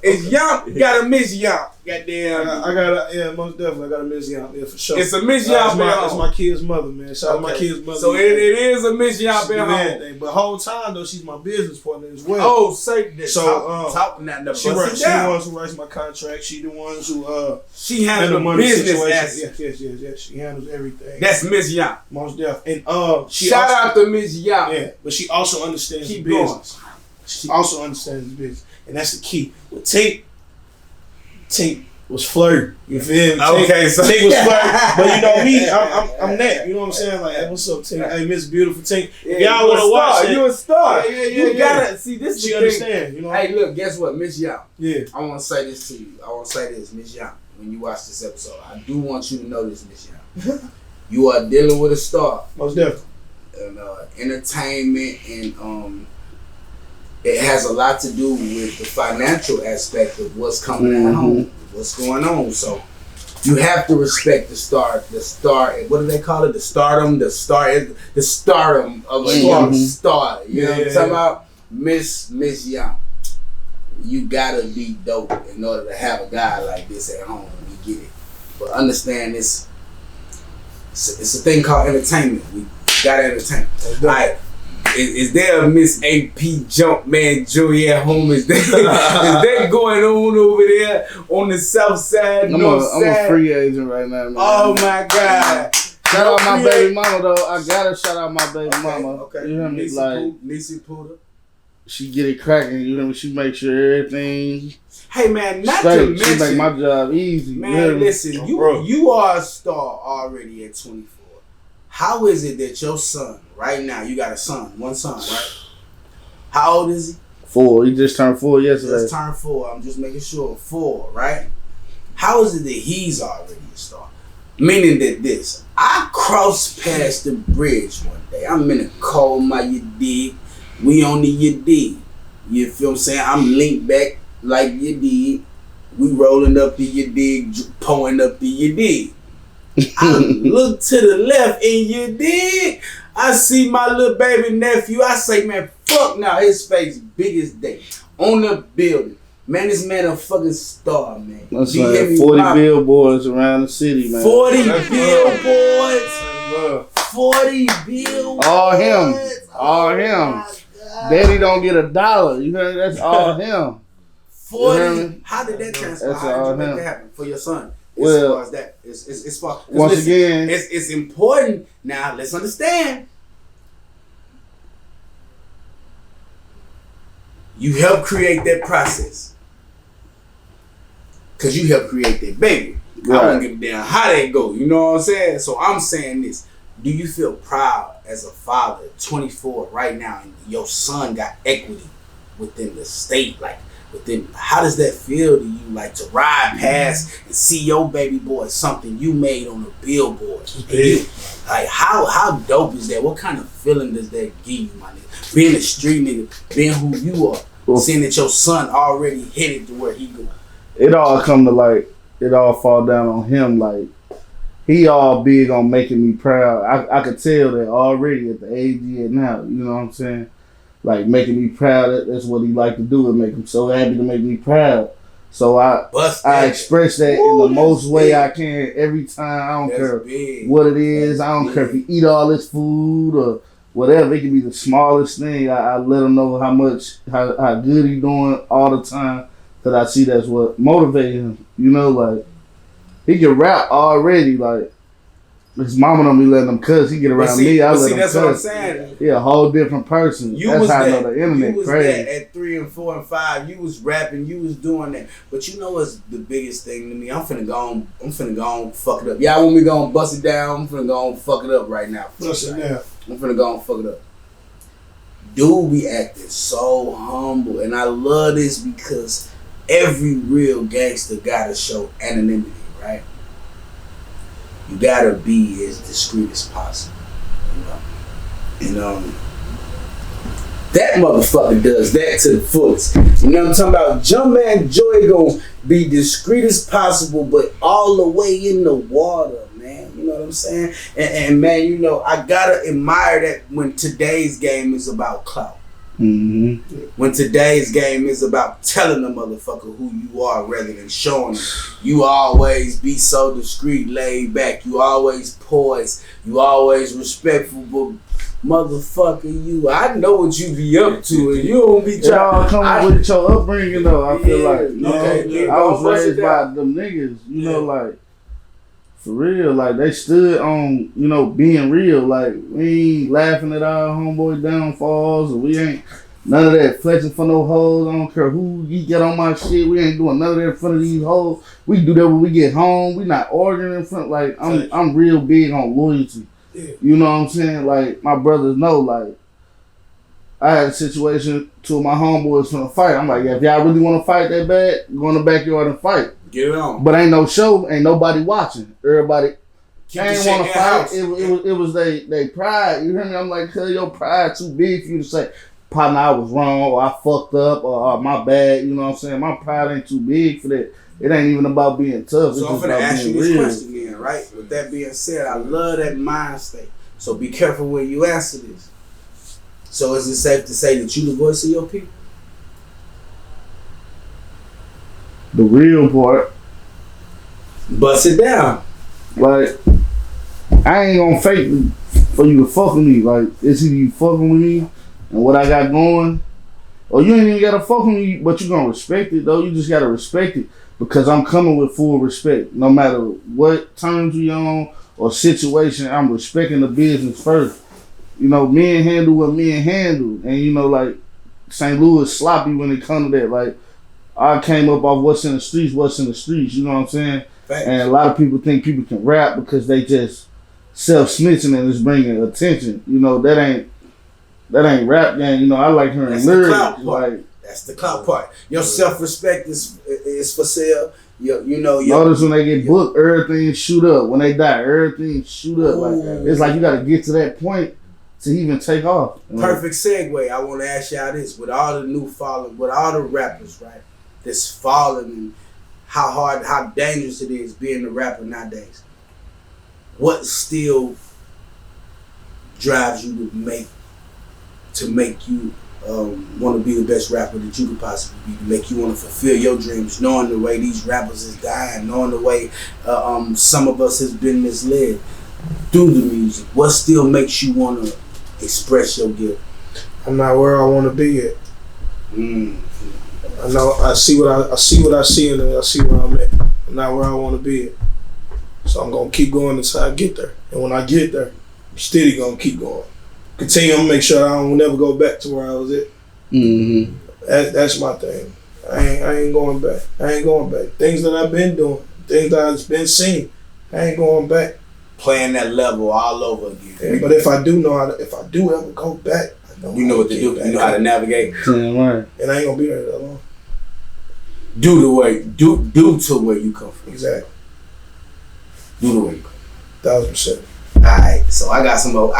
Is Yamp got a Miss Yamp? Goddamn. Most definitely. I got a Miss Yamp. Yeah, for sure. It's a Miss Yamp. It's my kid's mother, man. Shout out my kid's mother. So it is a Miss Yamp at home. But the whole time though, she's my business partner as well. Oh, say that. So talking that. She the ones who writes my contract. She the ones who she handles the business aspect. Yes. She handles everything. That's Miss Yamp. Most definitely. And shout out to Miss Yamp. Yeah, but she also understands the business. She also understands the business, and that's the key. With Tink was flirty. You feel me? Okay, so Tink was flirty, but you know me, I'm that. You know what I'm saying? Like, hey, what's up, Tink? Hey, Miss Beautiful Tink. If y'all want to watch it, you a star. You gotta see this. She understand. You know. Hey, look, guess what, Miss Yamp? Yeah. I want to say this to you. I want to say this, Miss Yamp. When you watch this episode, I do want you to know this, Miss Yamp. You are dealing with a star. Most definitely. And entertainment and it has a lot to do with the financial aspect of what's coming at home, what's going on. So you have to respect the star. What do they call it? The stardom of a star. You know what I'm talking about? Miss Young. You gotta be dope in order to have a guy like this at home. We get it, but understand this. It's a thing called entertainment. We gotta entertain. All right. Is there a Miss AP Jumpman Juliet home? Is that going on over there on the south side, north side? I'm a free agent right now, man. Oh my God. Shout out my baby mama though. I gotta shout out my baby mama. Okay. You hear me? Nisi Puda. She get it cracking. You know me? She make sure everything. Hey man, not straight. to mention, she make my job easy. Man, listen, you are a star already at 24. How is it that your son, right now, you got a son, one son, right? How old is he? 4. He just turned 4 yesterday. Just turned 4. I'm just making sure. 4, right? How is it that he's already a star? Meaning that I crossed past the bridge one day. I'm in a coma, you dig? We on the you dig. You feel what I'm saying? I'm linked back like you dig. We rolling up the you dig, pulling up the you dig. I look to the left and you dig. I see my little baby nephew. I say, man, fuck now. His face big as day. On the building. Man, this man a fucking star, man. That's like 40 billboards around the city, man. 40 billboards. 40 billboards. All him. Daddy don't get $1. You know, that's all him. 40. How did that transpire? That's How all did you him. make that happen for your son? Well, as far as that, it's far. Once again, it's important. Now let's understand. You help create that process, cause you help create that baby. I don't give a damn how they go. You know what I'm saying? So I'm saying this. Do you feel proud as a father, 24 right now, and your son got equity within the state? Like, how does that feel to you? Like, to ride past and see your baby boy something you made on a billboard. Like, how dope is that? What kind of feeling does that give you, my nigga? Being a street nigga, being who you are, seeing that your son already headed to where he going. It all come to like, it all fall down on him. Like, he all big on making me proud. I could tell that already at the age he at now. You know what I'm saying? Like, making me proud. That's what he like to do. And make him so happy to make me proud. So I express that in the most way I can every time. I don't care what it is. I don't care if he eat all this food or whatever. It can be the smallest thing. I let him know how good he doing all the time. Cause I see that's what motivates him. You know, like, he can rap already. Like, his mama don't be letting him cuss. He get around me, I let him cuss. That's what I'm saying. He a whole different person. That's how I know the internet you was crazy. That at 3 and 4 and 5. You was rapping. You was doing that. But you know what's the biggest thing to me? I'm finna go on fuck it up. Y'all want me to go and bust it down? I'm finna go and fuck it up right now. Bust it down. I'm finna go and fuck it up. Dude be acting so humble, and I love this because every real gangster gotta show anonymity, right? You gotta be as discreet as possible, you know. And that motherfucker does that to the fullest. You know what I'm talking about? Jumpman Joy gonna be discreet as possible, but all the way in the water, man. You know what I'm saying? And man, you know, I gotta admire that when today's game is about clout. Mm-hmm. When today's game is about telling the motherfucker who you are rather than showing them. You always be so discreet, laid back. You always poised. You always respectful. But motherfucker, I know what you be up to, and you don't be trying. It all comes with your upbringing, though. I feel like, okay, I was raised by them niggas. You know, like, for real, like, they stood on, you know, being real. Like, we ain't laughing at our homeboy downfalls, or we ain't none of that flexing for no hoes. I don't care who you get on my shit. We ain't doing none of that in front of these hoes. We do that when we get home. We not arguing in front. Like, I'm real big on loyalty. Yeah. You know what I'm saying? Like, my brothers know, like, I had a situation, two of my homeboys finna fight. I'm like, yeah, if y'all really want to fight that bad, go in the backyard and fight. Get it on. But ain't no show, ain't nobody watching. Everybody, they ain't want to fight. It was they pride. You hear me? I'm like, cause your pride too big for you to say, partner, I was wrong, or I fucked up, or my bad. You know what I'm saying? My pride ain't too big for that. It ain't even about being tough. So I'm gonna ask you this question then, right? With that being said, I love that mind state. So be careful when you answer this. So is it safe to say that you the voice of your people? The real part. Bust it down. Like, I ain't gonna fake for you to fuck with me. Like, it's either you fucking with me and what I got going, or you ain't even gotta fuck with me, but you gonna respect it though. You just gotta respect it because I'm coming with full respect. No matter what terms we on or situation, I'm respecting the business first. You know, men handle what men handle, and you know, like, St. Louis sloppy when it comes to that. Like, I came up off what's in the streets, you know what I'm saying? Thanks. And a lot of people think people can rap because they just self-snitching and it's bringing attention. You know, that ain't rap game. You know, I like hearing lyrics. Like, that's the clout part. Your self-respect is for sale. Notice when they get booked, everything shoot up. When they die, everything shoot up. Like, it's like you got to get to that point to even take off. Perfect segue. I want to ask y'all this: with all the new following, with all the rappers, right, that's falling, and how dangerous it is being a rapper nowadays. What still drives you to make you want to be the best rapper that you could possibly be, to make you want to fulfill your dreams, knowing the way these rappers is dying, knowing the way some of us has been misled through the music? What still makes you want to express your gift? I'm not where I want to be at. I know I see what I see, and I see where I'm at. I'm not where I want to be at. So I'm gonna keep going until I get there. And when I get there, I'm steady gonna keep going. Continue to make sure I don't never go back to where I was at. Mm-hmm. That's my thing. I ain't going back. Things that I've been doing, things that's been seen. I ain't going back. Playing that level all over again. Yeah, but if I do ever go back, I know you know what to do. You know how to navigate. Right. And I ain't gonna be there that long. Do to where you come from. Exactly. Do the way you come. 1,000%. Alright, so I got some more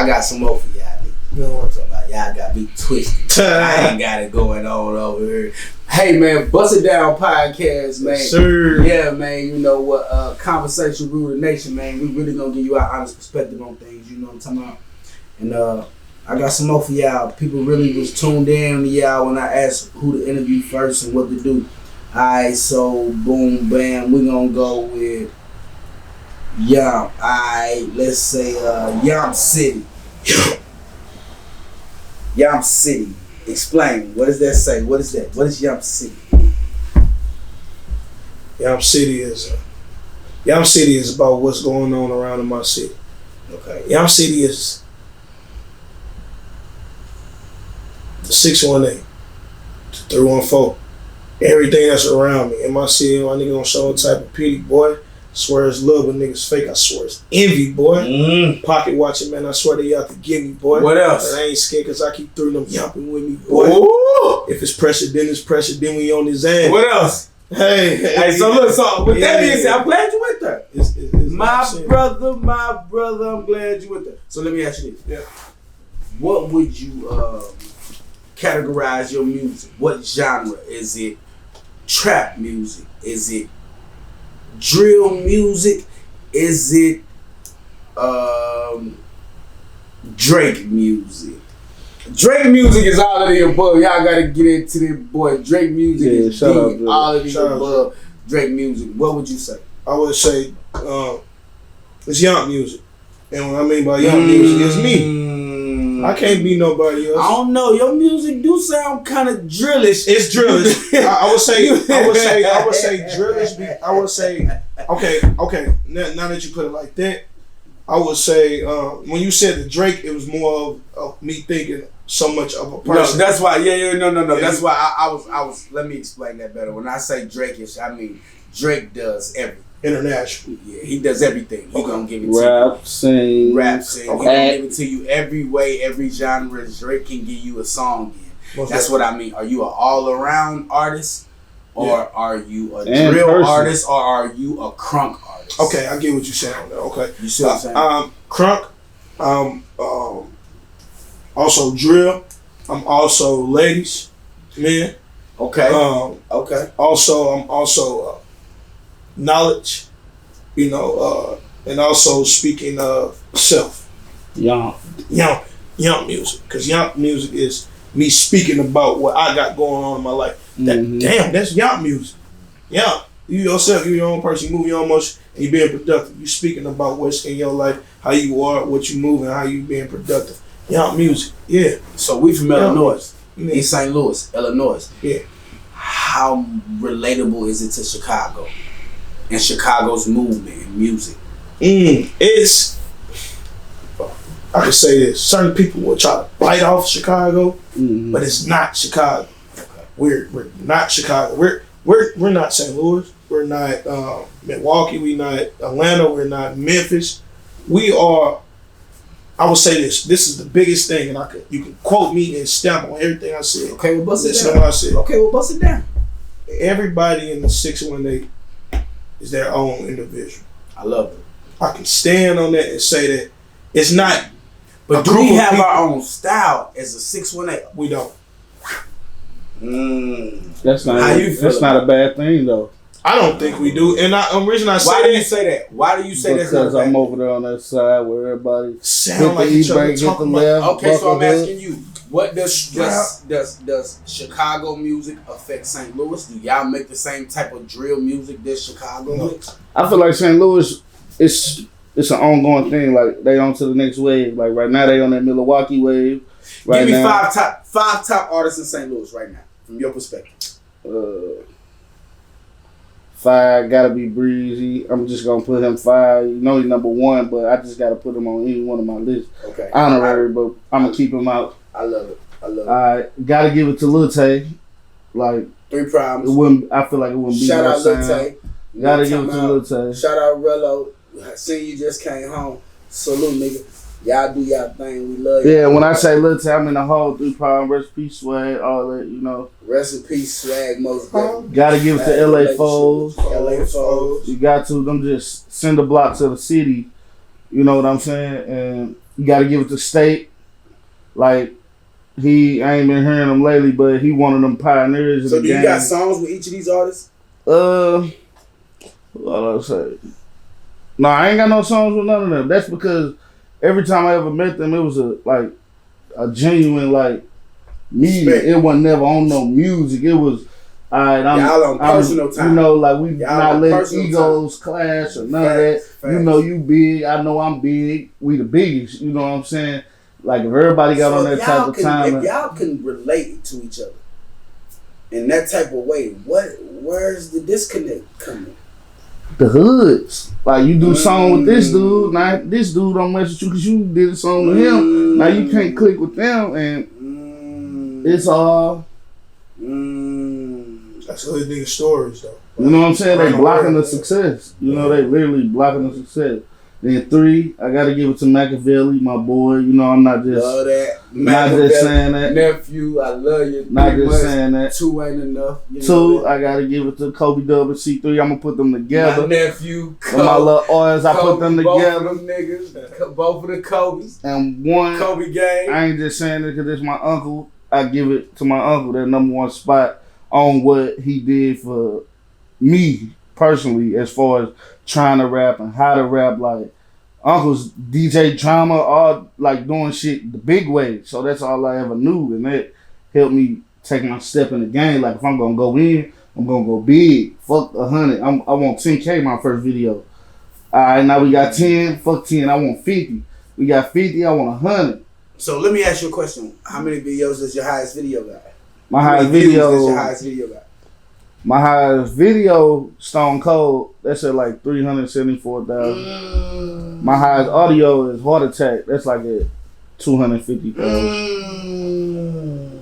for y'all. You know what I'm talking about? Y'all got me twisted. I ain't got it going on over here. Hey man, Bust It Down podcast, man. Yes, sir. Yeah, man, you know what, Conversation Rule the Nation, man. We really gonna give you our honest perspective on things, you know what I'm talking about? And I got some more for y'all. People really was tuned in to y'all when I asked who to interview first and what to do. Alright, so boom, bam, we gonna go with Yum. Alright, let's say Yum City. Yum City. Explain. What does that say? What is that? What is Yum City? Yum City is about what's going on around in my city. Okay. Yum City is the 618, the 314, everything that's around me. In my city, my nigga don't show no type of pity, boy. I swear it's love, but niggas fake. I swear it's envy, boy. Pocket watching, man. I swear they out to get me, boy. What else? And I ain't scared because I keep throwing them yumping with me, boy. Ooh. If it's pressure, then it's pressure. Then we on his ass. What else? Hey, So look, so with that being said, I'm glad you went there. It's My brother, I'm glad you went there. So let me ask you this. Yeah. What would you categorize your music? What genre? Is it trap music? Is it drill music? Is it Drake music? Drake music is all of the above. Y'all gotta get into this, boy. Drake music is shout out, big. All of the above. Drake music. What would you say? I would say it's young music. And what I mean by young music is me. I can't be nobody else. I don't know. Your music do sound kind of drillish. It's drillish. I would say drillish. I would say okay. Now that you put it like that, I would say when you said the Drake, it was more of me thinking so much of a person. No, that's why. No. Yeah, That's why I was. Let me explain that better. When I say Drake-ish, I mean Drake does everything. International. Yeah, he does everything. He gonna give it to Rap, sing. Rap, sing. He gonna give it to you every way, every genre. Drake can give you a song in. That's what I mean. Are you an all-around artist, or are you a drill artist, or are you a crunk artist? Okay, I get what you're saying on that. Okay, you see what I'm saying? Crunk. Also drill. I'm also ladies, men. Okay. Okay. I'm also knowledge, and also speaking of self. Young music, because young music is me speaking about what I got going on in my life. Damn, that's young music. Yeah, you yourself, you your own person, you move your own motion, and you being productive. You speaking about what's in your life, how you are, what you moving, how you being productive. Young music, yeah. So we from Illinois, Yeah. East St. Louis, Illinois. Yeah. How relatable is it to Chicago and Chicago's movement and music? It's, I can say this, certain people will try to bite off Chicago, but it's not Chicago. We're not Chicago. We're not St. Louis. We're not Milwaukee. We're not Atlanta. We're not Memphis. We are. I will say this. This is the biggest thing, and you can quote me and stamp on everything I said. Okay, we'll bust it Listen down. to what I said. Okay, we'll bust it down. Everybody in the 618 is their own individual. I love it. I can stand on that and say that it's not. But do we have our own style as a 618? We don't. That's not. How you feel That's not a bad thing though. I don't think we do. And the reason I say Why that. do you say that? Why do you say that's not Because bad? I'm over there on that side where everybody Sound like each other hit the talking left. Okay, so I'm buckle asking you, what does Chicago music affect St. Louis? Do y'all make the same type of drill music that Chicago makes? I feel like St. Louis, it's an ongoing thing. Like they on to the next wave. Like right now they on that Milwaukee wave. Right Give me now, five top artists in St. Louis right now, from your perspective. 5 gotta be Breezy. I'm just gonna put him 5. You know he's number 1, but I just gotta put him on any one of my lists. Okay. Honorary, but I'm gonna keep him out. I love it. I gotta give it to Lil Tay. Like 3 Problems. I feel like it wouldn't be Shout no out Lil sound. Tay. Gotta give it to Lil Tay. Shout out Rello. Seen you just came home. Salute, nigga. Y'all do y'all thing. We love you. Yeah, when I say Lil Tay, I mean the whole 3 Pound, Rest in Peace, Swag, all that, you know. Rest in peace, Swag, most definitely. Gotta give it to LA Foes. LA Foes. You got to. Them just send a block to the city. You know what I'm saying? And you gotta give it to State. Like, I ain't been hearing him lately, but he one of them pioneers of the game. So do you got songs with each of these artists? What I say? No, I ain't got no songs with none of them. That's because every time I ever met them, it was a genuine like meeting. It wasn't never on no music. It was alright. Y'all on personal time. You know, like we y'all not letting egos clash or none of that. Facts. You know, you big. I know I'm big. We the biggest. You know what I'm saying? Like if everybody got on that type of time. If y'all can relate to each other in that type of way, where's the disconnect coming? The hoods. Like you do a song with this dude, now this dude don't mess with you because you did a song with him. Now you can't click with them, and it's all. That's other niggas' stories though. You know what I'm saying? They blocking the success. You know, they literally blocking the success. Then 3, I gotta give it to Machiavelli, my boy. You know, I'm not just love that. Not just saying that. Nephew, I love you. Not just saying that. 2 ain't enough. 2, I gotta give it to Kobe Dub and C3. I'm gonna put them together. My nephew, Kobe, my little oils, I put them together. Both of them niggas, both of the Kobe's. And 1, Kobe gang. I ain't just saying it because it's my uncle. I give it to my uncle, that #1 spot on what he did for me personally, as far as trying to rap and how to rap. Like Uncle's DJ drama, all like doing shit the big way. So that's all I ever knew, and that helped me take my step in the game. Like if I'm gonna go in, I'm gonna go big. Fuck 100. I want 10K my first video. All right, now we got 10. Fuck 10. I want 50. We got 50. I want 100. So let me ask you a question. How many videos does your highest video got? My highest video. Your highest video got? My highest video, Stone Cold, that's at like 374,000. My highest audio is Heart Attack. That's like at 250,000.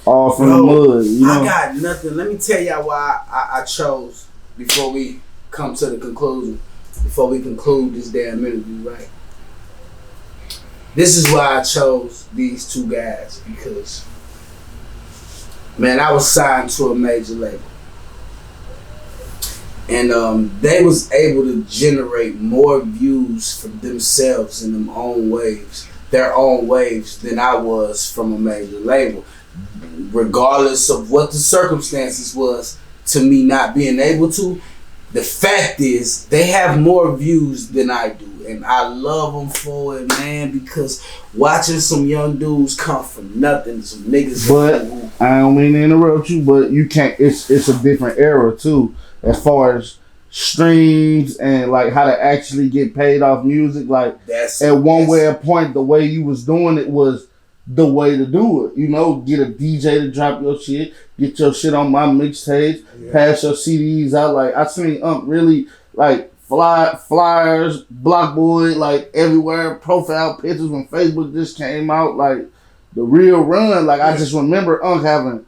All from the mud, you know. I got nothing. Let me tell y'all why I chose before we come to the conclusion. Before we conclude this damn interview, right? This is why I chose these 2 guys, because man, I was signed to a major label. And they was able to generate more views from themselves in their own waves than I was from a major label. Regardless of what the circumstances was to me not being able to, the fact is they have more views than I do. And I love them for it, man, because watching some young dudes come from nothing, some niggas. But I don't mean to interrupt you, but you can't. It's a different era too, as far as streams and like how to actually get paid off music. Like at one way a point, the way you was doing it was the way to do it. You know, get a DJ to drop your shit, get your shit on my mixtapes, pass your CDs out. Like I seen really like flyers, Block Boy, like everywhere, profile pictures when Facebook just came out, like the real run. Like I just remember having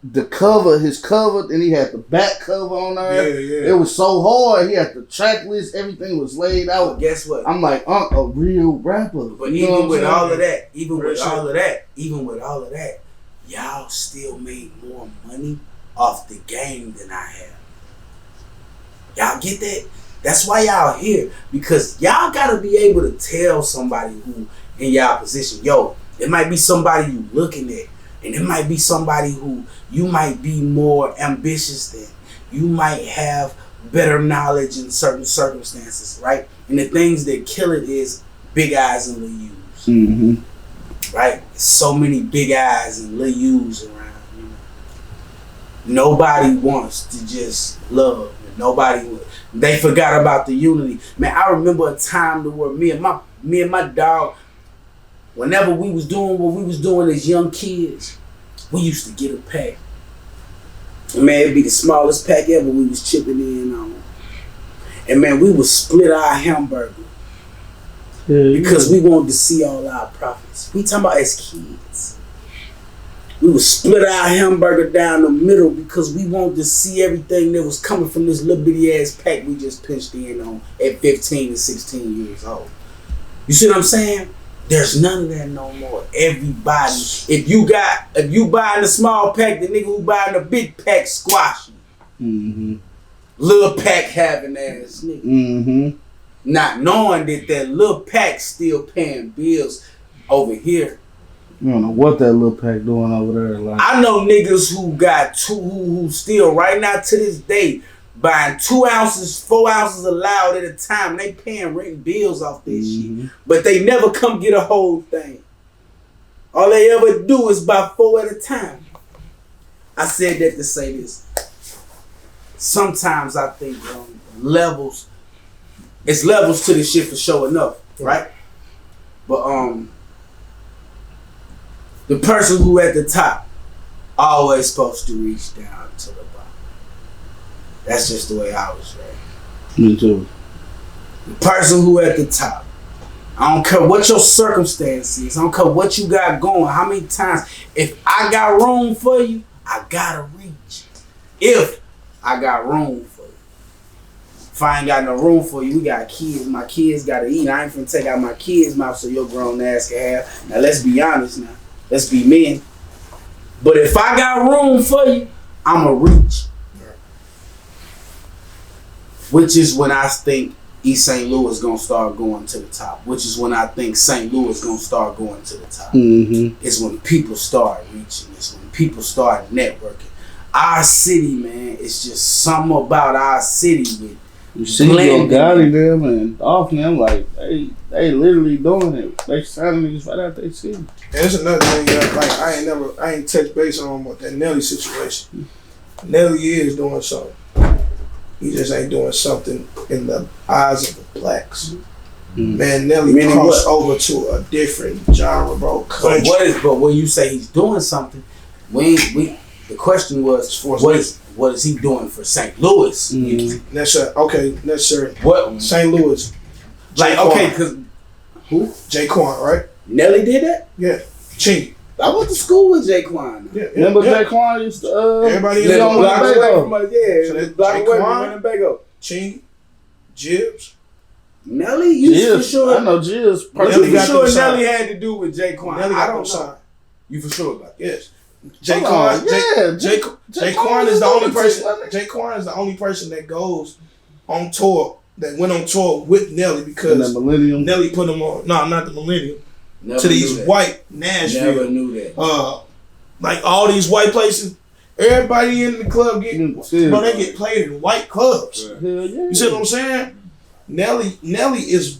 the cover, his cover, then he had the back cover on there. It was so hard. He had the track list, everything was laid out. But guess what? I'm like, a real rapper. But even with all of that, y'all still made more money off the game than I have. Y'all get that? That's why y'all here, because y'all gotta be able to tell somebody who in y'all position, yo, it might be somebody you looking at, and it might be somebody who you might be more ambitious than. You might have better knowledge in certain circumstances, right? And the things that kill it is big eyes and little U's. Mm-hmm. Right? So many big eyes and little U's around. You know? Nobody wants to just love. They forgot about the unity. Man, I remember a time to where me and my dog, whenever we was doing what we was doing as young kids, we used to get a pack. And man, it'd be the smallest pack ever we was chipping in on. And man, we would split our hamburger because we wanted to see all our profits. We talking about as kids. We would split our hamburger down the middle because we wanted to see everything that was coming from this little bitty ass pack we just pinched in on at 15 and 16 years old. You see what I'm saying? There's none of that no more. Everybody, if you buying the small pack, the nigga who buying the big pack squash you. Mm-hmm. Little pack having ass nigga. Mm-hmm. Not knowing that little pack still paying bills over here. You don't know what that little pack doing over there. Like, I know niggas who still right now to this day buying 2 ounces, 4 ounces of loud at a time. And they paying rent bills off this shit. But they never come get a whole thing. All they ever do is buy 4 at a time. I said that to say this. Sometimes I think it's levels to this shit for sure enough, right? But the person who at the top always supposed to reach down to the bottom. That's just the way I was raised. Me too. The person who at the top, I don't care what your circumstance is, I don't care what you got going, how many times, if I got room for you, I gotta reach. If I got room for you. If I ain't got no room for you, we got kids, my kids gotta eat. I ain't finna take out my kids' mouth so your grown ass can have. Now let's be honest now. Let's be men. But if I got room for you, I'ma reach. Which is when I think East St. Louis gonna start going to the top. Which is when I think St. Louis gonna start going to the top. Mm-hmm. It's when people start reaching. It's when people start networking. Our city, man, it's just something about our city with you see your Gotti them and off them, like they literally doing it. They signing niggas right out they city. And there's another thing, like I ain't touched base on what that Nelly situation. Nelly is doing something. He just ain't doing something in the eyes of the blacks. Man, Nelly crossed over to a different genre, bro. But when you say he's doing something, the question was, what is he doing for St. Louis? That's sir. What St. Louis? Like okay, cause who? Jaquan, right? Nelly did that? Yeah. Chingy. I went to school with Jaquan. Yeah. Remember Jaquan used to everybody in the block away from us, so that's block away from Winnebago. Chingy, Jibbs. Nelly, you for sure. I know Jibbs. You for sure Nelly had to do with Jaquan. Nelly I don't know. Sign. You for sure about that? Yes. Jaquan is the only person. Jaquan is the only person that goes on tour, that went on tour with Nelly because Nelly put him on. No, not the Millennium. Never to these white Nashville. Never knew that. Like all these white places, everybody in the club they get played in white clubs. You see what I'm saying? Nelly is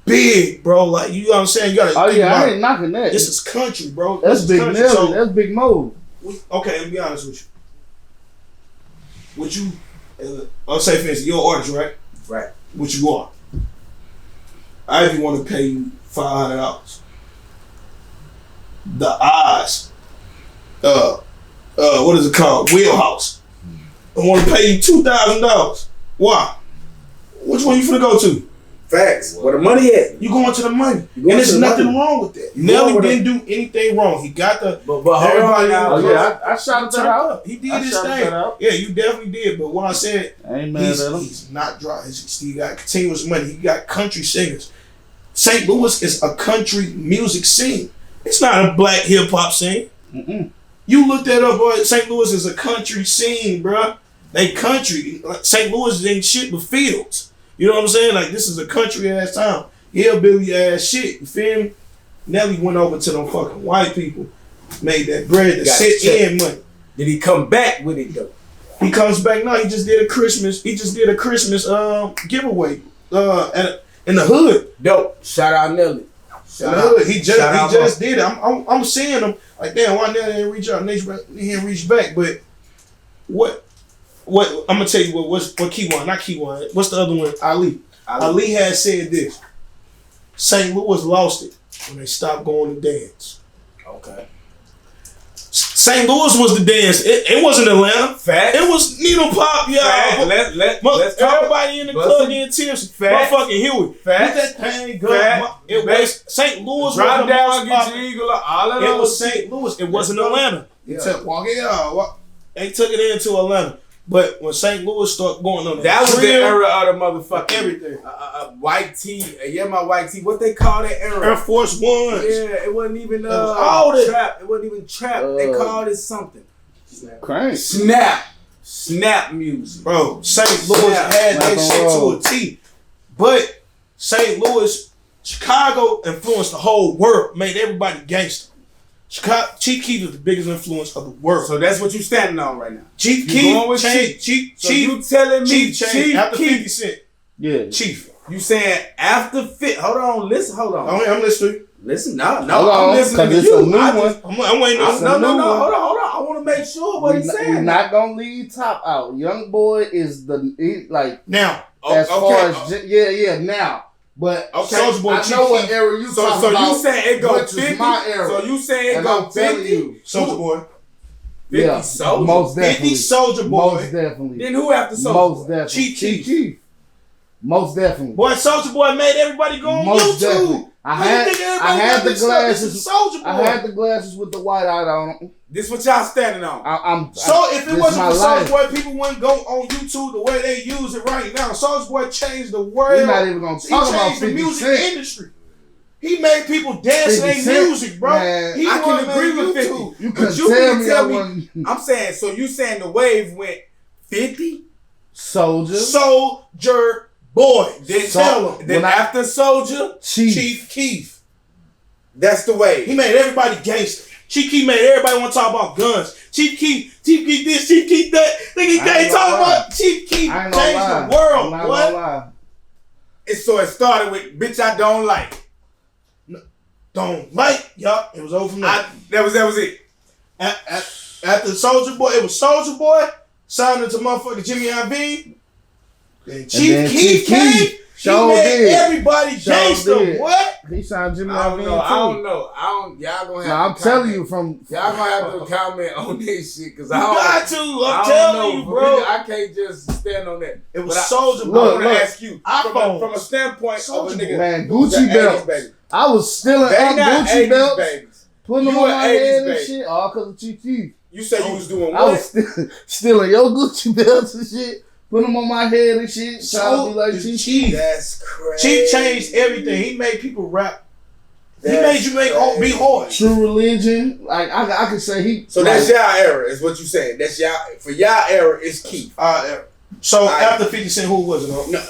big, bro. Like, you know what I'm saying? You gotta think about I ain't knocking that. This is country, bro. That's big Nelly. So, that's big Mo. Okay, let me be honest with you. Would you, I'll say for instance, you're an artist, right? Right. What you are. Ivy want to pay you $500. The odds, what is it called? Wheelhouse. I want to pay you $2,000. Why? Which one you finna go to? Facts. Where the money at? You going to the money. And there's nothing wrong with that. Nelly didn't do anything wrong. He got the but everybody now. I shouted that out. He did his thing. Yeah, you definitely did. But what I said, he's not dry. He still got continuous money. He got country singers. St. Louis is a country music scene. It's not a black hip hop scene. You look that up, boy. St. Louis is a country scene, bro. They country. St. Louis ain't shit but fields. You know what I'm saying? Like, this is a country ass town. Hillbilly ass shit. You feel me? Nelly went over to them fucking white people, made that bread to sit in money. Did he come back with it though? He comes back now. He just did a Christmas giveaway in the hood. Dope. Shout out Nelly. In the hood. He just did it. I'm seeing him like, damn, why Nelly didn't reach out? He didn't reach back. But what I'm gonna tell you what Key One, not Key One. What's the other one? Ali has said this. St. Louis lost it when they stopped going to dance. Okay. St. Louis was the dance. It wasn't Atlanta. Facts. It was needle pop, y'all. Facts. Let's talk. Everybody in the club getting tips. Motherfucking Huey. Facts. Get that thing go. Facts. It was St. Louis. Drop was the down, most get popular. your eagle. All of those. It was St. Louis. It wasn't Atlanta. They took it into Atlanta. But when St. Louis started going on That was the drill, era of the motherfucking everything. white tee. My white tee. What they call that era? Air Force Ones. Yeah, it wasn't even was all that. trap. It wasn't even trap. They called it something. Crank. Snap music. Bro, St. Louis had that shit to a T. But St. Louis, Chicago influenced the whole world, made everybody gangster. Chief Keef is the biggest influence of the world. So that's what you standing on right now. Chief You Keef going with changed. So you telling me Chief changed Chief after Keef? 50 Cent. Yeah. Chief. You saying after fit? Hold on, listen. Hold on. I'm listening. Listen, no, Hold I'm on, listening to 'cause it's you. a new I one. just- I'm waiting. No. Hold on. I want to make sure what he's saying. We're not gonna leave top out. Young Boy is like Now, as far as now. But Okay. Soulja Boy, I Chief know what Keef. era you So talking about. you saying it go which is 50? my era. So you saying it And go I'm telling 50? you, Soulja Boy. 50 yeah, Soulja. most 50 definitely. Soulja Boy. Most definitely. Then who after Soulja? Most definitely. Chief Keef. Most definitely. Boy, Soulja Boy made everybody go on Most YouTube. definitely. I had the glasses. Soulja Boy. I had the glasses with the white eye on them. This what y'all standing on. So if it this wasn't my for life. Soulja Boy, people wouldn't go on YouTube the way they use it right now. Soulja Boy changed the world. We're not even gonna He talk about changed the 50 music Cent. industry. He made people dance to 50 their Cent, music, bro. man, He I the one can that agree made with YouTube. 50. You But couldn't you tell can me tell I me- wasn't I'm saying, so you saying the wave went 50? Soldier. Soulja Boy. Then tell him. Then after Soulja, Chief Keef. that's the wave. He made everybody gangster. Chief Keef made everybody want to talk about guns. Chief Keef this, Chief Keef that. Nigga, I ain't can't talk gonna lie. about Chief Keef I ain't changed gonna lie. the world, I'm not boy. gonna lie. So it started with bitch I don't like. Don't like, yup. It was over from there. That was it. After Soulja Boy, it was Soulja Boy signed into motherfucking Jimmy Iovine. Then Chief Keef came. He Sure made did. everybody Sure gangster. did. What? He signed Jimmy I don't Iovine know. too. Y'all gonna have No, I'm to telling comment. you from Y'all gonna have to comment on this shit because You I don't. got to. I I'm don't telling know, you, bro. I can't just stand on that. It was But Soulja I Boy. want to Look, ask you iPhones. from a standpoint of a Soulja nigga. Boy. Man, who's Gucci a belts. 80s baby. I was stealing They not Gucci 80s belts, babies. putting them You on a my 80s head and baby. shit, all because of Chief Keef. You say you was doing I was what? stealing your Gucci belts and shit, putting them on my head and shit, trying to be like Chief Keef. That's crazy. Chief changed everything. He made people rap. He That's made you make be hard. True Religion, like I could say he. So like, that's y'all era, is what you saying. That's y'all for y'all era. It's Keith. So I- after 50 Cent, who was it? No,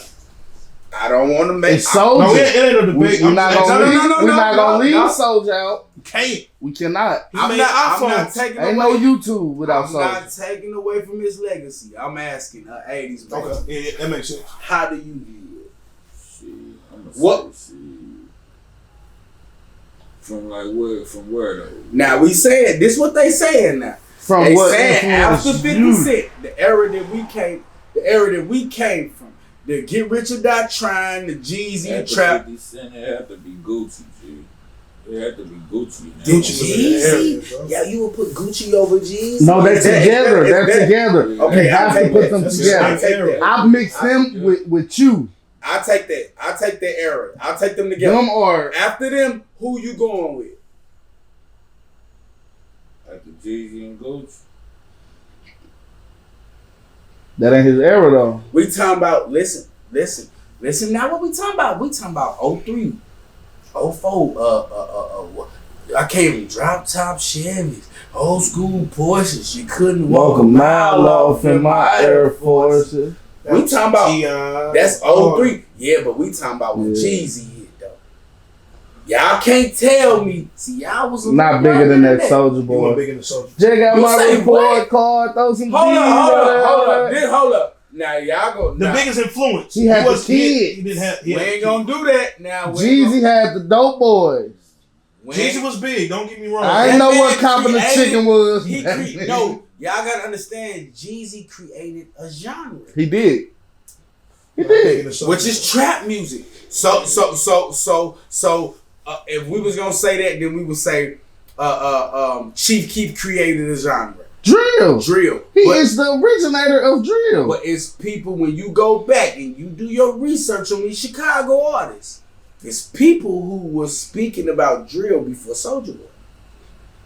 I don't want to make. It's Soulja. No, it ain't no debate. We're not gonna no, leave. no, no, We're no, not gonna no, leave no. Soulja out. Can't. We cannot. I'm made not iPhones. taking Ain't away. no YouTube without I'm Soulja. not taking away from his legacy. I'm asking 80s. baby. Okay, yeah, that makes sense. How do you view it? What? From like where? From where though? Now we saying this. What they saying now? From They what saying after influenced 50 you? Cent, the era that we came from, the Get Rich or Die Trying, the Jeezy, the After Trap. 50 Cent, it had to be Gucci, G. It had to be Gucci. Now. Jeezy? Yeah, you would put Gucci over Jeezy? No, they're Is that- together. is They're that- together. Okay, you have I'll to take put that. them That's together. I'll take that. I mix them with you. I'll take that. I'll take that era. I'll take them together. Them or After them, who you going with? After Jeezy and Gucci. that ain't his era though. We talking about, listen now what we talking about? We talking about 03, 04, I can't even drop top Chevys, old school Porsches. You couldn't walk a mile off in my Air Forces. We talking about, that's 03. Yeah, but we talking about when Yeah. Jeezy hit though. Y'all can't tell me. See, y'all was a Not little bigger than younger that Soulja You want Boy. bigger than Soulja. Jay got You my say report what? card. Throw some Hold G's up. on that. Hold up. Now y'all go. The now, biggest influence. He had the was- kids. He didn't have. we ain't gonna do that now. We ain't Jeezy had the dope boys. we Jeezy ain't- was big. Don't get me wrong. I that ain't know man what copping the created- chicken was. No, y'all gotta understand. Jeezy created a genre, He did. He Bigger did. than Soulja. which is trap music. So, if we was gonna say that, then we would say Chief Keef created a genre. Drill. He But- is the originator of drill. But it's people, when you go back and you do your research on these Chicago artists, it's people who were speaking about drill before Soulja Boy.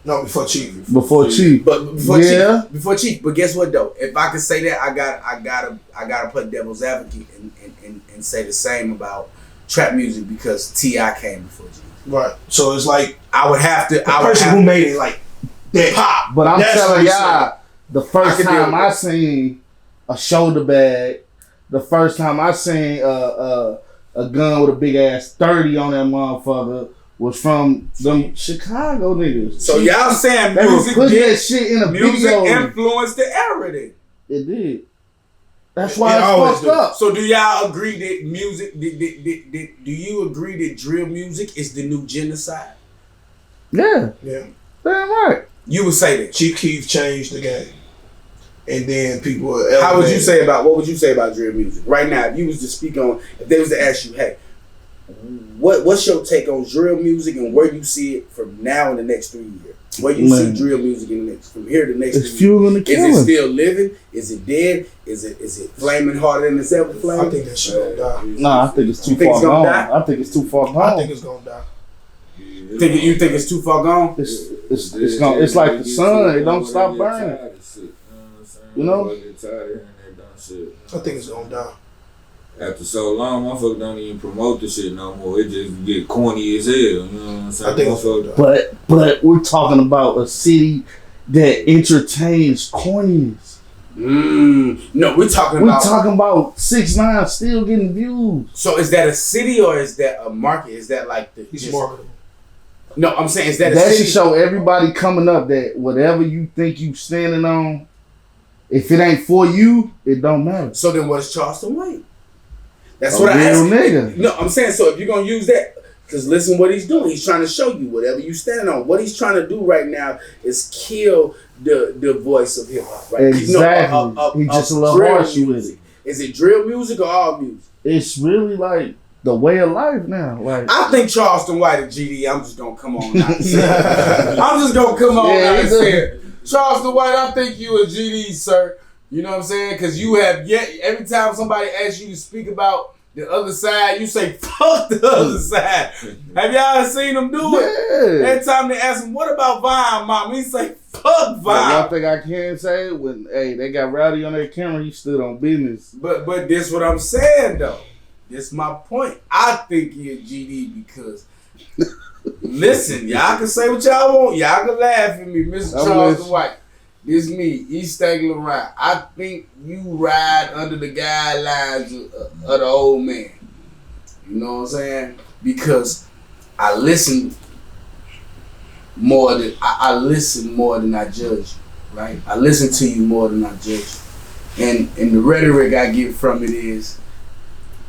No, before Chief. Before Chief. But before Yeah. Before Chief. But guess what though? If I can say that, I gotta play devil's advocate and say the same about trap music because T.I. came before Chief. Right. So it's like I would have to. the person who made it like that. pop. But I'm That's what telling he y'all, the I first can deal time with I that. seen a shoulder bag, the first time I seen a gun with a big ass 30 on that motherfucker was from them Chicago niggas. So y'all saying They were music putting that did, shit in a music video. influenced the era then? It did. That's why It it's always fucked do. up. So do y'all agree that music? Do you agree that drill music is the new genocide? Yeah, Yeah. damn right. You would say that. Chief Keef changed the game. And then people were How would you elevated. say about what would you say about drill music right now? If you was to speak on, if they was to ask you, hey, what's your take on drill music and where you see it from now in the next 3 years? Where you Man. see drill music in the next from here to the next It's 3 years? fueling the Is it killing. still living? Is it dead? Is it flaming harder than it's ever I flamed? think that shit gonna die. Nah, I think it's too You think far it's gonna gone. die? I think it's too far I gone. think it's gonna die. You think it's too far gone? It's gone. It's like the sun. It don't stop burning. You know? I think it's gonna die. After so long, motherfuckers don't even promote the shit no more. It just get corny as hell. You know what I'm saying? I think it's gonna die. But we're talking about a city that entertains corniness. No, we're talking We're about. talking about 6ix9ine still getting views. So is that a city or is that a market? Is that like the? He's just- marketable. No, I'm saying is that a That city? should show everybody coming up that whatever you think you standing on, if it ain't for you, it don't matter. So then what is Charleston White? That's A what I real asked. nigga. No, I'm saying so if you're gonna use that, because listen what he's doing. He's trying to show you whatever you stand on. What he's trying to do right now is kill the voice of hip hop. Right? Exactly. He just a little drill harsh with music. Is it drill music or all music? It's really like the way of life now. Like I think Charleston White and GD. I'm just gonna come on now and say it. I'm just gonna come on Yeah, now and he's a- say it. Charleston White, I think you a GD, sir. You know what I'm saying? Because you have yet every time somebody asks you to speak about the other side, you say fuck the other side. Have y'all seen him do it? yeah. Every time they ask him, what about Vine, mom? He say fuck But Vine. one thing I can say, when they got Rowdy on their camera, he stood on business. But this what I'm saying though. This my point. I think he a GD because listen, y'all can say what y'all want. Y'all can laugh at me, Mr. I'm Charleston listening. White. This me, Vsb Laurent. I think you ride under the guidelines of the old man. You know what I'm saying? Because I listen more than I listen more than I judge. Right? I listen to you more than I judge. And the rhetoric I get from it is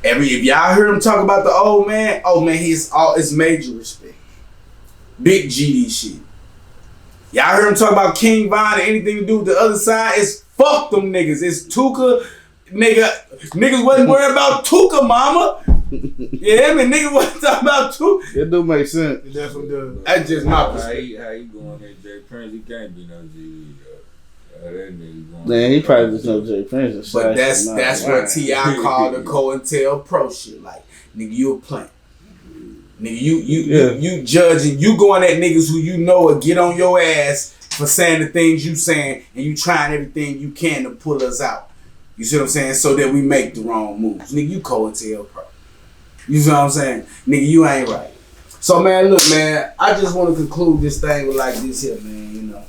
if y'all heard him talk about the old man, it's major respect. Big GD shit. Y'all heard him talk about King Von and anything to do with the other side, it's fuck them niggas. It's Tuka, nigga. Niggas wasn't worried about Tuka, mama. Yeah, niggas wasn't talking about Tuka. It do make sense. It definitely does. That's just my How perspective. you going there, Jay Prince? He can't be no GD, though. That nigga going Man, he probably just know Jay Prince. and But shit. that's what T.I. called the COINTELPRO shit. Like, nigga, you a plant. Nigga, you judging, you going at niggas who you know will get on your ass for saying the things you saying, and you trying everything you can to pull us out. You see what I'm saying? So that we make the wrong moves. Nigga, you COINTELPRO. You see what I'm saying? Nigga, you ain't right. So, man, look, man, I just want to conclude this thing with like this here, man, you know.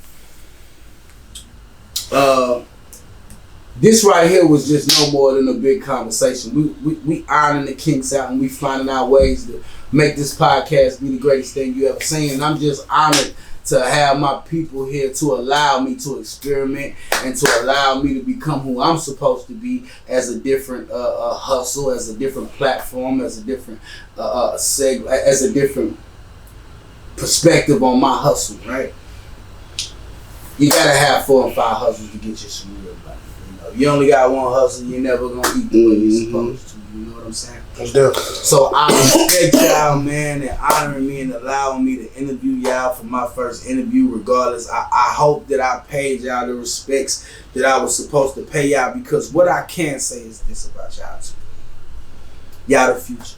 This right here was just no more than a big conversation. We ironing the kinks out and we finding out ways to make this podcast be the greatest thing you ever seen. And I'm just honored to have my people here to allow me to experiment and to allow me to become who I'm supposed to be as a different hustle, as a different platform, as a different as a different perspective on my hustle, right? You gotta have 4 and 5 hustles to get you some real money. You know, you only got one hustle, you're never gonna eat the way you're supposed to. You You know what I'm saying? Most definitely. So I respect y'all, man, and honoring me and allowing me to interview y'all for my first interview. Regardless, I hope that I paid y'all the respects that I was supposed to pay y'all, because what I can say is this about y'all too. Y'all the future.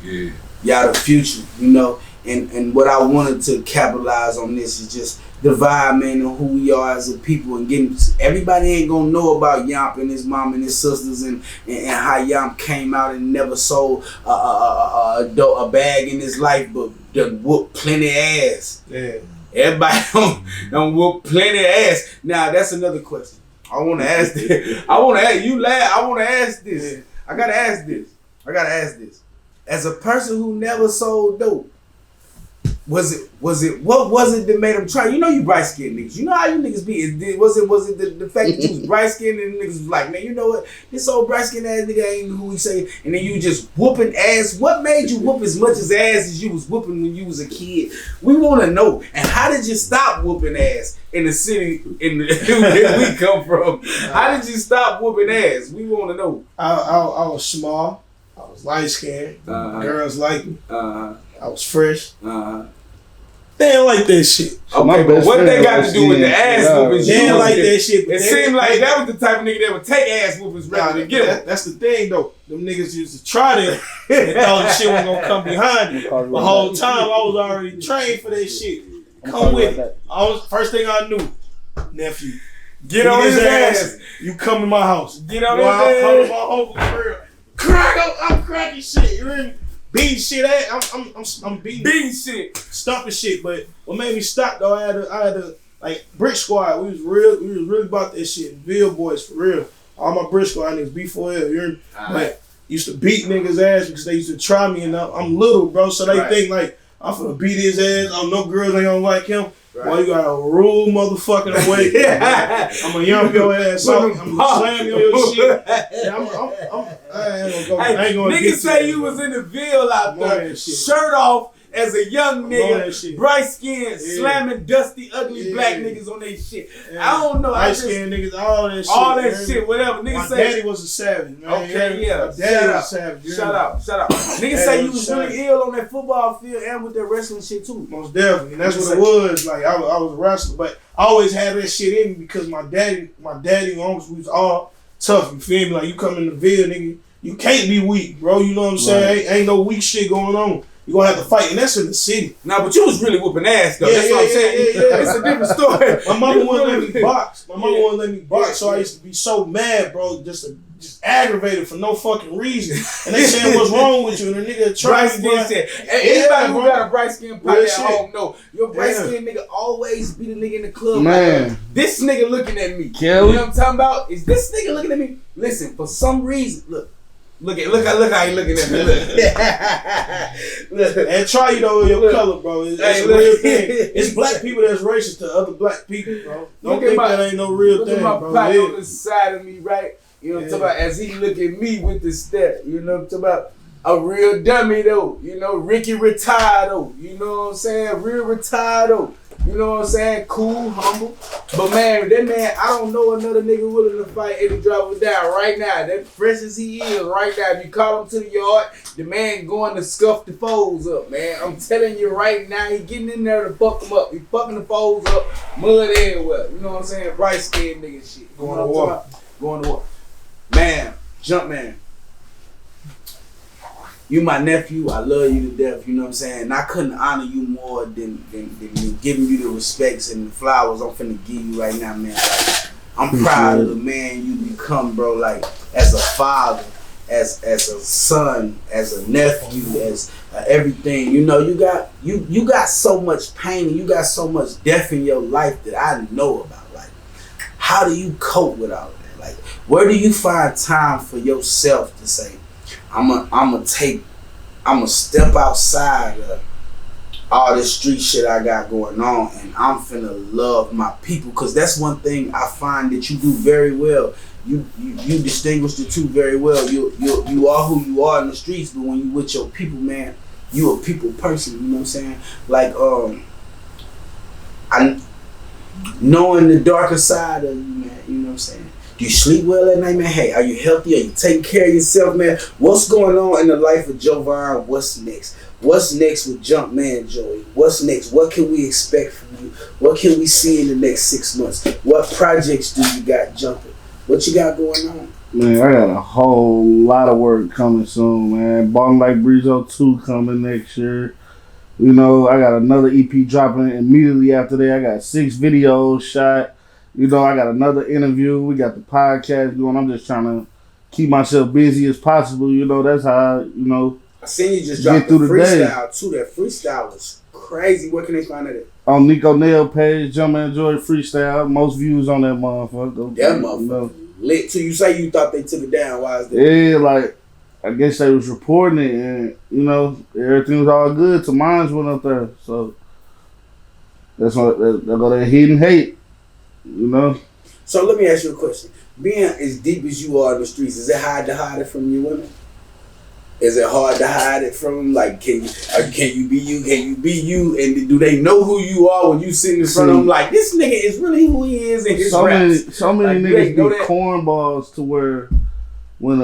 Yeah. Y'all the future, you know. And what I wanted to capitalize on this is just the vibe, man, and who we are as a people, and getting everybody ain't gonna know about Yamp and his mom and his sisters and how Yamp came out and never sold a bag in his life, but done whooped plenty ass. Yeah. Everybody done whooped plenty ass. Now that's another question. I want to ask this. I want to ask you. I want to ask this. Yeah. I gotta ask this. As a person who never sold dope, what was it that made him try? You know you bright skinned niggas. You know how you niggas be. Was it the fact that you was bright skinned and niggas was like, man, you know what? This old bright skinned ass nigga ain't who we say, and then you just whooping ass. What made you whoop as much as ass as you was whooping when you was a kid? We want to know. And how did you stop whooping ass in the city where we come from? How did you stop whooping ass? We want to know. I was small. I was light skinned. Girls liked me. I was fresh. They ain't like that shit. Okay, but what they got to do with the ass whoopings? They ain't like that shit. It seemed like that was the type of nigga that would take ass whoopings rather than get them. That's the thing, though. Them niggas used to try that and thought the shit was gonna come behind it. The whole time I was already trained for that shit. Come with it. First thing I knew, nephew, get on his ass. You come to my house. Get on his I'm ass. coming to my home for real. I'm cracking shit. You hear me? Beating shit. I'm beating shit, stumping shit. But what made me stop though, I had to like Brick Squad. We was really about that shit. Ville boys for real. All my Brick Squad niggas B4L. You hear me? Like used to beat niggas ass because they used to try me, and I'm little, bro. So they think like I'm finna beat his ass. Oh, no girls ain't gonna like him. Right. Well, you got a rule motherfucking away. I'm gonna yump your ass out. I'm gonna slam you on your shit. I ain't gonna niggas say you was in the Ville out there, shirt off as a young nigga, bright skin, slamming dusty, ugly black niggas on their shit. Yeah. I don't know. Light skinned niggas, all that shit. All that shit, whatever. Niggas my say. Daddy was a savage, man. Okay, yeah. My daddy was a savage. Shout out. Niggas say you was really ill on that football field and with that wrestling shit too. Most definitely. And that's what it was. Like I was a wrestler, but I always had that shit in me because my daddy and uncles, we was all tough. You feel me? Like you come in the Ville, nigga, you can't be weak, bro. You know what I'm saying? Ain't no weak shit going on. You gonna have to fight, and that's in the city. Nah, but you was really whooping ass though. That's what I'm saying. It's a different story. My mama wouldn't let me box. So I used to be so mad, bro, just aggravated for no fucking reason. And they saying, "What's wrong with you?" And the nigga tried to say, anybody who got a bright skin pot at home know your bright skin nigga always be the nigga in the club. Man, like, this nigga looking at me. You know what I'm talking about? Is this nigga looking at me? Listen, for some reason, Look how he looking at me. Look. And try your color, bro. It's a real thing. It's black people that's racist to other black people, bro. Don't think that ain't no real thing, bro. Look at my on the side of me, right? You know what I'm talking about? As he look at me with the step, you know what I'm talking about? A real dummy though, you know, Ricky retired though, you know what I'm saying? Real retired though. You know what I'm saying? Cool, humble. But man, that man, I don't know another nigga willing to fight Eddie Driver down right now. That fresh as he is right now. If you call him to the yard, the man going to scuff the foes up, man. I'm telling you right now, he getting in there to fuck them up. He fucking the foes up, mud everywhere. You know what I'm saying? Bright skin nigga shit. Going to war. Going to war. Man, Jumpman. You my nephew, I love you to death, you know what I'm saying? And I couldn't honor you more than giving you the respects and the flowers I'm finna give you right now, man. Like, I'm proud of the man you become, bro, like, as a father, as a son, as a nephew, as everything. You know, you got so much pain and you got so much death in your life that I know about. Like, how do you cope with all of that? Like, where do you find time for yourself to say, I'm gonna step outside of all this street shit I got going on, and I'm finna love my people, cause that's one thing I find that you do very well. You distinguish the two very well. You are who you are in the streets, but when you with your people, man, you a people person. You know what I'm saying? Like I knowing the darker side of you, man. You know what I'm saying? Do you sleep well at night, man? Hey, are you healthy? Are you taking care of yourself, man? What's going on in the life of Jovan? What's next? What's next with Jumpman, Joey? What's next? What can we expect from you? What can we see in the next 6 months? What projects do you got jumping? What you got going on? Man, I got a whole lot of work coming soon, man. Ballin' Like Breezo 2 coming next year. You know, I got another EP dropping immediately after that. I got 6 videos shot. You know, I got another interview. We got the podcast going. I'm just trying to keep myself busy as possible. You know, that's how, you know, I seen you just drop the freestyle too. That freestyle was crazy. Where can they find it at? On Nico Nail page, Jumpman Joy Freestyle. Most views on that motherfucker. That motherfucker. You know. Lit too. You say you thought they took it down. Why is that? Yeah, like, I guess they was reporting it and, you know, everything was all good till mine went up there. So, that's what they go there hidden hate. You know. So let me ask you a question. Being as deep as you are in the streets, is it hard to hide it from your women? Is it hard to hide it from them? Like, can you be you? Can you be you? And do they know who you are when you sitting in front of them? Like, this nigga is really who he is in his raps. So many niggas be cornballs to where when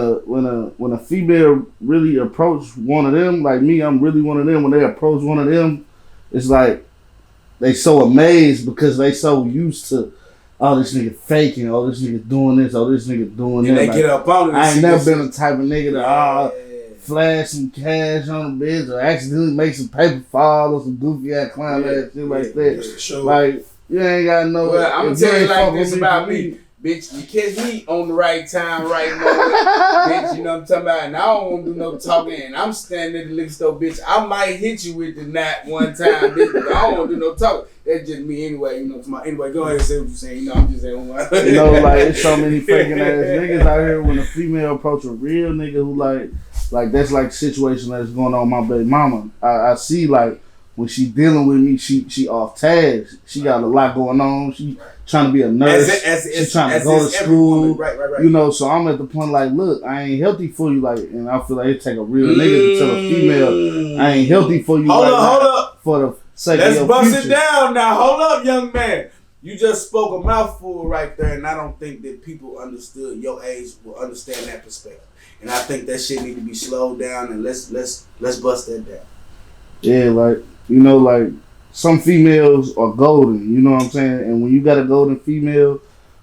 a female really approach one of them, like me, I'm really one of them. When they approach one of them, it's like they so amazed because they so used to. Oh, this nigga faking. Oh, this nigga doing this. Oh, this nigga doing that. And they get up on it. I ain't never been the type of nigga to flash some cash on the bitch or accidentally make some paper fall or some goofy ass clown ass shit like that. Sure. Like, you ain't got no. Well, I'm gonna tell you like this about me. Bitch, you catch me on the right time, right moment. Bitch, you know what I'm talking about? And I don't want to do no talking. And I'm standing at the liquor store, bitch. I might hit you with the knot one time, bitch, but I don't want to do no talking. That's just me anyway, you know what I'm talking about? Anyway, go ahead and say what you're saying. You know, I'm just saying. You know, like, there's so many faking ass niggas out here when a female approach a real nigga who, like that's like the situation that's going on with my baby mama. I see, like, when she dealing with me, she off task. She got a lot going on. She trying to be a nurse. She's trying to go to school. Right. You know, so I'm at the point like, look, I ain't healthy for you. Like, and I feel like it take a real nigga to tell a female, I ain't healthy for you. Hold up. For the sake Let's of your bust future. it down now. Hold up, young man. You just spoke a mouthful right there, and I don't think that people understood your age will understand that perspective. And I think that shit need to be slowed down, and let's bust that down. Yeah, like, you know, like, some females are golden, you know what I'm saying? And when you got a golden female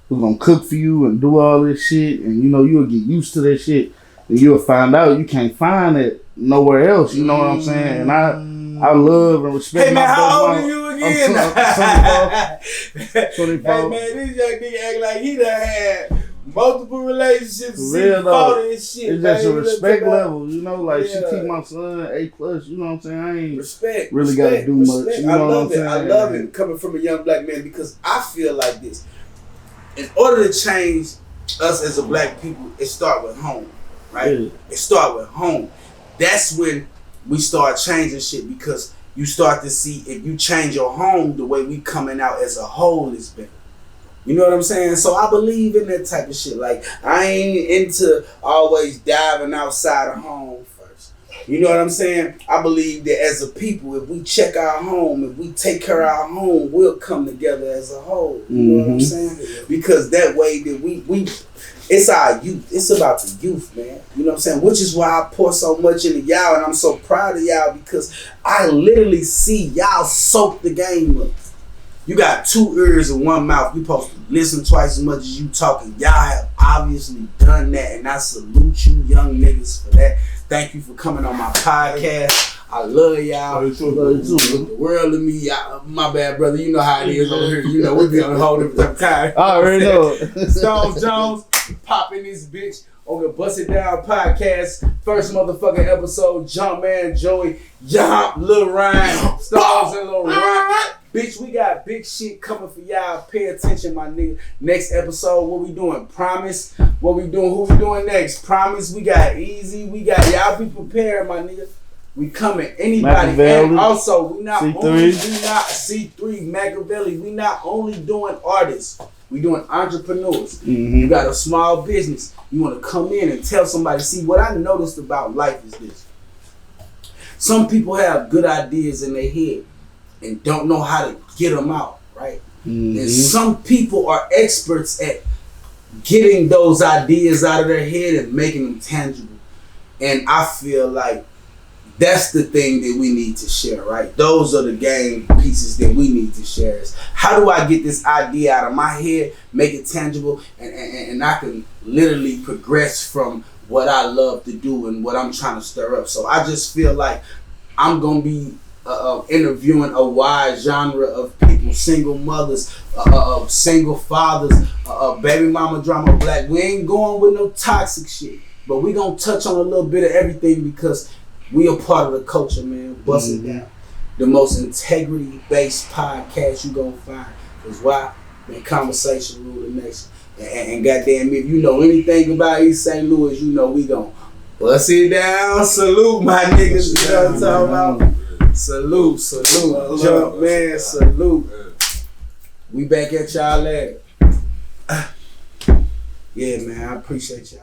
who's gonna cook for you and do all this shit, and you know, you'll get used to that shit, and you'll find out you can't find it nowhere else, you know what I'm saying? And I love and respect my how old are you again? I'm 24. Hey man, this young nigga act like he done had multiple relationships, real though. And shit. It's just man. a respect level, you know. Like she keep my son A+, you know what I'm saying? I ain't really got to do much. You know what I'm saying? I love it coming from a young black man because I feel like this. In order to change us as a black people, it start with home, right? Yeah. It start with home. That's when we start changing shit because you start to see if you change your home, the way we coming out as a whole is better. You know what I'm saying? So I believe in that type of shit. Like, I ain't into always diving outside of home first. You know what I'm saying? I believe that as a people, if we check our home, if we take care of our home, we'll come together as a whole. You know what I'm saying? Because that way that we it's our youth. It's about the youth, man. You know what I'm saying? Which is why I pour so much into y'all, and I'm so proud of y'all because I literally see y'all soak the game up. You got 2 ears and 1 mouth. You supposed to listen twice as much as you talking. Y'all have obviously done that, and I salute you young niggas for that. Thank you for coming on my podcast. I love y'all. The world of me. My bad, brother. You know how it is over here. You know, we be on a whole different time. I already know. Stones Jones, popping this bitch on the Bust It Down podcast. First motherfucking episode. Jumpman, Joey, Laurent, Stones and Laurent. Bitch, we got big shit coming for y'all. Pay attention, my nigga. Next episode, what we doing? Promise. What we doing? Who we doing next? Promise. We got Easy. We got y'all. Be prepared, my nigga. We coming. Anybody. And also, we not only C3 Machiavelli. We not only doing artists. We doing entrepreneurs. You got a small business. You want to come in and tell somebody. See, what I noticed about life is this. Some people have good ideas in their head and don't know how to get them out, right? And some people are experts at getting those ideas out of their head and making them tangible. And I feel like that's the thing that we need to share, right? Those are the game pieces that we need to share. Is how do I get this idea out of my head, make it tangible, and I can literally progress from what I love to do and what I'm trying to stir up. So I just feel like I'm going to be interviewing a wide genre of people, single mothers, single fathers, baby mama drama, black. We ain't going with no toxic shit, but we going to touch on a little bit of everything because we are part of the culture, man. Bust it down. The most integrity-based podcast you gonna find. Cause why? Man, conversation rule the nation. And goddamn, if you know anything about East St. Louis, you know we gon' bust it down. Salute, my niggas. You know what I'm talking about? Salute. Jumpman, salute. We back at y'all later. Yeah, man, I appreciate y'all.